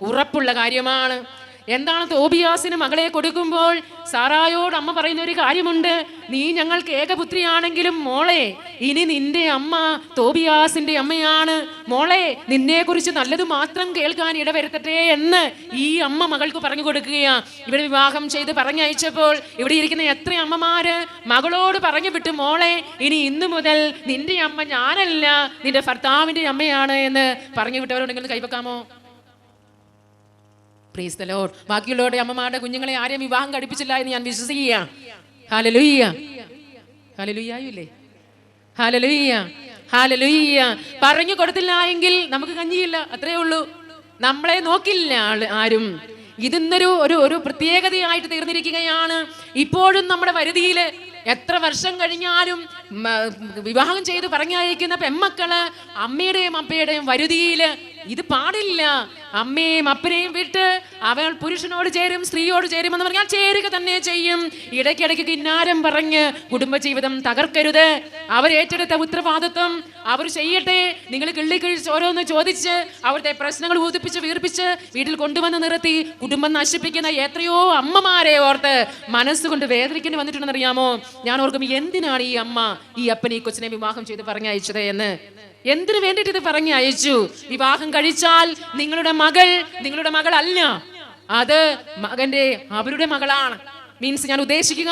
ഉറപ്പുള്ള കാര്യമാണ്. എന്താണ്? തോബിയാസിന് മകളെ കൊടുക്കുമ്പോൾ സാറായോട് അമ്മ പറയുന്ന ഒരു കാര്യമുണ്ട്, നീ ഞങ്ങൾക്ക് ഏകപുത്രിയാണെങ്കിലും മോളെ ഇനി നിന്റെ അമ്മ തോബിയാസിന്റെ അമ്മയാണ്. മോളെ നിന്നെ കുറിച്ച് നല്ലത് മാത്രം കേൾക്കാൻ ഇടവരുത്തട്ടെ എന്ന് ഈ അമ്മ മകൾക്ക് പറഞ്ഞു കൊടുക്കുകയാ. ഇവിടെ വിവാഹം ചെയ്ത് പറഞ്ഞയച്ചപ്പോൾ ഇവിടെ ഇരിക്കുന്ന എത്ര അമ്മമാര് മകളോട് പറഞ്ഞു വിട്ടു, മോളെ ഇനി ഇന്നു മുതൽ നിന്റെ അമ്മ ഞാനല്ല നിന്റെ ഭർത്താവിന്റെ അമ്മയാണ് എന്ന് പറഞ്ഞു വിട്ടവരുണ്ടെങ്കിൽ കൈവെക്കാമോ? Praise the lord. ബാക്കിയുള്ളവരുടെ അമ്മമാരുടെ കുഞ്ഞുങ്ങളെ ആരെയും വിവാഹം കഴിപ്പിച്ചില്ല എന്ന് ഞാൻ വിശ്വസിക്കുക. ഹല്ലേലൂയ, ഹല്ലേലൂയയില്ലേ, ഹല്ലേലൂയ, ഹല്ലേലൂയ. പറഞ്ഞു കൊടുത്തില്ല എങ്കിൽ നമുക്ക് കഞ്ഞിയില്ല, അത്രേ ഉള്ളൂ. നമ്മളെ നോക്കില്ല ആരും. ഇതിന്നൊരു ഒരു പ്രത്യേകതയായിട്ട് തീർന്നിരിക്കുകയാണ്. ഇപ്പോഴും നമ്മുടെ വരുതിയിൽ എത്ര വർഷം കഴിഞ്ഞാലും വിവാഹം ചെയ്ത് പറഞ്ഞയക്കുന്ന പെമ്മക്കള് അമ്മയുടെയും അപ്പയുടെയും വരുതിയിൽ ഇത് പാടില്ല. അമ്മയും അപ്പനെയും വിട്ട് അവൾ പുരുഷനോട് ചേരും, സ്ത്രീയോട് ചേരും എന്ന് പറഞ്ഞാൽ ചേരുക തന്നെ ചെയ്യും. ഇടയ്ക്കിടയ്ക്ക് കിന്നാരം പറഞ്ഞ് കുടുംബജീവിതം തകർക്കരുത്. അവരേറ്റെടുത്ത ഉത്തരവാദിത്വം അവർ ചെയ്യട്ടെ. നിങ്ങൾ കിള്ളിക്കിഴിച്ച് ഓരോന്ന് ചോദിച്ച് അവരുടെ പ്രശ്നങ്ങൾ ഊതിപ്പിച്ച് വീർപ്പിച്ച് വീട്ടിൽ കൊണ്ടുവന്ന് നിർത്തി കുടുംബം നശിപ്പിക്കുന്ന എത്രയോ അമ്മമാരെ ഓർത്ത് മനസ്സുകൊണ്ട് വേദനിക്കേണ്ടി വന്നിട്ടുണ്ടെന്ന് അറിയാമോ? ഞാൻ ഓർക്കും, എന്തിനാണ് ഈ അമ്മ ഈ അപ്പനെ ഈ കൊച്ചിനെ വിവാഹം ചെയ്ത് പറഞ്ഞയച്ചത് എന്ന്. എന്തിനു വേണ്ടിയിട്ട് ഇത് പറഞ്ഞു അയച്ചു? വിവാഹം കഴിച്ചാൽ നിങ്ങളുടെ മകൾ അല്ല, അത് അവരുടെ മകളാണ്. മീൻസ് ഞാൻ ഉദ്ദേശിക്കുക,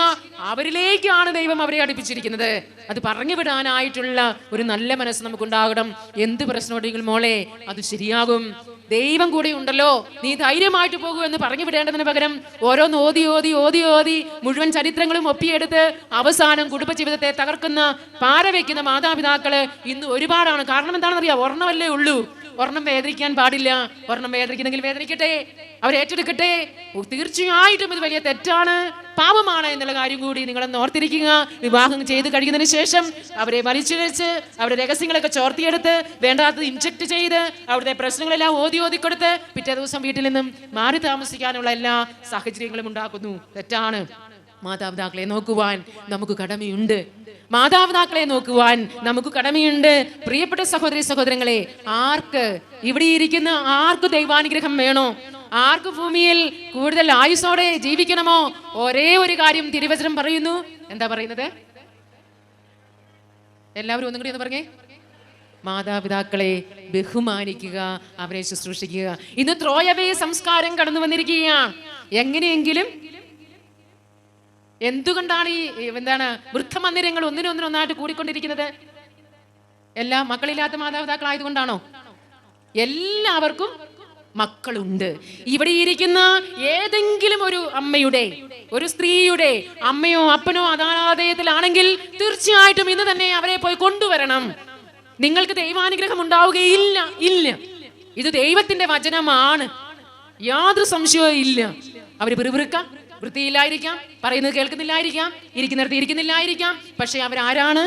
അവരിലേക്കാണ് ദൈവം അവരെ അടുപ്പിച്ചിരിക്കുന്നത്. അത് പറഞ്ഞു വിടാനായിട്ടുള്ള ഒരു നല്ല മനസ്സ് നമുക്കുണ്ടാകണം. എന്ത് പ്രശ്നമുണ്ടെങ്കിലും മോളെ അത് ശരിയാകും, ദൈവം കൂടെ ഉണ്ടല്ലോ, നീ ധൈര്യമായിട്ട് പോകൂ എന്ന് പറഞ്ഞു വിടേണ്ടതിന് പകരം ഓരോന്ന് ഓതി മുഴുവൻ ചരിത്രങ്ങളും ഒപ്പിയെടുത്ത് അവസാനം കുടുംബജീവിതത്തെ തകർക്കുന്ന പാരവയ്ക്കുന്ന മാതാപിതാക്കള് ഇന്ന് ഒരുപാടാണ്. കാരണം എന്താണെന്നറിയാം? ഒരെണ്ണമല്ലേ ഉള്ളൂ. ഒരെണ്ണം വേദനിക്കാൻ പാടില്ല. ഒരെണ്ണം വേദനിക്കുന്നെങ്കിൽ വേദനിക്കട്ടെ, അവരേറ്റെടുക്കട്ടെ. തീർച്ചയായിട്ടും ഇത് വലിയ തെറ്റാണ്, പാപമാണ് എന്നുള്ള കാര്യം കൂടി നിങ്ങളൊന്ന് ഓർത്തിരിക്കുക. വിവാഹം ചെയ്ത് കഴിയുന്നതിന് ശേഷം അവരെ വലിച്ചിഴച്ച് അവരുടെ രഹസ്യങ്ങളൊക്കെ ചോർത്തിയെടുത്ത് വേണ്ടാത്തത് ഇൻജക്ട് ചെയ്ത് അവിടുത്തെ പ്രശ്നങ്ങളെല്ലാം ഓതിക്കൊടുത്ത് പിറ്റേ ദിവസം വീട്ടിൽ നിന്നും മാറി താമസിക്കാനുള്ള എല്ലാ സാഹചര്യങ്ങളും ഉണ്ടാക്കുന്നു. തെറ്റാണ്. മാതാപിതാക്കളെ നോക്കുവാൻ നമുക്ക് കടമയുണ്ട്. മാതാപിതാക്കളെ നോക്കുവാൻ നമുക്ക് കടമയുണ്ട്. പ്രിയപ്പെട്ട സഹോദരി സഹോദരങ്ങളെ, ഇവിടെ ഇരിക്കുന്ന ആർക്ക് ദൈവാനുഗ്രഹം വേണോ? ആർക്ക് ഭൂമിയിൽ കൂടുതൽ ആയുസ്സോടെ ജീവിക്കണമോ? ഒരേ ഒരു കാര്യം തിരുവചനം പറയുന്നു. എന്താ പറയുന്നത്? എല്ലാവരും ഒന്നും കൂടി ഒന്ന് പറഞ്ഞേ. മാതാപിതാക്കളെ ബഹുമാനിക്കുക, അവരെ ശുശ്രൂഷിക്കുക. ഇന്ന് ത്രോയവേ സംസ്കാരം കടന്നു വന്നിരിക്കുകയാണ്. എങ്ങനെയെങ്കിലും എന്തുകൊണ്ടാണ് ഈ വൃദ്ധമന്ദിരങ്ങൾ ഒന്നിനൊന്നായിട്ട് കൂടിക്കൊണ്ടിരിക്കുന്നത്? എല്ലാ മക്കളില്ലാത്ത മാതാപിതാക്കളായതുകൊണ്ടാണോ? എല്ലാവർക്കും മക്കളുണ്ട്. ഇവിടെ ഇരിക്കുന്ന ഏതെങ്കിലും ഒരു അമ്മയുടെ, ഒരു സ്ത്രീയുടെ അമ്മയോ അപ്പനോ അനാഥാലയത്തിലാണെങ്കിൽ തീർച്ചയായിട്ടും ഇന്ന് തന്നെ അവരെ പോയി കൊണ്ടുവരണം. നിങ്ങൾക്ക് ദൈവാനുഗ്രഹം ഉണ്ടാവുകയില്ല. ഇത് ദൈവത്തിന്റെ വചനമാണ്, യാതൊരു സംശയവും ഇല്ല. അവര് പിറുപിറുക്കാം, വൃത്തിയില്ലായിരിക്കാം, പറയുന്നത് കേൾക്കുന്നില്ലായിരിക്കാം, ഇരിക്കുന്നിടത്ത് ഇരിക്കുന്നില്ലായിരിക്കാം. പക്ഷെ അവരാരാണ്?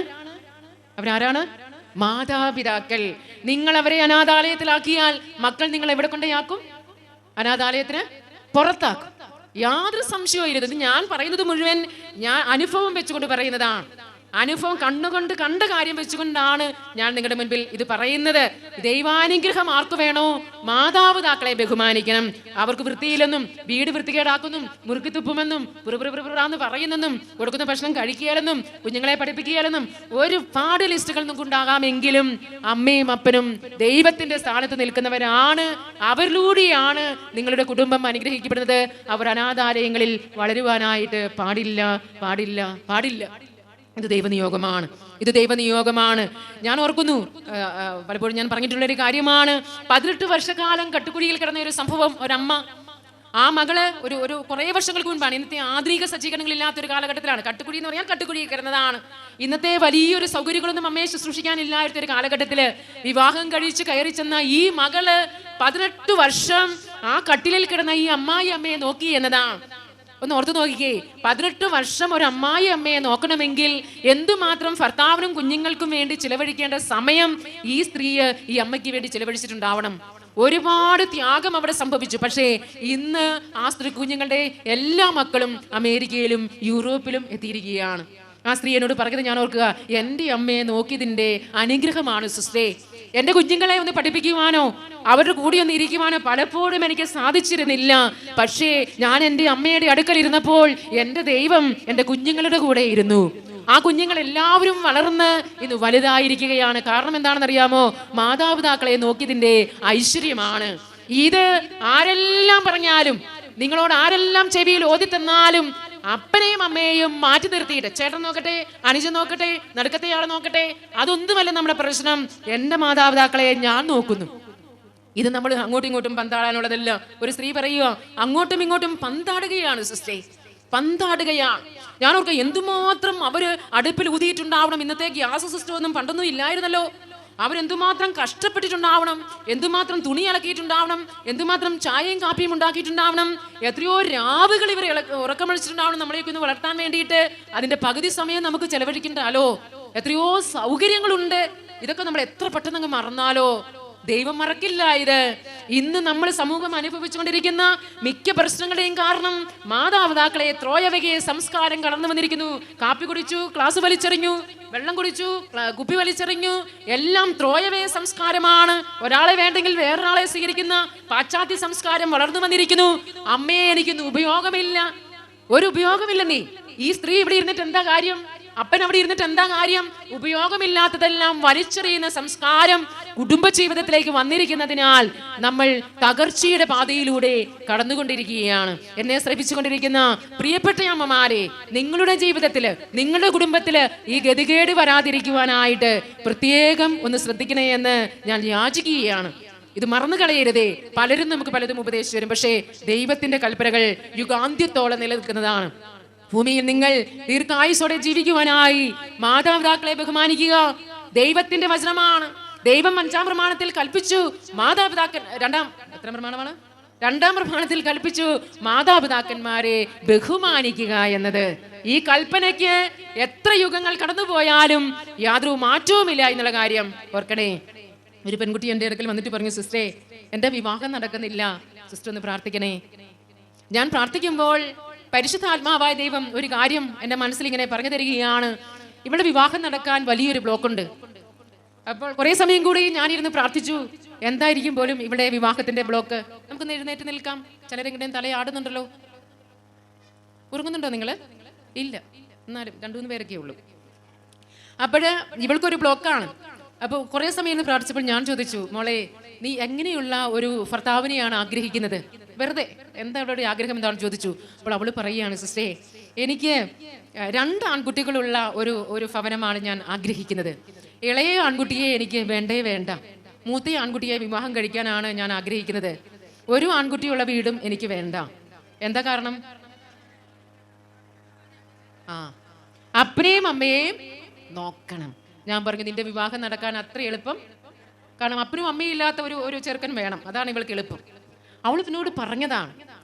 മാതാപിതാക്കൾ. നിങ്ങൾ അവരെ അനാഥാലയത്തിലാക്കിയാൽ മക്കൾ നിങ്ങൾ എവിടെ കൊണ്ടേയാക്കും? അനാഥാലയത്തിന് പുറത്താക്കും. യാതൊരു സംശയവും ഇല്ല. ഇത് ഞാൻ പറയുന്നത് മുഴുവൻ ഞാൻ അനുഭവം വെച്ചുകൊണ്ട് പറയുന്നതാണ്. അനുഭവം കണ്ണുകൊണ്ട് കണ്ട കാര്യം വെച്ചുകൊണ്ടാണ് ഞാൻ നിങ്ങളുടെ മുൻപിൽ ഇത് പറയുന്നത്. ദൈവാനുഗ്രഹം ആർക്ക് വേണോ? മാതാപിതാക്കളെ ബഹുമാനിക്കണം. അവർക്ക് വൃത്തിയില്ലെന്നും വീട് വൃത്തികേടാക്കുന്നും മുറുക്കി തുപ്പുമെന്നും പുറപുറപുറാന്ന് പറയുന്നെന്നും കൊടുക്കുന്ന ഭക്ഷണം കഴിക്കുകയാലെന്നും കുഞ്ഞുങ്ങളെ പഠിപ്പിക്കുകയാലെന്നും ഒരുപാട് ലിസ്റ്റുകൾ നമുക്കുണ്ടാകാമെങ്കിലും അമ്മയും അപ്പനും ദൈവത്തിന്റെ സ്ഥാനത്ത് നിൽക്കുന്നവരാണ്. അവരിലൂടെയാണ് നിങ്ങളുടെ കുടുംബം അനുഗ്രഹിക്കപ്പെടുന്നത്. അവർ അനാഥാലയങ്ങളിൽ വളരുവാനായിട്ട് പാടില്ല, പാടില്ല, പാടില്ല. ഇത് ദൈവനിയോഗമാണ്, ഇത് ദൈവനിയോഗമാണ്. ഞാൻ ഓർക്കുന്നു, പലപ്പോഴും ഞാൻ പറഞ്ഞിട്ടുള്ളൊരു കാര്യമാണ്. 18 വർഷക്കാലം കട്ടുകുഴിയിൽ കിടന്ന ഒരു സംഭവം. ഒരമ്മ, ആ മകള് ഒരു കുറേ വർഷങ്ങൾക്ക് മുൻപാണ്. ഇന്നത്തെ ആധുനിക സജ്ജീകരണങ്ങളില്ലാത്തൊരു കാലഘട്ടത്തിലാണ്. കട്ടുകുഴി എന്ന് പറഞ്ഞാൽ കട്ടുകുഴിയിൽ കിടന്നതാണ്. ഇന്നത്തെ വലിയൊരു സൗകര്യങ്ങളൊന്നും അമ്മയെ ശുശ്രൂഷിക്കാനില്ലാത്തൊരു കാലഘട്ടത്തില് വിവാഹം കഴിച്ച് കയറി ചെന്ന ഈ മകള് 18 വർഷം ആ കട്ടിലിൽ കിടന്ന ഈ അമ്മായി അമ്മയെ നോക്കി എന്നതാണ്. ഒന്ന് ഓർത്തു നോക്കിക്കേ, 18 വർഷം ഒരു അമ്മായി അമ്മയെ നോക്കണമെങ്കിൽ എന്തുമാത്രം ഭർത്താവിനും കുഞ്ഞുങ്ങൾക്കും വേണ്ടി ചിലവഴിക്കേണ്ട സമയം ഈ സ്ത്രീ ഈ അമ്മയ്ക്ക് വേണ്ടി ചിലവഴിച്ചിട്ടുണ്ടാവണം. ഒരുപാട് ത്യാഗം അവിടെ സംഭവിച്ചു. പക്ഷേ ഇന്ന് ആ സ്ത്രീ കുഞ്ഞുങ്ങളുടെ എല്ലാ മക്കളും അമേരിക്കയിലും യൂറോപ്പിലും എത്തിയിരിക്കുകയാണ്. ആ സ്ത്രീ എന്നോട് പറഞ്ഞത് ഞാൻ ഓർക്കുക, എൻ്റെ അമ്മയെ നോക്കിയതിൻ്റെ അനുഗ്രഹമാണ് സിസ്റ്റേ. എൻ്റെ കുഞ്ഞുങ്ങളെ ഒന്ന് പഠിപ്പിക്കുവാനോ അവരുടെ കൂടി ഒന്ന് ഇരിക്കുവാനോ പലപ്പോഴും എനിക്ക് സാധിച്ചിരുന്നില്ല. പക്ഷേ ഞാൻ എൻ്റെ അമ്മയുടെ അടുക്കൽ ഇരുന്നപ്പോൾ എൻ്റെ ദൈവം എൻ്റെ കുഞ്ഞുങ്ങളുടെ കൂടെ ഇരുന്നു. ആ കുഞ്ഞുങ്ങൾ എല്ലാവരും വളർന്ന് ഇന്ന് വലുതായിരിക്കുകയാണ്. കാരണം എന്താണെന്നറിയാമോ? മാതാപിതാക്കളെ നോക്കിയതിൻ്റെ ഐശ്വര്യമാണ് ഇത്. ആരെല്ലാം പറഞ്ഞാലും, നിങ്ങളോട് ആരെല്ലാം ചെവിയിൽ ഓതി തന്നാലും, അപ്പനെയും അമ്മയെയും മാറ്റി നിർത്തിയിട്ട് ചേട്ടൻ നോക്കട്ടെ, അനുജൻ നോക്കട്ടെ, നടുക്കത്തെയാൾ നോക്കട്ടെ, അതൊന്നുമല്ല നമ്മുടെ പ്രശ്നം. എൻ്റെ മാതാപിതാക്കളെ ഞാൻ നോക്കുന്നു. ഇത് നമ്മൾ അങ്ങോട്ടും ഇങ്ങോട്ടും പന്താടാനുള്ളതല്ല. ഒരു സ്ത്രീ പറയുക, അങ്ങോട്ടും ഇങ്ങോട്ടും പന്താടുകയാണ് സിസ്റ്റേ, പന്താടുകയാണ്. ഞാൻ ഓർക്കുക, എന്തുമാത്രം അവര് അടുപ്പിൽ ഊതിയിട്ടുണ്ടാവണം. ഇന്നത്തെ ഗ്യാസ് സിസ്റ്റം ഒന്നും പണ്ടൊന്നും ഇല്ലായിരുന്നല്ലോ. അവരെന്തുമാത്രം കഷ്ടപ്പെട്ടിട്ടുണ്ടാവണം, എന്തുമാത്രം തുണി അലക്കിയിട്ടുണ്ടാവണം, എന്തുമാത്രം ചായയും കാപ്പിയും ഉണ്ടാക്കിയിട്ടുണ്ടാവണം. എത്രയോ രാവുകൾ ഇവർ ഉറക്കമഴിച്ചിട്ടുണ്ടാവണം നമ്മളെയൊക്കെ ഒന്ന് വളർത്താൻ വേണ്ടിയിട്ട്. അതിന്റെ പകുതി സമയം നമുക്ക് ചെലവഴിക്കണ്ടല്ലോ. എത്രയോ സൗകര്യങ്ങളുണ്ട്. ഇതൊക്കെ നമ്മൾ എത്ര പെട്ടെന്ന് അങ്ങ് മറന്നാലോ. ദൈവം മറക്കില്ല ഇത്. ഇന്ന് നമ്മൾ സമൂഹം അനുഭവിച്ചുകൊണ്ടിരിക്കുന്ന മിക്ക പ്രശ്നങ്ങളുടെയും കാരണം മാതാപിതാക്കളെ ത്രോയവകയെ സംസ്കാരം കടന്നു വന്നിരിക്കുന്നു. കാപ്പി കുടിച്ചു, ക്ലാസ് വലിച്ചെറിഞ്ഞു, വെള്ളം കുടിച്ചു, കുപ്പി വലിച്ചെറിഞ്ഞു, എല്ലാം ത്രോയവേ സംസ്കാരമാണ്. ഒരാളെ വേണ്ടെങ്കിൽ വേറൊരാളെ സ്വീകരിക്കുന്ന പാശ്ചാത്യ സംസ്കാരം വളർന്നു വന്നിരിക്കുന്നു. അമ്മയെ എനിക്കൊന്നും ഉപയോഗമില്ല, ഒരു ഉപയോഗമില്ല. നീ ഈ സ്ത്രീ ഇവിടെ ഇരുന്നിട്ട് എന്താ കാര്യം? അപ്പൻ അവിടെ ഇരുന്നിട്ട് എന്താ കാര്യം? ഉപയോഗമില്ലാത്തതെല്ലാം വലിച്ചെറിയുന്ന സംസ്കാരം കുടുംബജീവിതത്തിലേക്ക് വന്നിരിക്കുന്നതിനാൽ നമ്മൾ തകർച്ചയുടെ പാതയിലൂടെ കടന്നുകൊണ്ടിരിക്കുകയാണ്. എന്നെ ശ്രമിച്ചുകൊണ്ടിരിക്കുന്ന പ്രിയപ്പെട്ട അമ്മമാരെ, നിങ്ങളുടെ ജീവിതത്തില്, നിങ്ങളുടെ കുടുംബത്തില് ഈ ഗതികേട് വരാതിരിക്കുവാനായിട്ട് പ്രത്യേകം ഒന്ന് ശ്രദ്ധിക്കണേ എന്ന് ഞാൻ യാചിക്കുകയാണ്. ഇത് മറന്നു കളയരുതേ. പലരും നമുക്ക് പലതും ഉപദേശിച്ചു വരും. പക്ഷേ ദൈവത്തിന്റെ കൽപ്പനകൾ യുഗാന്ത്യത്തോളം നിലനിൽക്കുന്നതാണ്. ഭൂമിയിൽ നിങ്ങൾ ദീർഘായുസോടെ ജീവിക്കുവാനായി മാതാപിതാക്കളെ ബഹുമാനിക്കുക. ദൈവത്തിന്റെ വചനമാണ്. ദൈവം 5-ാം പ്രമാണത്തിൽ കൽപ്പിച്ചു, മാതാപിതാക്കൾ രണ്ടാം പ്രമാണത്തിൽ കൽപ്പിച്ചു മാതാപിതാക്കന്മാരെ ബഹുമാനിക്കുക എന്നത്. ഈ കൽപ്പനയ്ക്ക് എത്ര യുഗങ്ങൾ കടന്നുപോയാലും യാതൊരു മാറ്റവുമില്ല എന്നുള്ള കാര്യം ഓർക്കണേ. ഒരു പെൺകുട്ടി എൻ്റെ അടുക്കൽ വന്നിട്ട് പറഞ്ഞു, സിസ്റ്ററെ, എൻ്റെ വിവാഹം നടക്കുന്നില്ല, സിസ്റ്റർ ഒന്ന് പ്രാർത്ഥിക്കണേ. ഞാൻ പ്രാർത്ഥിക്കുമ്പോൾ പരിശുദ്ധാത്മാവായ ദൈവം ഒരു കാര്യം എൻ്റെ മനസ്സിൽ ഇങ്ങനെ പറഞ്ഞു തരികയാണ്. ഇവിടെ വിവാഹം നടക്കാൻ വലിയൊരു ബ്ലോക്കുണ്ട്. അപ്പോൾ കുറേ സമയം കൂടി ഞാനിരുന്ന് പ്രാർത്ഥിച്ചു. എന്തായിരിക്കും പോലും ഇവിടെ വിവാഹത്തിന്റെ ബ്ലോക്ക്? നമുക്കൊന്ന് എഴുന്നേറ്റ് നിൽക്കാം. ചിലരെങ്കിലും തലയാടുന്നുണ്ടല്ലോ. ഉറങ്ങുന്നുണ്ടോ നിങ്ങൾ? ഇല്ല, എന്നാലും 2-3 പേരൊക്കെ ഉള്ളൂ. അപ്പോഴ് ഇവൾക്കൊരു ബ്ലോക്കാണ്. അപ്പോൾ കുറേ സമയം ഇരുന്ന് പ്രാർത്ഥിച്ചപ്പോൾ ഞാൻ ചോദിച്ചു, മോളെ, നീ എങ്ങനെയുള്ള ഒരു ഭർത്താവിനെയാണ് ആഗ്രഹിക്കുന്നത്? വെറുതെ എന്താ അവളുടെ ആഗ്രഹം എന്താണെന്ന് ചോദിച്ചു. അപ്പോൾ അവൾ പറയുകയാണ്, സിസ്റ്റേ, എനിക്ക് 2 ആൺകുട്ടികളുള്ള ഒരു ഭവനമാണ് ഞാൻ ആഗ്രഹിക്കുന്നത്. ഇളയ ആൺകുട്ടിയെ എനിക്ക് വേണ്ട. മൂത്ത ആൺകുട്ടിയെ വിവാഹം കഴിക്കാനാണ് ഞാൻ ആഗ്രഹിക്കുന്നത്. ഒരു ആൺകുട്ടിയുള്ള വീടും എനിക്ക് വേണ്ട. എന്താ കാരണം? അപ്പനെയും അമ്മയെയും നോക്കണം. ഞാൻ പറഞ്ഞു, നിന്റെ വിവാഹം നടക്കാൻ അത്ര എളുപ്പം, കാരണം അപ്പനും അമ്മയും ഇല്ലാത്ത ഒരു ചെറുക്കൻ വേണം, അതാണ് ഇവൾക്ക് എളുപ്പം. അവൾ പിന്നോട് പറഞ്ഞതാണ്.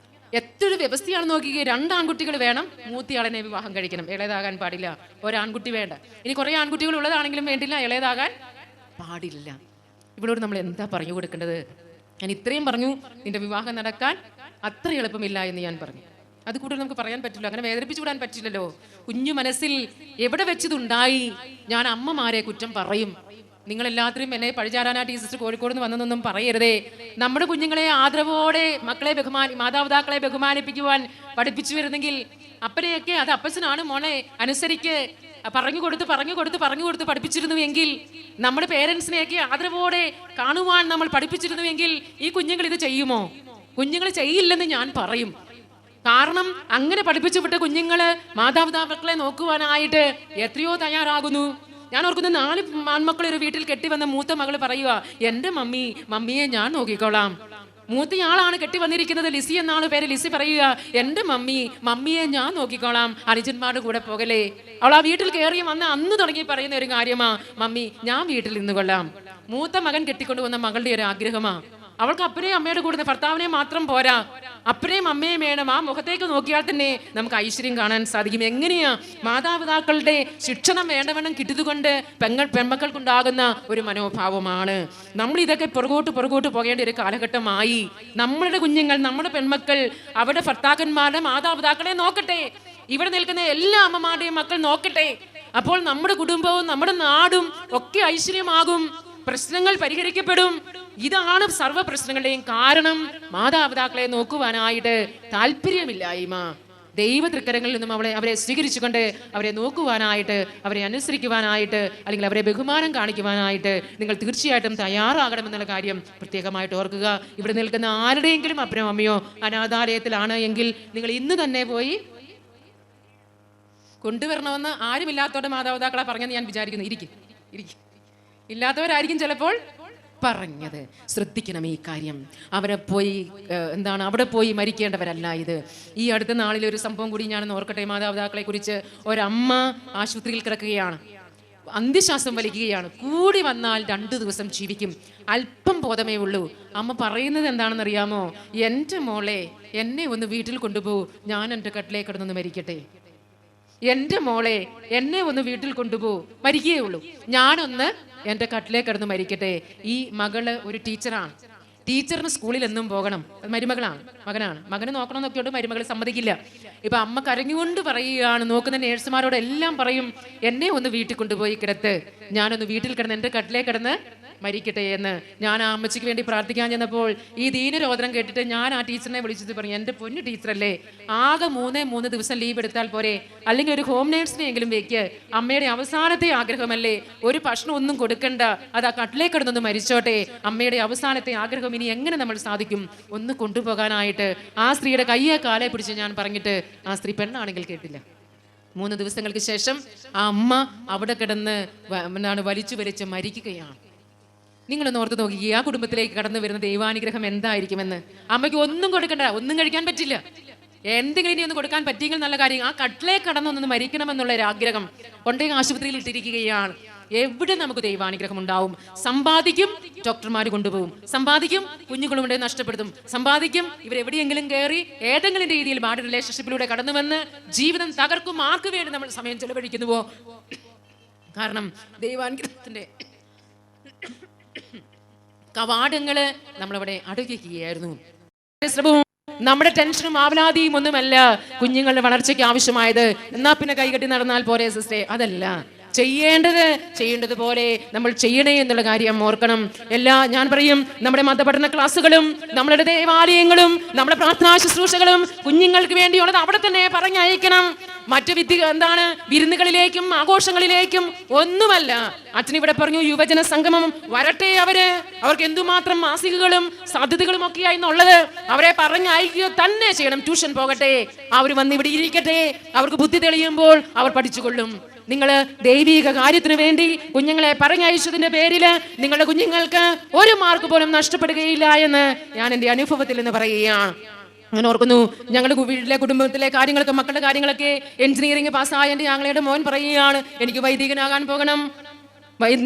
എത്ര വ്യവസ്ഥയാണ് നോക്കിക്കേ. 2 ആൺകുട്ടികൾ വേണം, മൂത്തയാളെന്നെ വിവാഹം കഴിക്കണം, ഇളയതാകാൻ പാടില്ല. ഒരാൺകുട്ടി വേണ്ട. ഇനി കുറേ ആൺകുട്ടികൾ ഉള്ളതാണെങ്കിലും വേണ്ടില്ല, ഇളയതാകാൻ പാടില്ല. ഇവളോട് നമ്മൾ എന്താ പറഞ്ഞു കൊടുക്കേണ്ടത്? ഞാൻ ഇത്രയും പറഞ്ഞു, നിന്റെ വിവാഹം നടക്കാൻ അത്ര എളുപ്പമില്ല എന്ന് ഞാൻ പറഞ്ഞു. അത് കൂടുതൽ നമുക്ക് പറയാൻ പറ്റില്ല, അങ്ങനെ വേദനിപ്പിച്ചു വിടാൻ പറ്റില്ലല്ലോ. കുഞ്ഞു മനസ്സിൽ എവിടെ വെച്ചതുണ്ടായി ഞാൻ അമ്മമാരെ കുറ്റം പറയും. നിങ്ങളെല്ലാത്തിനും എന്നെ പഴിചാരാനായിട്ട് ഈ സിസ്റ്റർ കോഴിക്കോട് നിന്ന് വന്നതൊന്നും പറയരുതേ. നമ്മുടെ കുഞ്ഞുങ്ങളെ ആദരവോടെ മക്കളെ മാതാപിതാക്കളെ ബഹുമാനിപ്പിക്കുവാൻ പഠിപ്പിച്ചു വരുന്നെങ്കിൽ അപ്പനെയൊക്കെ അത് അപ്പച്ചനാണ് മോളെ അനുസരിക്ക് പറഞ്ഞു കൊടുത്ത് പഠിപ്പിച്ചിരുന്നുവെങ്കിൽ, നമ്മുടെ പേരൻസിനെയൊക്കെ ആദരവോടെ കാണുവാൻ നമ്മൾ പഠിപ്പിച്ചിരുന്നുവെങ്കിൽ ഈ കുഞ്ഞുങ്ങൾ ഇത് ചെയ്യുമോ? കുഞ്ഞുങ്ങൾ ചെയ്യില്ലെന്ന് ഞാൻ പറയും. കാരണം അങ്ങനെ പഠിപ്പിച്ചു വിട്ട കുഞ്ഞുങ്ങള് മാതാപിതാക്കളെ നോക്കുവാനായിട്ട് എത്രയോ തയ്യാറാകുന്നു. ഞാൻ ഓർക്കുന്നു, 4 ആൺമക്കൾ ഒരു വീട്ടിൽ കെട്ടിവന്ന മൂത്ത മകള് പറയുക, എൻ്റെ മമ്മിയെ ഞാൻ നോക്കിക്കോളാം. മൂത്തയാളാണ് കെട്ടി വന്നിരിക്കുന്നത്, ലിസി എന്നാണ് പേര്. ലിസി പറയുക, എൻ്റെ മമ്മിയെ ഞാൻ നോക്കിക്കോളാം, അനുജന്മാരുടെ കൂടെ പോകലേ. അവൾ ആ വീട്ടിൽ കയറി വന്ന് അന്ന് തുടങ്ങി പറയുന്ന ഒരു കാര്യമാ, മമ്മി ഞാൻ വീട്ടിൽ നിന്ന് കൊള്ളാം. മൂത്ത മകൻ കെട്ടിക്കൊണ്ടുവന്ന മകളുടെ ഒരു ആഗ്രഹമാ. അവൾക്ക് അപ്പനെയും അമ്മയുടെ കൂടെ ഭർത്താവിനെ മാത്രം പോരാ, അപ്പനെയും അമ്മയും വേണം. ആ മുഖത്തേക്ക് നോക്കിയാൽ തന്നെ നമുക്ക് ഐശ്വര്യം കാണാൻ സാധിക്കും. എങ്ങനെയാ മാതാപിതാക്കളുടെ ശിക്ഷണം വേണ്ടവണ്ണം കിട്ടിയതുകൊണ്ട് പെൺമക്കൾക്കുണ്ടാകുന്ന ഒരു മനോഭാവമാണ്. നമ്മൾ ഇതൊക്കെ പുറകോട്ട് പോകേണ്ട ഒരു കാലഘട്ടമായി. നമ്മളുടെ കുഞ്ഞുങ്ങൾ, നമ്മുടെ പെൺമക്കൾ അവരുടെ ഭർത്താക്കന്മാരുടെ മാതാപിതാക്കളെ നോക്കട്ടെ. ഇവിടെ നിൽക്കുന്ന എല്ലാ അമ്മമാരുടെയും മക്കൾ നോക്കട്ടെ. അപ്പോൾ നമ്മുടെ കുടുംബവും നമ്മുടെ നാടും ഒക്കെ ഐശ്വര്യമാകും, പ്രശ്നങ്ങൾ പരിഹരിക്കപ്പെടും. ഇതാണ് സർവ്വ പ്രശ്നങ്ങളുടെയും കാരണം. മാതാപിതാക്കളെ നോക്കുവാനായിട്ട് താല്പര്യമില്ലായ്മ. ദൈവ തൃക്കരങ്ങളിൽ നിന്നും അവരെ സ്വീകരിച്ചുകൊണ്ട് അവരെ നോക്കുവാനായിട്ട്, അവരെ അനുസരിക്കുവാനായിട്ട്, അല്ലെങ്കിൽ അവരെ ബഹുമാനം കാണിക്കുവാനായിട്ട് നിങ്ങൾ തീർച്ചയായിട്ടും തയ്യാറാകണമെന്നുള്ള കാര്യം പ്രത്യേകമായിട്ട് ഓർക്കുക. ഇവിടെ നിൽക്കുന്ന ആരുടെയെങ്കിലും അപ്പനോ അമ്മയോ അനാഥാലയത്തിലാണ് എങ്കിൽ നിങ്ങൾ ഇന്ന് തന്നെ പോയി കൊണ്ടുവരണമെന്ന് ആരുമില്ലാത്തവരുടെ മാതാപിതാക്കളെ പറഞ്ഞെന്ന് ഞാൻ വിചാരിക്കുന്നു. ഇരിക്കും ഇല്ലാത്തവരായിരിക്കും ചിലപ്പോൾ പറഞ്ഞത്. ശ്രദ്ധിക്കണം ഈ കാര്യം. അവിടെ പോയി മരിക്കേണ്ടവരല്ല ഇത്. ഈ അടുത്ത നാളിൽ ഒരു സംഭവം കൂടി ഞാനൊന്ന് ഓർക്കട്ടെ. മാതാപിതാക്കളെ കുറിച്ച് ഒരമ്മ ആശുപത്രിയിൽ കിടക്കുകയാണ്, അന്ത്യശ്വാസം വലിക്കുകയാണ്. കൂടി വന്നാൽ 2 ദിവസം ജീവിക്കും, അല്പം ബോധമേ ഉള്ളൂ. അമ്മ പറയുന്നത് എന്താണെന്നറിയാമോ? എൻ്റെ മോളെ, എന്നെ ഒന്ന് വീട്ടിൽ കൊണ്ടുപോകൂ, ഞാൻ എൻ്റെ കട്ടിലേക്ക് കിടന്നൊന്ന് മരിക്കട്ടെ. എൻ്റെ മോളെ, എന്നെ ഒന്ന് വീട്ടിൽ കൊണ്ടുപോകൂ, മരിക്കുകയേ ഉള്ളൂ, ഞാനൊന്ന് എൻ്റെ കട്ടിലേക്ക് കിടന്ന് മരിക്കട്ടെ. ഈ മകള് ഒരു ടീച്ചറാണ്. ടീച്ചറിന് സ്കൂളിൽ എന്നും പോകണം. മകനെ നോക്കണമെന്നൊക്കെയോട് മരുമകൾ സമ്മതിക്കില്ല. ഇപ്പൊ അമ്മ കരഞ്ഞുകൊണ്ട് പറയുകയാണ്, നോക്കുന്ന നേഴ്സുമാരോട് എല്ലാം പറയും, എന്നെ ഒന്ന് വീട്ടിൽ കൊണ്ടുപോയി കിടത്ത്, ഞാനൊന്ന് വീട്ടിൽ കിടന്ന് എൻ്റെ കട്ടിലേക്ക് കിടന്ന് മരിക്കട്ടെ എന്ന്. ഞാൻ ആ അമ്മച്ചിക്ക് വേണ്ടി പ്രാർത്ഥിക്കാൻ ചെന്നപ്പോൾ ഈ ദീനരോധനം കേട്ടിട്ട് ഞാൻ ആ ടീച്ചറിനെ വിളിച്ചിട്ട് പറഞ്ഞു, എൻ്റെ പൊന്നു ടീച്ചറല്ലേ, ആകെ 3 ദിവസം ലീവ് എടുത്താൽ പോരെ, അല്ലെങ്കിൽ ഒരു ഹോം നേഴ്സിനെങ്കിലും വെക്ക്, അമ്മയുടെ അവസാനത്തെ ആഗ്രഹമല്ലേ, ഒരു ഭക്ഷണം ഒന്നും കൊടുക്കണ്ട, അത് ആ കട്ടിലേക്ക് കിടന്നൊന്ന് മരിച്ചോട്ടെ, അമ്മയുടെ അവസാനത്തെ ആഗ്രഹം ഇനി എങ്ങനെ നമ്മൾ സാധിക്കും ഒന്ന് കൊണ്ടുപോകാനായിട്ട്. ആ സ്ത്രീയുടെ കയ്യെ കാലെ പിടിച്ച് ഞാൻ പറഞ്ഞിട്ട് ആ സ്ത്രീ പെണ്ണാണെങ്കിൽ കേട്ടില്ല. 3 ദിവസങ്ങൾക്ക് ശേഷം ആ അമ്മ അവിടെ കിടന്ന് വലിച്ചു മരിക്കുകയാണ്. നിങ്ങളൊന്ന് ഓർത്ത് നോക്കി, ആ കുടുംബത്തിലേക്ക് കടന്നു വരുന്ന ദൈവാനുഗ്രഹം എന്തായിരിക്കുമെന്ന്. അമ്മയ്ക്ക് ഒന്നും കൊടുക്കണ്ട, ഒന്നും കഴിക്കാൻ പറ്റില്ല, എന്തെങ്കിലും ഇനി ഒന്ന് കൊടുക്കാൻ പറ്റിയെങ്കിൽ നല്ല കാര്യം. ആ കട്ടിലേക്ക് കടന്നൊന്ന് മരിക്കണമെന്നുള്ള ഒരു ആഗ്രഹം കൊണ്ടേ ആശുപത്രിയിൽ ഇട്ടിരിക്കുകയാണ്. എവിടെ നമുക്ക് ദൈവാനുഗ്രഹം ഉണ്ടാവും? സമ്പാദിക്കും, ഡോക്ടർമാർ കൊണ്ടുപോകും, സമ്പാദിക്കും, കുഞ്ഞുങ്ങളുണ്ടെ നഷ്ടപ്പെടുത്തും, സമ്പാദിക്കും, ഇവരെവിടെയെങ്കിലും കയറി ഏതെങ്കിലും രീതിയിൽ ബാഡ് റിലേഷൻഷിപ്പിലൂടെ കടന്നു വന്ന് ജീവിതം തകർക്കും. ആർക്ക് വേണ്ടി നമ്മൾ സമയം ചെലവഴിക്കുന്നുവോ? കാരണം ദൈവാനുഗ്രഹത്തിന്റെ കവാടങ്ങള് നമ്മളവിടെ അടുക്കുകയായിരുന്നു. നമ്മുടെ ടെൻഷനും ആവലാതിയും ഒന്നുമല്ല കുഞ്ഞുങ്ങളുടെ വളർച്ചയ്ക്ക് ആവശ്യമായത്. എന്നാ പിന്നെ കൈകെട്ടി നടന്നാൽ പോരെ സിസ്റ്റേ? അതല്ല, ചെയ്യേണ്ടതുപോലെ നമ്മൾ ചെയ്യണേ എന്നുള്ള കാര്യം ഓർക്കണം. ഞാൻ പറയും, നമ്മുടെ മതപഠന ക്ലാസ്സുകളും നമ്മുടെ ദേവാലയങ്ങളും നമ്മുടെ പ്രാർത്ഥനാ ശുശ്രൂഷകളും കുഞ്ഞുങ്ങൾക്ക് വേണ്ടിയുള്ളത് അവിടെ തന്നെ പറഞ്ഞയക്കണം. മറ്റു വിരുന്നുകളിലേക്കും ആഘോഷങ്ങളിലേക്കും ഒന്നുമല്ല. അച്ഛനിവിടെ പറഞ്ഞു, യുവജന സംഗമം വരട്ടെ, അവർക്ക് എന്തുമാത്രം മാസികകളും സാധ്യതകളും ഒക്കെയായിരുന്നുള്ളത്, അവരെ പറഞ്ഞയക്കുക തന്നെ ചെയ്യണം. ട്യൂഷൻ പോകട്ടെ, അവർ വന്ന് ഇവിടെ ഇരിക്കട്ടെ, അവർക്ക് ബുദ്ധി തെളിയുമ്പോൾ അവർ പഠിച്ചുകൊള്ളും. നിങ്ങൾ ദൈവിക കാര്യത്തിന് വേണ്ടി കുഞ്ഞുങ്ങളെ പറഞ്ഞയച്ചതിന്റെ പേരില് നിങ്ങളുടെ കുഞ്ഞുങ്ങൾക്ക് 1 മാർക്ക് പോലും നഷ്ടപ്പെടുകയില്ല എന്ന് ഞാൻ എൻ്റെ അനുഭവത്തിൽ നിന്ന് പറയുകയാണ്. അങ്ങനെ ഓർക്കുന്നു, ഞങ്ങളുടെ വീട്ടിലെ കുടുംബത്തിലെ കാര്യങ്ങളൊക്കെ, മക്കളുടെ കാര്യങ്ങളൊക്കെ, എഞ്ചിനീയറിംഗ് പാസ്സായ എൻ്റെ ഞങ്ങളുടെ മോൻ പറയുകയാണ്, എനിക്ക് വൈദികനാകാൻ പോകണം.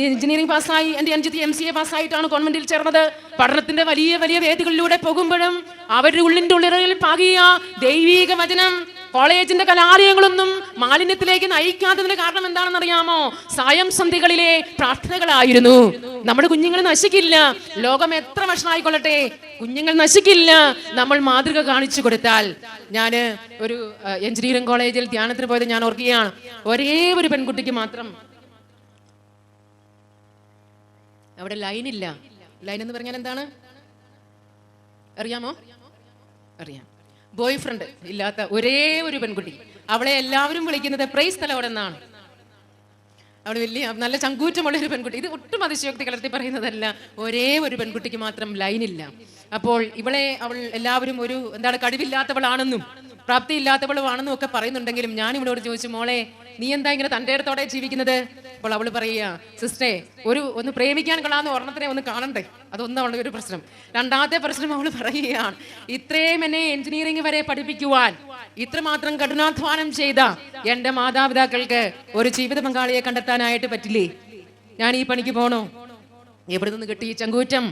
എഞ്ചിനീയറിംഗ് പാസ്സായി എൻ്റെ അനുജത്തി MCA പാസ്സായിട്ടാണ് കോൺവെന്റിൽ ചേർന്നത്. പഠനത്തിന്റെ വലിയ വലിയ വേദികളിലൂടെ പോകുമ്പോഴും അവരുടെ ഉള്ളിൻ്റെ ഉള്ളിൽ പാകിയ ദൈവീക വചനം കോളേജിന്റെ കലാലയങ്ങളൊന്നും മാലിന്യത്തിലേക്ക് നയിക്കാത്തതിന് കാരണം എന്താണെന്ന് അറിയാമോ? സായം സന്ധികളിലെ പ്രാർത്ഥനകളായിരുന്നു. നമ്മുടെ കുഞ്ഞുങ്ങൾ നശിക്കില്ല, ലോകം എത്ര വഷളായിക്കൊള്ളട്ടെ, കുഞ്ഞുങ്ങൾ നശിക്കില്ല നമ്മൾ മാതൃക കാണിച്ചു കൊടുത്താൽ. ഞാൻ ഒരു എഞ്ചിനീയറിംഗ് കോളേജിൽ ധ്യാനത്തിന് പോയത് ഞാൻ ഓർക്കുകയാണ്. ഒരേ ഒരു പെൺകുട്ടിക്ക് മാത്രം അവിടെ ലൈനില്ല. ലൈൻ എന്ന് പറഞ്ഞാൽ എന്താണ് അറിയാമോ? അറിയാം. ബോയ് ഫ്രണ്ട് ഇല്ലാത്ത ഒരേ ഒരു പെൺകുട്ടി. അവളെ എല്ലാവരും വിളിക്കുന്നത് പ്രൈസ് തലോട് എന്നാണ്. അവൾ വലിയ നല്ല ചങ്കൂറ്റമുള്ള ഒരു പെൺകുട്ടി. ഇത് ഒട്ടും അതിശയോക്തി കലർത്തി പറയുന്നതല്ല. ഒരേ ഒരു പെൺകുട്ടിക്ക് മാത്രം ലൈനില്ല. അപ്പോൾ അവൾ എല്ലാവരും ഒരു എന്താണ് കഴിവില്ലാത്തവളാണെന്നും പ്രാപ്തിയില്ലാത്തവളുമാണെന്നും ഒക്കെ പറയുന്നുണ്ടെങ്കിലും ഞാൻ ഇവളോട് ചോദിച്ചു, മോളെ നീ എന്താ ഇങ്ങനെ തൻ്റെ അടുത്തോടെ ജീവിക്കുന്നത്? അപ്പോൾ അവള് പറയുക, സിസ്റ്ററെ ഒന്ന് പ്രേമിക്കാൻ കൊള്ളാന്ന് ഓർമ്മത്തിനെ ഒന്ന് കാണണ്ടേ, അതൊന്നും അവളുടെ ഒരു പ്രശ്നം. രണ്ടാമത്തെ പ്രശ്നം അവള് പറയുകയാണ്, ഇത്രയും എന്നെ എഞ്ചിനീയറിംഗ് വരെ പഠിപ്പിക്കുവാൻ ഇത്രമാത്രം കഠിനാധ്വാനം ചെയ്ത എൻ്റെ മാതാപിതാക്കൾക്ക് ഒരു ജീവിത പങ്കാളിയെ കണ്ടെത്താനായിട്ട് പറ്റില്ലേ? ഞാൻ ഈ പണിക്ക് പോണോ? എവിടെ നിന്ന് കിട്ടി ഈ ചങ്കൂറ്റം?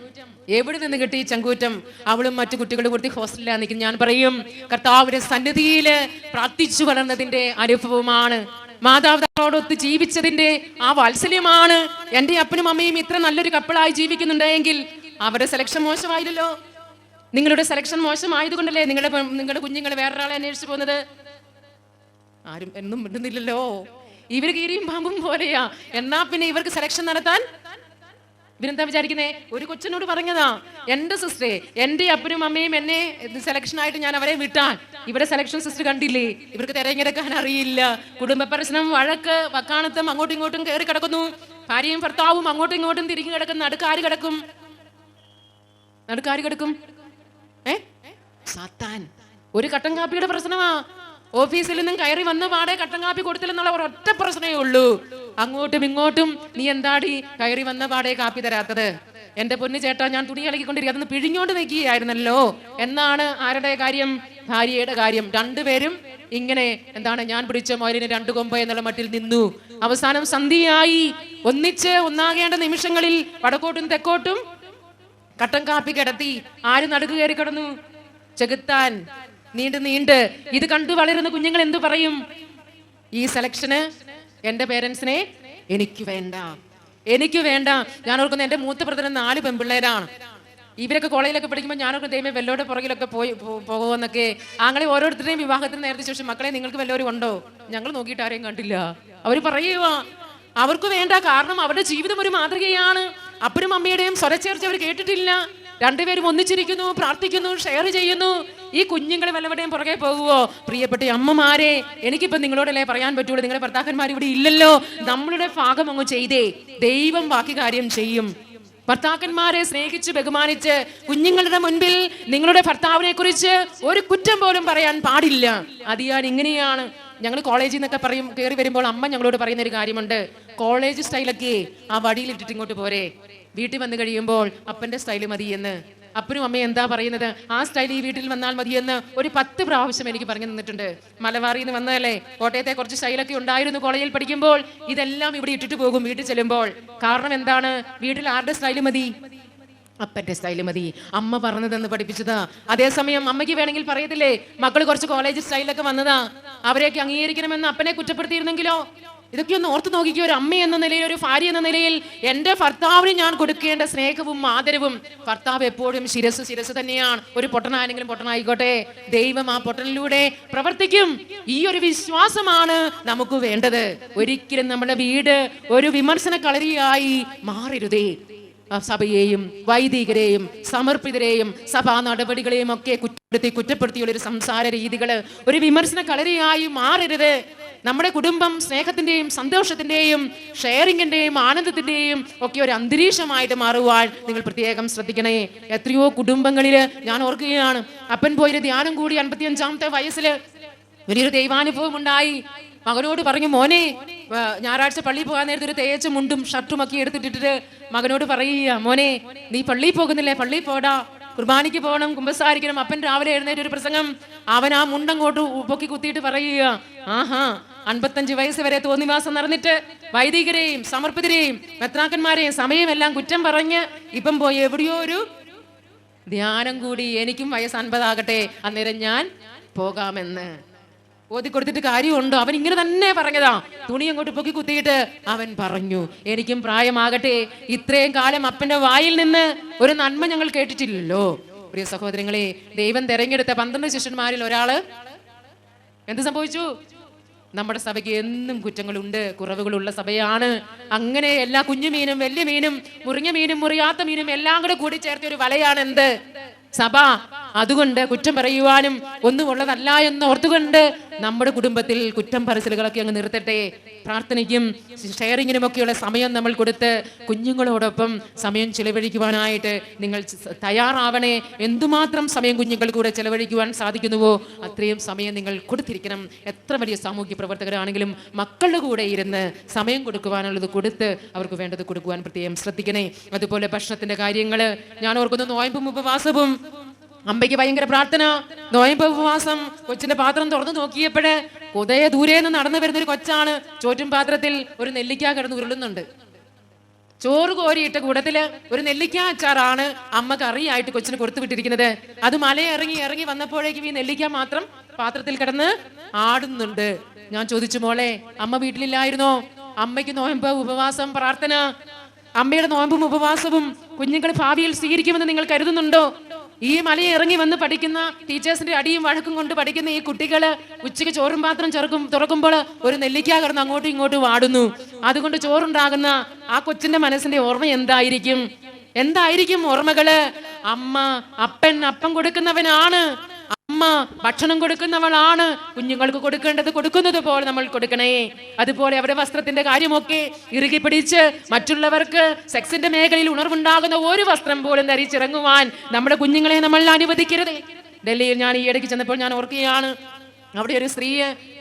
എവിടെ നിന്ന് കിട്ടി ചങ്കൂറ്റം? അവളും മറ്റു കുട്ടികളും കൂടി ഹോസ്റ്റലിലാണ് നിൽക്കുന്നത്. ഞാൻ പറയും, കർത്താവിന്റെ സന്നിധിയിൽ പ്രാർത്ഥിച്ചു വളർന്നതിന്റെ അനുഭവമാണ്, മാതാപിതാക്കളോടൊത്ത് ജീവിച്ചതിന്റെ ആ വാത്സല്യമാണ്. എൻ്റെ അപ്പനും അമ്മയും ഇത്ര നല്ലൊരു കപ്പിളായി ജീവിക്കുന്നുണ്ടെങ്കിൽ അവരുടെ സെലക്ഷൻ മോശമായില്ലല്ലോ. നിങ്ങളുടെ സെലക്ഷൻ മോശമായതുകൊണ്ടല്ലേ നിങ്ങളുടെ കുഞ്ഞുങ്ങൾ വേറൊരാളെ അന്വേഷിച്ചു പോകുന്നത്? ആരും എന്നും മിണ്ടുന്നില്ലല്ലോ. ഇവർ കീരിയും പാമ്പും പോലെയാ. എന്നാ പിന്നെ ഇവർക്ക് സെലക്ഷൻ നടത്താൻ ഇവരെന്താ വിചാരിക്കുന്നേ? ഒരു കൊച്ചിനോട് പറഞ്ഞതാ, എൻ്റെ സിസ്റ്ററെ, എൻ്റെ അപ്പനും അമ്മയും എന്നെ സെലക്ഷനായിട്ട് ഞാൻ അവരെ വിട്ടാൽ ഇവരെ സെലക്ഷൻ സിസ്റ്റർ കണ്ടില്ലേ, ഇവർക്ക് തിരഞ്ഞെടുക്കാൻ അറിയില്ല. കുടുംബ പ്രശ്നം, വഴക്ക്, വക്കാണത്തം, അങ്ങോട്ടും ഇങ്ങോട്ടും കയറി കിടക്കുന്നു. ഭാര്യയും ഭർത്താവും അങ്ങോട്ടും ഇങ്ങോട്ടും തിരിഞ്ഞു കിടക്കുന്നു. നടുക്കാര് കിടക്കും. സാത്താൻ. ഒരു കട്ടൻ കാപ്പിയുടെ പ്രശ്നമാ. ഓഫീസിൽ നിന്നും കയറി വന്ന പാടെ കട്ടൻ കാപ്പി കൊടുത്തില്ലെന്നുള്ള ഒരൊറ്റ പ്രശ്നമേ ഉള്ളൂ. അങ്ങോട്ടും ഇങ്ങോട്ടും നീ എന്താടി കയറി വന്ന പാടെ കാപ്പി തരാത്തത്? എന്റെ പൊന്നു ചേട്ടാ, ഞാൻ തുണി കളിക്കൊണ്ടിരിക്കുക, അതൊന്ന് പിഴിഞ്ഞോണ്ട് വെക്കുകയായിരുന്നല്ലോ എന്നാണ് ആരുടെ കാര്യം? ഭാര്യയുടെ കാര്യം. രണ്ടുപേരും ഇങ്ങനെ എന്താണ്, ഞാൻ പിടിച്ച മോരിന് രണ്ടു കൊമ്പ് എന്നുള്ള മട്ടിൽ നിന്നു. അവസാനം സന്ധിയായി. ഒന്നാകേണ്ട നിമിഷങ്ങളിൽ വടക്കോട്ടും തെക്കോട്ടും കട്ടൻ കാപ്പി കിടത്തി. ആര് നടുക്ക് കയറി കിടന്നു? ചെകുത്താൻ. നീണ്ട് ഇത് കണ്ടു വളരുന്ന കുഞ്ഞുങ്ങൾ എന്തു പറയും? ഈ സെലക്ഷന് എൻ്റെ പേരൻസിനെ എനിക്ക് വേണ്ട. ഞാൻ ഓർക്കുന്നത് എൻ്റെ മൂത്ത ബ്രദറിന് 4 പെൺപിള്ളേരാണ്. ഇവരൊക്കെ കോളേജിലൊക്കെ പഠിക്കുമ്പോൾ ഞാനൊക്കെ ദൈവം വല്ലോടെ പുറകിലൊക്കെ പോകുമെന്നൊക്കെ. അങ്ങനെ ഓരോരുത്തരുടെയും വിവാഹത്തിന് നേരത്തെ ശേഷം, മക്കളെ നിങ്ങൾക്ക് വല്ലവരും ഉണ്ടോ? ഞങ്ങൾ നോക്കിയിട്ട് ആരെയും കണ്ടില്ല. അവർ പറയുക അവർക്ക് വേണ്ട. കാരണം അവരുടെ ജീവിതം ഒരു മാതൃകയാണ്. അപ്പനും അമ്മയുടെയും സ്വരച്ചേർച്ച അവർ കേട്ടിട്ടില്ല. രണ്ടുപേരും ഒന്നിച്ചിരിക്കുന്നു, പ്രാർത്ഥിക്കുന്നു, ഷെയർ ചെയ്യുന്നു. ഈ കുഞ്ഞുങ്ങൾ വല്ലവരുടെയും പുറകെ പോകുവോ? പ്രിയപ്പെട്ട അമ്മമാരെ, എനിക്കിപ്പോൾ നിങ്ങളോടല്ലേ പറയാൻ പറ്റുള്ളൂ. നിങ്ങളുടെ ഭർത്താക്കന്മാർ ഇവിടെ ഇല്ലല്ലോ. നമ്മളുടെ ഭാഗം അങ്ങ് ചെയ്തേ, ദൈവം ബാക്കി കാര്യം ചെയ്യും. ഭർത്താക്കന്മാരെ സ്നേഹിച്ച് ബഹുമാനിച്ച് കുഞ്ഞുങ്ങളുടെ മുൻപിൽ നിങ്ങളുടെ ഭർത്താവിനെ കുറിച്ച് ഒരു കുറ്റം പോലും പറയാൻ പാടില്ല. അത് ഞാൻ ഇങ്ങനെയാണ്. ഞങ്ങൾ കോളേജിൽ നിന്നൊക്കെ കയറി വരുമ്പോൾ അമ്മ ഞങ്ങളോട് പറയുന്ന ഒരു കാര്യമുണ്ട്, കോളേജ് സ്റ്റൈലൊക്കെ ആ വടിയിലിട്ടിട്ട് ഇങ്ങോട്ട് പോരെ, വീട്ടിൽ വന്നു കഴിയുമ്പോൾ അപ്പൻ്റെ സ്റ്റൈല് മതിയെന്ന്. അപ്പനും അമ്മയും എന്താ പറയുന്നത്? ആ സ്റ്റൈൽ ഈ വീട്ടിൽ വന്നാൽ മതിയെന്ന് ഒരു 10 പ്രാവശ്യം എനിക്ക് പറഞ്ഞു തന്നിട്ടുണ്ട്. മലബാറിൽ നിന്ന് വന്നതല്ലേ, കോട്ടയത്തെ കുറച്ച് സ്റ്റൈലൊക്കെ ഉണ്ടായിരുന്നു കോളേജിൽ പഠിക്കുമ്പോൾ. ഇതെല്ലാം ഇവിടെ ഇട്ടിട്ട് പോകും വീട്ടിൽ ചെല്ലുമ്പോൾ. കാരണം എന്താണ്? വീട്ടിൽ ആരുടെ സ്റ്റൈല് മതി? അപ്പൻ്റെ സ്റ്റൈല് മതി. അമ്മ പറഞ്ഞതെന്ന് പഠിപ്പിച്ചതാ. അതേസമയം അമ്മയ്ക്ക് വേണമെങ്കിൽ പറയത്തില്ലേ, മക്കൾ കുറച്ച് കോളേജ് സ്റ്റൈലൊക്കെ വന്നതാ, അവരെയൊക്കെ അംഗീകരിക്കണമെന്ന് അപ്പനെ കുറ്റപ്പെടുത്തിയിരുന്നെങ്കിലോ? ഇതൊക്കെ ഒന്ന് ഓർത്ത് നോക്കിക്കോ. ഒരു അമ്മ എന്ന നിലയിൽ, ഒരു ഭാര്യ എന്ന നിലയിൽ എൻ്റെ ഭർത്താവിന് ഞാൻ കൊടുക്കേണ്ട സ്നേഹവും ആദരവും. ഭർത്താവ് എപ്പോഴും ശിരസ് തന്നെയാണ്. ഒരു പൊട്ടനാണെങ്കിലും പൊട്ടനായിക്കോട്ടെ, ദൈവം ആ പൊട്ടനിലൂടെ പ്രവർത്തിക്കും. ഈ ഒരു വിശ്വാസമാണ് നമുക്ക് വേണ്ടത്. ഒരിക്കലും നമ്മുടെ വീട് ഒരു വിമർശന കളരിയായി മാറരുതേ. സഭയെയും വൈദികരെയും സമർപ്പിതരെയും സഭാ നടപടികളെയും ഒക്കെ കുറ്റപ്പെടുത്തിയുള്ള ഒരു സംസാര രീതികൾ ഒരു വിമർശന കളരിയായി മാറരുത്. നമ്മുടെ കുടുംബം സ്നേഹത്തിന്റെയും സന്തോഷത്തിന്റെയും ഷെയറിങ്ങിന്റെയും ആനന്ദത്തിന്റെയും ഒക്കെ ഒരു അന്തരീക്ഷമായിട്ട് മാറുവാൻ നിങ്ങൾ പ്രത്യേകം ശ്രദ്ധിക്കണേ. എത്രയോ കുടുംബങ്ങളിൽ ഞാൻ ഓർക്കുകയാണ്, അപ്പൻ പോയൊരു ധ്യാനം കൂടി 55-ാമത്തെ വയസ്സിൽ വലിയൊരു ദൈവാനുഭവം ഉണ്ടായി. മകനോട് പറഞ്ഞു, മോനെ ഞായറാഴ്ച പള്ളിയിൽ പോകാൻ നേരത്തെ ഒരു തേച്ച മുണ്ടും ഷർട്ടും ഒക്കെ എടുത്തിട്ടിട്ട് മകനോട് പറയുക, മോനെ നീ പള്ളിയിൽ പോകുന്നില്ലേ, പള്ളിയിൽ പോടാ, കുർബാനയ്ക്ക് പോകണം, കുമ്പസാരിക്കണം. അപ്പൻ രാവിലെ എഴുന്നേറ്റ് ഒരു പ്രസംഗം, അവൻ ആ മുണ്ടങ്ങോട്ട് പൊക്കി കുത്തിയിട്ട് പറയുക, ആഹാ 55 വയസ്സ് വരെ തോന്നിവാസം നടന്നിട്ട് വൈദികരെയും സമർപ്പിതരെയും മെത്രാക്കന്മാരെയും സമയമെല്ലാം കുറ്റം പറഞ്ഞ് ഇപ്പം പോയി എവിടെയോ ഒരു ധ്യാനം കൂടി, എനിക്കും വയസ്സ് 50 ആകട്ടെ, അന്നേരം ഞാൻ പോകാമെന്ന്. ഓതി കൊടുത്തിട്ട് കാര്യമുണ്ടോ? അവൻ ഇങ്ങനെ തന്നെ പറഞ്ഞതാ. തുണി അങ്ങോട്ട് പൊക്കി കുത്തിയിട്ട് അവൻ പറഞ്ഞു, എനിക്കും പ്രായമാകട്ടെ, ഇത്രയും കാലം അപ്പന്റെ വായിൽ നിന്ന് ഒരു നന്മ ഞങ്ങൾ കേട്ടിട്ടില്ലല്ലോ. പ്രിയ സഹോദരങ്ങളെ, ദൈവം തെരഞ്ഞെടുത്ത 12 ശിഷ്യന്മാരിൽ ഒരാള് എന്ത് സംഭവിച്ചു? നമ്മുടെ സഭയ്ക്ക് എന്നും കുറ്റങ്ങളുണ്ട്, കുറവുകളുള്ള സഭയാണ്. അങ്ങനെ എല്ലാ കുഞ്ഞുമീനും വലിയ മീനും മുറിഞ്ഞ മീനും മുറിയാത്ത മീനും എല്ലാം കൂടി ചേർത്ത ഒരു വലയാണ് എന്ത്? സഭ. അതുകൊണ്ട് കുറ്റം പറയുവാനും ഒന്നും ഉള്ളതല്ല എന്ന് ഓർത്തുകൊണ്ട് നമ്മുടെ കുടുംബത്തിൽ കുറ്റം പറച്ചിലുകളൊക്കെ അങ്ങ് നിർത്തട്ടെ. പ്രാർത്ഥനയ്ക്കും ഷെയറിങ്ങിനും ഒക്കെയുള്ള സമയം നമ്മൾ കൊടുത്ത് കുഞ്ഞുങ്ങളോടൊപ്പം സമയം ചിലവഴിക്കുവാനായിട്ട് നിങ്ങൾ തയ്യാറാവണേ. എന്തുമാത്രം സമയം കുഞ്ഞുങ്ങൾ കൂടെ ചിലവഴിക്കുവാൻ സാധിക്കുന്നുവോ അത്രയും സമയം നിങ്ങൾ കൊടുത്തിരിക്കണം. എത്ര വലിയ സാമൂഹ്യ പ്രവർത്തകരാണെങ്കിലും മക്കളുടെ കൂടെ ഇരുന്ന് സമയം കൊടുക്കുവാനുള്ളത് കൊടുത്ത് അവർക്ക് വേണ്ടത് കൊടുക്കുവാൻ പ്രത്യേകം ശ്രദ്ധിക്കണേ. അതുപോലെ ഭക്ഷണത്തിന്റെ കാര്യങ്ങൾ ഞാൻ ഓർക്കുന്നു. നോയമ്പും ഉപവാസവും, അമ്മയ്ക്ക് ഭയങ്കര പ്രാർത്ഥന, നോയമ്പ് ഉപവാസം. കൊച്ചിന്റെ പാത്രം തുറന്നു നോക്കിയപ്പോഴ് കൊതയെ ദൂരെ നിന്ന് നടന്നു വരുന്ന ഒരു കൊച്ചാണ് ചോറ്റും പാത്രത്തിൽ ഒരു നെല്ലിക്ക കിടന്ന് ഉരുളുന്നുണ്ട്. ചോറ് കോരിയിട്ട കൂടത്തില് ഒരു നെല്ലിക്ക അച്ചാറാണ് അമ്മ കറിയായിട്ട് കൊച്ചിന് കൊടുത്തു വിട്ടിരിക്കുന്നത്. അത് ഇറങ്ങി വന്നപ്പോഴേക്കും ഈ നെല്ലിക്ക മാത്രം പാത്രത്തിൽ കിടന്ന് ആടുന്നുണ്ട്. ഞാൻ ചോദിച്ചു, മോളെ അമ്മ വീട്ടിലില്ലായിരുന്നോ? അമ്മയ്ക്ക് നോയമ്പ് ഉപവാസം പ്രാർത്ഥന. അമ്മയുടെ നോയമ്പും ഉപവാസവും കുഞ്ഞുങ്ങൾ ഭാവിയിൽ സ്വീകരിക്കുമെന്ന് നിങ്ങൾ കരുതുന്നുണ്ടോ? ഈ ഇറങ്ങി വന്ന് പഠിക്കുന്ന ടീച്ചേഴ്സിന്റെ അടിയും വഴക്കും കൊണ്ട് പഠിക്കുന്ന ഈ കുട്ടികള് ഉച്ചയ്ക്ക് ചോറും പാത്രം തുറക്കുമ്പോൾ ഒരു നെല്ലിക്ക കിടന്ന് അങ്ങോട്ടും ഇങ്ങോട്ടും വാടുന്നു. അതുകൊണ്ട് ചോറുണ്ടാകുന്ന ആ കൊച്ചിന്റെ മനസ്സിന്റെ ഓർമ്മ എന്തായിരിക്കും ഓർമ്മകള്? അമ്മ അപ്പം കൊടുക്കുന്നവനാണ്, അമ്മ ഭക്ഷണം കൊടുക്കുന്നവളാണ്. കുഞ്ഞുങ്ങൾക്ക് കൊടുക്കേണ്ടത് കൊടുക്കുന്നത് പോലെ നമ്മൾ കൊടുക്കണേ. അതുപോലെ അവരുടെ വസ്ത്രത്തിന്റെ കാര്യമൊക്കെ ഇറുകി പിടിച്ച് മറ്റുള്ളവർക്ക് സെക്സിന്റെ മേഖലയിൽ ഉണർവുണ്ടാകുന്ന ഒരു വസ്ത്രം പോലും ധരിച്ചിറങ്ങുവാൻ നമ്മുടെ കുഞ്ഞുങ്ങളെ നമ്മൾ അനുവദിക്കരുത്. ഡൽഹിയിൽ ഞാൻ ഈ ഇടയ്ക്ക് ചെന്നപ്പോൾ ഞാൻ ഓർക്കുകയാണ്, അവിടെ ഒരു സ്ത്രീ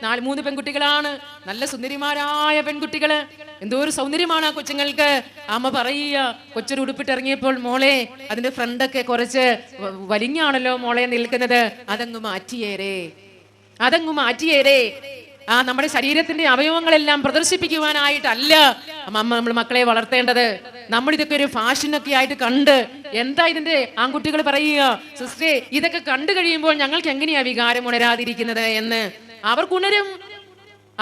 3 പെൺകുട്ടികളാണ്, നല്ല സുന്ദരിമാരായ പെൺകുട്ടികള്. എന്തോ ഒരു സൗന്ദര്യമാണ് ആ കൊച്ചുങ്ങൾക്ക്. അമ്മ പറയുക, കൊച്ചൊരു ഉടുപ്പിട്ടിറങ്ങിയപ്പോൾ, മോളെ അതിന്റെ ഫ്രണ്ടൊക്കെ കുറച്ച് വലിഞ്ഞാണല്ലോ മോളെ നിൽക്കുന്നത്, അതങ്ങ് മാറ്റിയേരേ. നമ്മുടെ ശരീരത്തിന്റെ അവയവങ്ങളെല്ലാം പ്രദർശിപ്പിക്കുവാനായിട്ടല്ല നമ്മൾ മക്കളെ വളർത്തേണ്ടത്. നമ്മളിതൊക്കെ ഒരു ഫാഷനൊക്കെ ആയിട്ട് കണ്ട് എന്താ ഇതിന്റെ ആൺകുട്ടികൾ പറയുക, സിസ്റ്ററെ ഇതൊക്കെ കണ്ടു കഴിയുമ്പോൾ ഞങ്ങൾക്ക് എങ്ങനെയാ വികാരം ഉണരാതിരിക്കുന്നത് എന്ന്.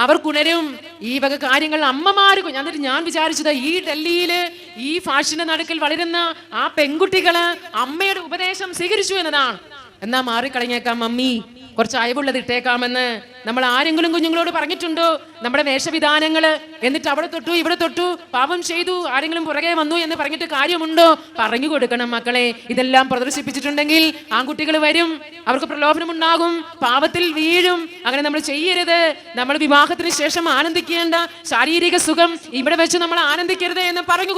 അവർക്കുണരും ഈ വക കാര്യങ്ങൾ അമ്മമാർക്ക്. എന്നിട്ട് ഞാൻ വിചാരിച്ചത്, ഈ ഡൽഹിയില് ഈ ഫാഷന്റെ നടുക്കിൽ വളരുന്ന ആ പെൺകുട്ടികള് അമ്മയുടെ ഉപദേശം സ്വീകരിച്ചു എന്നതാണ്. എന്നാ മാറിക്കളഞ്ഞേക്കാം മമ്മി, കുറച്ച് അയവുള്ളത് ഇട്ടേക്കാമെന്ന് നമ്മൾ ആരെങ്കിലും കുഞ്ഞുങ്ങളോട് പറഞ്ഞിട്ടുണ്ടോ? നമ്മുടെ വേഷവിധാനങ്ങള് എന്നിട്ട് അവിടെ തൊട്ടു ഇവിടെ തൊട്ടു പാപം ചെയ്തു ആരെങ്കിലും പുറകെ വന്നു എന്ന് പറഞ്ഞിട്ട് കാര്യമുണ്ടോ? പറഞ്ഞു കൊടുക്കണം മക്കളെ. ഇതെല്ലാം പ്രദർശിപ്പിച്ചിട്ടുണ്ടെങ്കിൽ ആൺകുട്ടികൾ വരും, അവർക്ക് പ്രലോഭനമുണ്ടാകും, പാപത്തിൽ വീഴും. അങ്ങനെ നമ്മൾ ചെയ്യരുത്. നമ്മൾ വിവാഹത്തിന് ശേഷം ആനന്ദിക്കേണ്ട ശാരീരിക സുഖം ഇവിടെ വെച്ച് നമ്മൾ ആനന്ദിക്കരുത് എന്ന് പറഞ്ഞു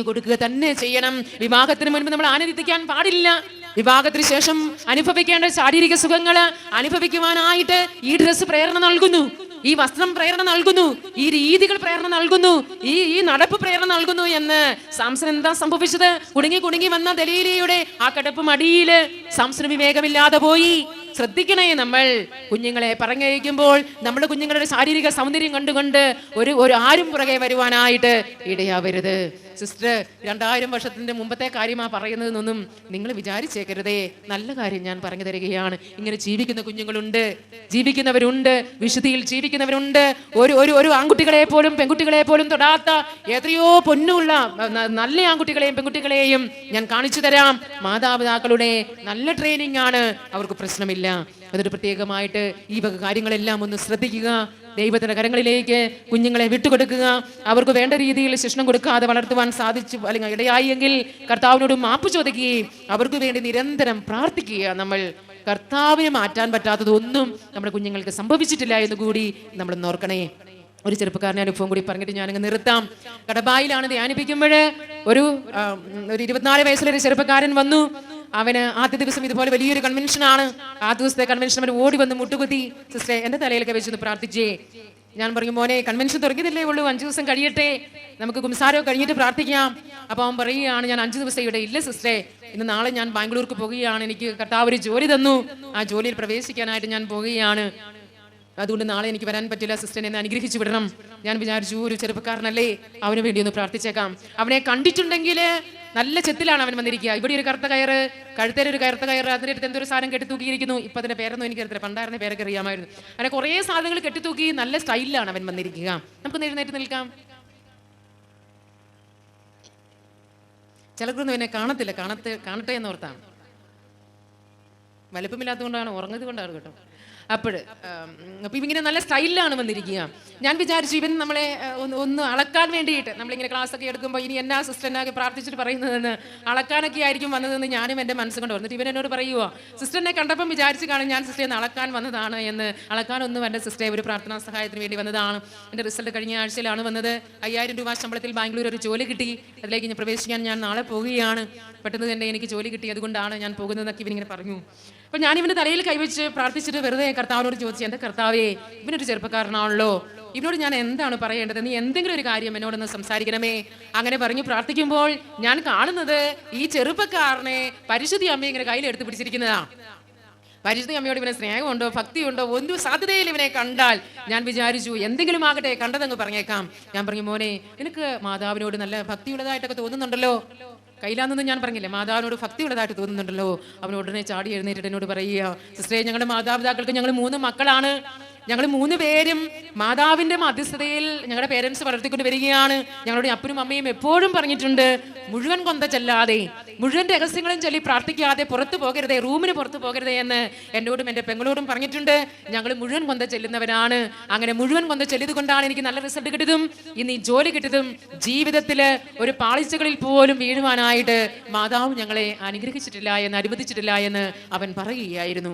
കൊടുക്കുക തന്നെ ചെയ്യണം. വിവാഹത്തിന് മുൻപ് നമ്മൾ ആനന്ദിക്കാൻ പാടില്ല. വിവാഹത്തിന് ശേഷം അനുഭവിക്കേണ്ട ശാരീരിക സുഖങ്ങള് അനുഭവിക്കുവാനായിട്ട് ഈ ഡ്രസ്സ് പ്രേരണ നൽകുന്നു, ഈ വസ്ത്രം പ്രേരണ നൽകുന്നു, ഈ രീതികൾ പ്രേരണ നൽകുന്നു, ഈ നടപ്പ് പ്രേരണ നൽകുന്നു എന്ന് സാംസൺ എന്താ സംഭവിച്ചത്? കുടുങ്ങി വന്ന ദലീലയുടെ ആ കിടപ്പ് മടിയില് സാംസന് വിവേകമില്ലാതെ പോയി. ശ്രദ്ധിക്കണേ. നമ്മൾ കുഞ്ഞുങ്ങളെ പറഞ്ഞയക്കുമ്പോൾ നമ്മുടെ കുഞ്ഞുങ്ങളുടെ ശാരീരിക സൗന്ദര്യം കണ്ടുകൊണ്ട് ഒരു ആരും പുറകെ വരുവാനായിട്ട് ഇടയാവരുത്. സിസ്റ്റർ 2000 വർഷത്തിന്റെ മുമ്പത്തെ കാര്യമാ പറയുന്നതെന്നൊന്നും നിങ്ങൾ വിചാരിച്ചേക്കരുതേ. നല്ല കാര്യം ഞാൻ പറഞ്ഞു തരികയാണ്. ഇങ്ങനെ ജീവിക്കുന്നവരുണ്ട്, വിശുദ്ധിയിൽ ജീവിക്കുന്നവരുണ്ട്. ഒരു ആൺകുട്ടികളെ പോലും പെൺകുട്ടികളെ പോലും തൊടാത്ത എത്രയോ പൊന്നുള്ള നല്ല ആൺകുട്ടികളെയും പെൺകുട്ടികളെയും ഞാൻ കാണിച്ചു തരാം. മാതാപിതാക്കളുടെ നല്ല ട്രെയിനിങ് ആണ്, അവർക്ക് പ്രശ്നമില്ല. അതൊരു പ്രത്യേകമായിട്ട് ഈ വക കാര്യങ്ങളെല്ലാം ഒന്ന് ശ്രദ്ധിക്കുക. ദൈവത്തിന്റെ കരങ്ങളിലേക്ക് കുഞ്ഞുങ്ങളെ വിട്ടുകൊടുക്കുക. അവർക്ക് വേണ്ട രീതിയിൽ ശിക്ഷണം കൊടുക്കാതെ വളർത്തുവാൻ സാധിച്ചു അല്ലെങ്കിൽ ഇടയായെങ്കിൽ കർത്താവിനോട് മാപ്പ് ചോദിക്കുകയും അവർക്ക് വേണ്ടി നിരന്തരം പ്രാർത്ഥിക്കുക. നമ്മൾ കർത്താവിനെ മാറ്റാൻ പറ്റാത്തതൊന്നും നമ്മുടെ കുഞ്ഞുങ്ങൾക്ക് സംഭവിച്ചിട്ടില്ല എന്ന് കൂടി നമ്മൾ ഓർക്കണേ. ഒരു ചെറുപ്പക്കാരൻ്റെ അനുഭവം കൂടി പറഞ്ഞിട്ട് ഞാനങ്ങ് നിർത്താം. കടബായിലാണ് ധ്യാനിപ്പിക്കുമ്പോൾ ഒരു 24 വയസ്സുള്ളൊരു ചെറുപ്പക്കാരൻ വന്നു. അവന് ആദ്യ ദിവസം ഇതുപോലെ വലിയൊരു കൺവെൻഷനാണ്. ആ ദിവസത്തെ കൺവെൻഷൻ അവൻ ഓടി വന്ന് മുട്ടുകുത്തി, സിസ്റ്ററെ എൻ്റെ തലയിലൊക്കെ വെച്ചൊന്ന് പ്രാർത്ഥിച്ചേ. ഞാൻ പറഞ്ഞു, മോനെ കൺവെൻഷൻ തുടങ്ങിയതല്ലേ ഉള്ളൂ, 5 ദിവസം കഴിയട്ടെ, നമുക്ക് കുംസാരോ കഴിഞ്ഞിട്ട് പ്രാർത്ഥിക്കാം. അപ്പോൾ അവൻ പറയുകയാണ്, ഞാൻ 5 ദിവസം ഇവിടെ ഇല്ല സിസ്റ്ററെ, ഇന്ന് നാളെ ഞാൻ ബാംഗ്ലൂർക്ക് പോകുകയാണ്, എനിക്ക് കർത്താവ് ഒരു ജോലി തന്നു, ആ ജോലിയിൽ പ്രവേശിക്കാനായിട്ട് ഞാൻ പോകുകയാണ്, അതുകൊണ്ട് നാളെ എനിക്ക് വരാൻ പറ്റില്ല, സിസ്റ്റർ എന്നെ അനുഗ്രഹിച്ചു വിടണം. ഞാൻ വിചാരിച്ചു ഒരു ചെറുപ്പക്കാരനല്ലേ, അവന് വേണ്ടി ഒന്ന് പ്രാർത്ഥിച്ചേക്കാം. അവനെ കണ്ടിട്ടുണ്ടെങ്കിൽ നല്ല ചെത്തിലാണ് അവൻ വന്നിരിക്കുക. ഇവിടെ ഒരു കറുത്ത കയറ്, കഴുത്തേലൊരു കറുത്ത കയറ്, അതിൻ്റെ അടുത്ത് എന്തൊരു സാധനം കെട്ടിത്തൂക്കിയിരിക്കുന്നു. ഇപ്പം അതിൻ്റെ പേരൊന്നും എനിക്കറിയില്ല, പണ്ടായിരുന്ന പേരൊക്കെ അറിയാമായിരുന്നു. അങ്ങനെ കുറേ സാധനങ്ങൾ കെട്ടിത്തൂക്കി നല്ല സ്റ്റൈലിലാണ് അവൻ വന്നിരിക്കുക. നമുക്ക് എഴുന്നേറ്റ് നിൽക്കാം. ചിലർക്കൊന്നും എന്നെ കാണത്തില്ല, കാണട്ടെ എന്നോർത്താണ്. വലുപ്പമില്ലാത്തതുകൊണ്ടാണ്, ഉറങ്ങത് കൊണ്ടാണ് കേട്ടോ. അപ്പോൾ ഇങ്ങനെ നല്ല സ്റ്റൈലിലാണ് വന്നിരിക്കുക. ഞാൻ വിചാരിച്ചു ഇവൻ നമ്മളെ ഒന്ന് അളക്കാൻ വേണ്ടിയിട്ട്, നമ്മളിങ്ങനെ ക്ലാസ്സൊക്കെ എടുക്കുമ്പോൾ ഇനി എന്നാ സിസ്റ്ററിനാക്കി പ്രാർത്ഥിച്ചിട്ട് പറയുന്നതെന്ന് അളക്കാനൊക്കെ ആയിരിക്കും വന്നതെന്ന് ഞാനും എൻ്റെ മനസ്സുകൊണ്ട് വന്നിട്ട് ഇവൻ എന്നോട് പറയുമോ, സിസ്റ്ററിനെ കണ്ടപ്പം വിചാരിച്ച് കാണും ഞാൻ സിസ്റ്ററിനെ അളക്കാൻ വന്നതാണ് എന്ന്. അളക്കാനൊന്നും എൻ്റെ സിസ്റ്ററെ ഒരു പ്രാർത്ഥനാ സഹായത്തിന് വേണ്ടി വന്നതാണ്. എൻ്റെ റിസൾട്ട് കഴിഞ്ഞ ആഴ്ചയിലാണ് വന്നത്. 5000 രൂപ ശമ്പളത്തിൽ ബാംഗ്ലൂർ ഒരു ജോലി കിട്ടി. അതിലേക്ക് പ്രവേശിക്കാൻ ഞാൻ നാളെ പോവുകയാണ്. പെട്ടെന്ന് തന്നെ എനിക്ക് ജോലി കിട്ടി, അതുകൊണ്ടാണ് ഞാൻ പോകുന്നതെന്നൊക്കെ ഇവനിങ്ങനെ പറഞ്ഞു. അപ്പോൾ ഞാൻ ഇവൻ്റെ തലയിൽ കൈവച്ച് പ്രാർത്ഥിച്ചിട്ട് വെറുതെ കർത്താവിനോട് ചോദിച്ചു, എൻ്റെ കർത്താവേ, ഇവനൊരു ചെറുപ്പക്കാരനാണല്ലോ, ഇവനോട് ഞാൻ എന്താണ് പറയേണ്ടത്? നീ എന്തെങ്കിലും ഒരു കാര്യം എന്നോടൊന്ന് സംസാരിക്കണമേ. അങ്ങനെ പറഞ്ഞു പ്രാർത്ഥിക്കുമ്പോൾ ഞാൻ കാണുന്നത് ഈ ചെറുപ്പക്കാരനെ പരിശുദ്ധി അമ്മ ഇങ്ങനെ കയ്യിലെടുത്ത് പിടിച്ചിരിക്കുന്നതാണ്. പരിശുദ്ധ അമ്മയോട് ഇവനെ സ്നേഹമുണ്ടോ, ഭക്തിയുണ്ടോ, ഒന്നും സാധ്യതയിൽ ഇവനെ കണ്ടാൽ ഞാൻ വിചാരിച്ചു എന്തെങ്കിലും ആകട്ടെ, കണ്ടതങ്ങ് പറഞ്ഞേക്കാം. ഞാൻ പറഞ്ഞു, മോനെ, നിനക്ക് മാതാവിനോട് നല്ല ഭക്തിയുള്ളതായിട്ടൊക്കെ തോന്നുന്നുണ്ടല്ലോ. കയ്യിലാന്നൊന്നും ഞാൻ പറഞ്ഞില്ലേ, മാതാവിനോട് ഭക്തിയുള്ളതായിട്ട് തോന്നുന്നുണ്ടല്ലോ. അവൻ ഉടനെ ചാടി എഴുന്നേറ്റിട്ട് എന്നോട് പറയുക, സിസ്റ്ററെ, ഞങ്ങളുടെ മാതാപിതാക്കൾക്ക് ഞങ്ങൾ 3 മക്കളാണ്. ഞങ്ങൾ 3 പേരും മാതാവിൻ്റെ മധ്യസ്ഥതയിൽ ഞങ്ങളുടെ പേരൻസ് വളർത്തിക്കൊണ്ട് വരികയാണ്. ഞങ്ങളുടെ അപ്പനും അമ്മയും എപ്പോഴും പറഞ്ഞിട്ടുണ്ട്, മുഴുവൻ കൊന്ത ചെല്ലാതെ, മുഴുവൻ രഹസ്യങ്ങളും ചൊല്ലി പ്രാർത്ഥിക്കാതെ പുറത്തു പോകരുതേ, റൂമിന് പുറത്തു പോകരുതേ എന്ന് എന്നോടും എൻ്റെ പെങ്ങളോടും പറഞ്ഞിട്ടുണ്ട്. ഞങ്ങൾ മുഴുവൻ കൊന്ത ചെല്ലുന്നവരാണ്. അങ്ങനെ മുഴുവൻ കൊന്ത ചെല്ലിയത് കൊണ്ടാണ് എനിക്ക് നല്ല റിസൾട്ട് കിട്ടിയതും ഇന്ന് ഈ ജോലി കിട്ടിയതും. ജീവിതത്തിൽ ഒരു പാളിച്ചകളിൽ പോലും വീഴുവാനായിട്ട് മാതാവ് ഞങ്ങളെ അനുഗ്രഹിച്ചിട്ടില്ല എന്ന്, അനുവദിച്ചിട്ടില്ല എന്ന് അവൻ പറയുകയായിരുന്നു.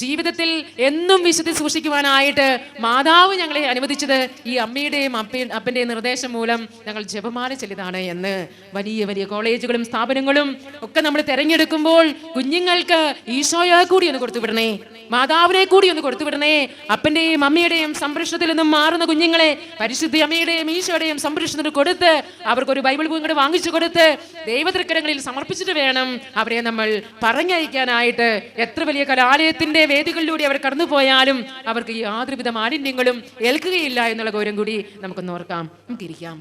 ജീവിതത്തിൽ എന്നും വിശുദ്ധി സൂക്ഷിക്കുവാനായിട്ട് മാതാവ് ഞങ്ങളെ അനുവദിച്ചത് ഈ അമ്മയുടെയും അപ്പൻ്റെയും നിർദ്ദേശം മൂലം ഞങ്ങൾ ജപമാല ചൊല്ലിയതാണ് എന്ന്. വലിയ വലിയ കോളേജുകളും സ്ഥാപനങ്ങളും ഒക്കെ നമ്മൾ തിരഞ്ഞെടുക്കുമ്പോൾ കുഞ്ഞുങ്ങൾക്ക് ഈശോയെ കൂടി ഒന്ന് കൊടുത്തു വിടണേ, മാതാവിനെ കൂടി ഒന്ന് കൊടുത്തു വിടണേ. അപ്പൻ്റെയും അമ്മയുടെയും സംരക്ഷണത്തിൽ നിന്നും മാറുന്ന കുഞ്ഞുങ്ങളെ പരിശുദ്ധ അമ്മയുടെയും ഈശോയുടെയും സംരക്ഷണത്തിന് കൊടുത്ത് അവർക്കൊരു ബൈബിൾ ബുക്ക് കൂടെ വാങ്ങിച്ചു കൊടുത്ത് ദൈവതൃക്കരങ്ങളിൽ സമർപ്പിച്ചിട്ട് വേണം അവരെ നമ്മൾ പറഞ്ഞയക്കാനായിട്ട്. എത്ര വലിയ കലാലയത്തിന്റെ വേദികളിലൂടെ അവർ കടന്നുപോയാലും അവർക്ക് യാതൊരുവിധ മാലിന്യങ്ങളും ഏൽക്കുകയില്ല എന്നുള്ള ഗൗരവം കൂടി നമുക്കൊന്ന് ഓർക്കാം. നമുക്കിരിക്കാം.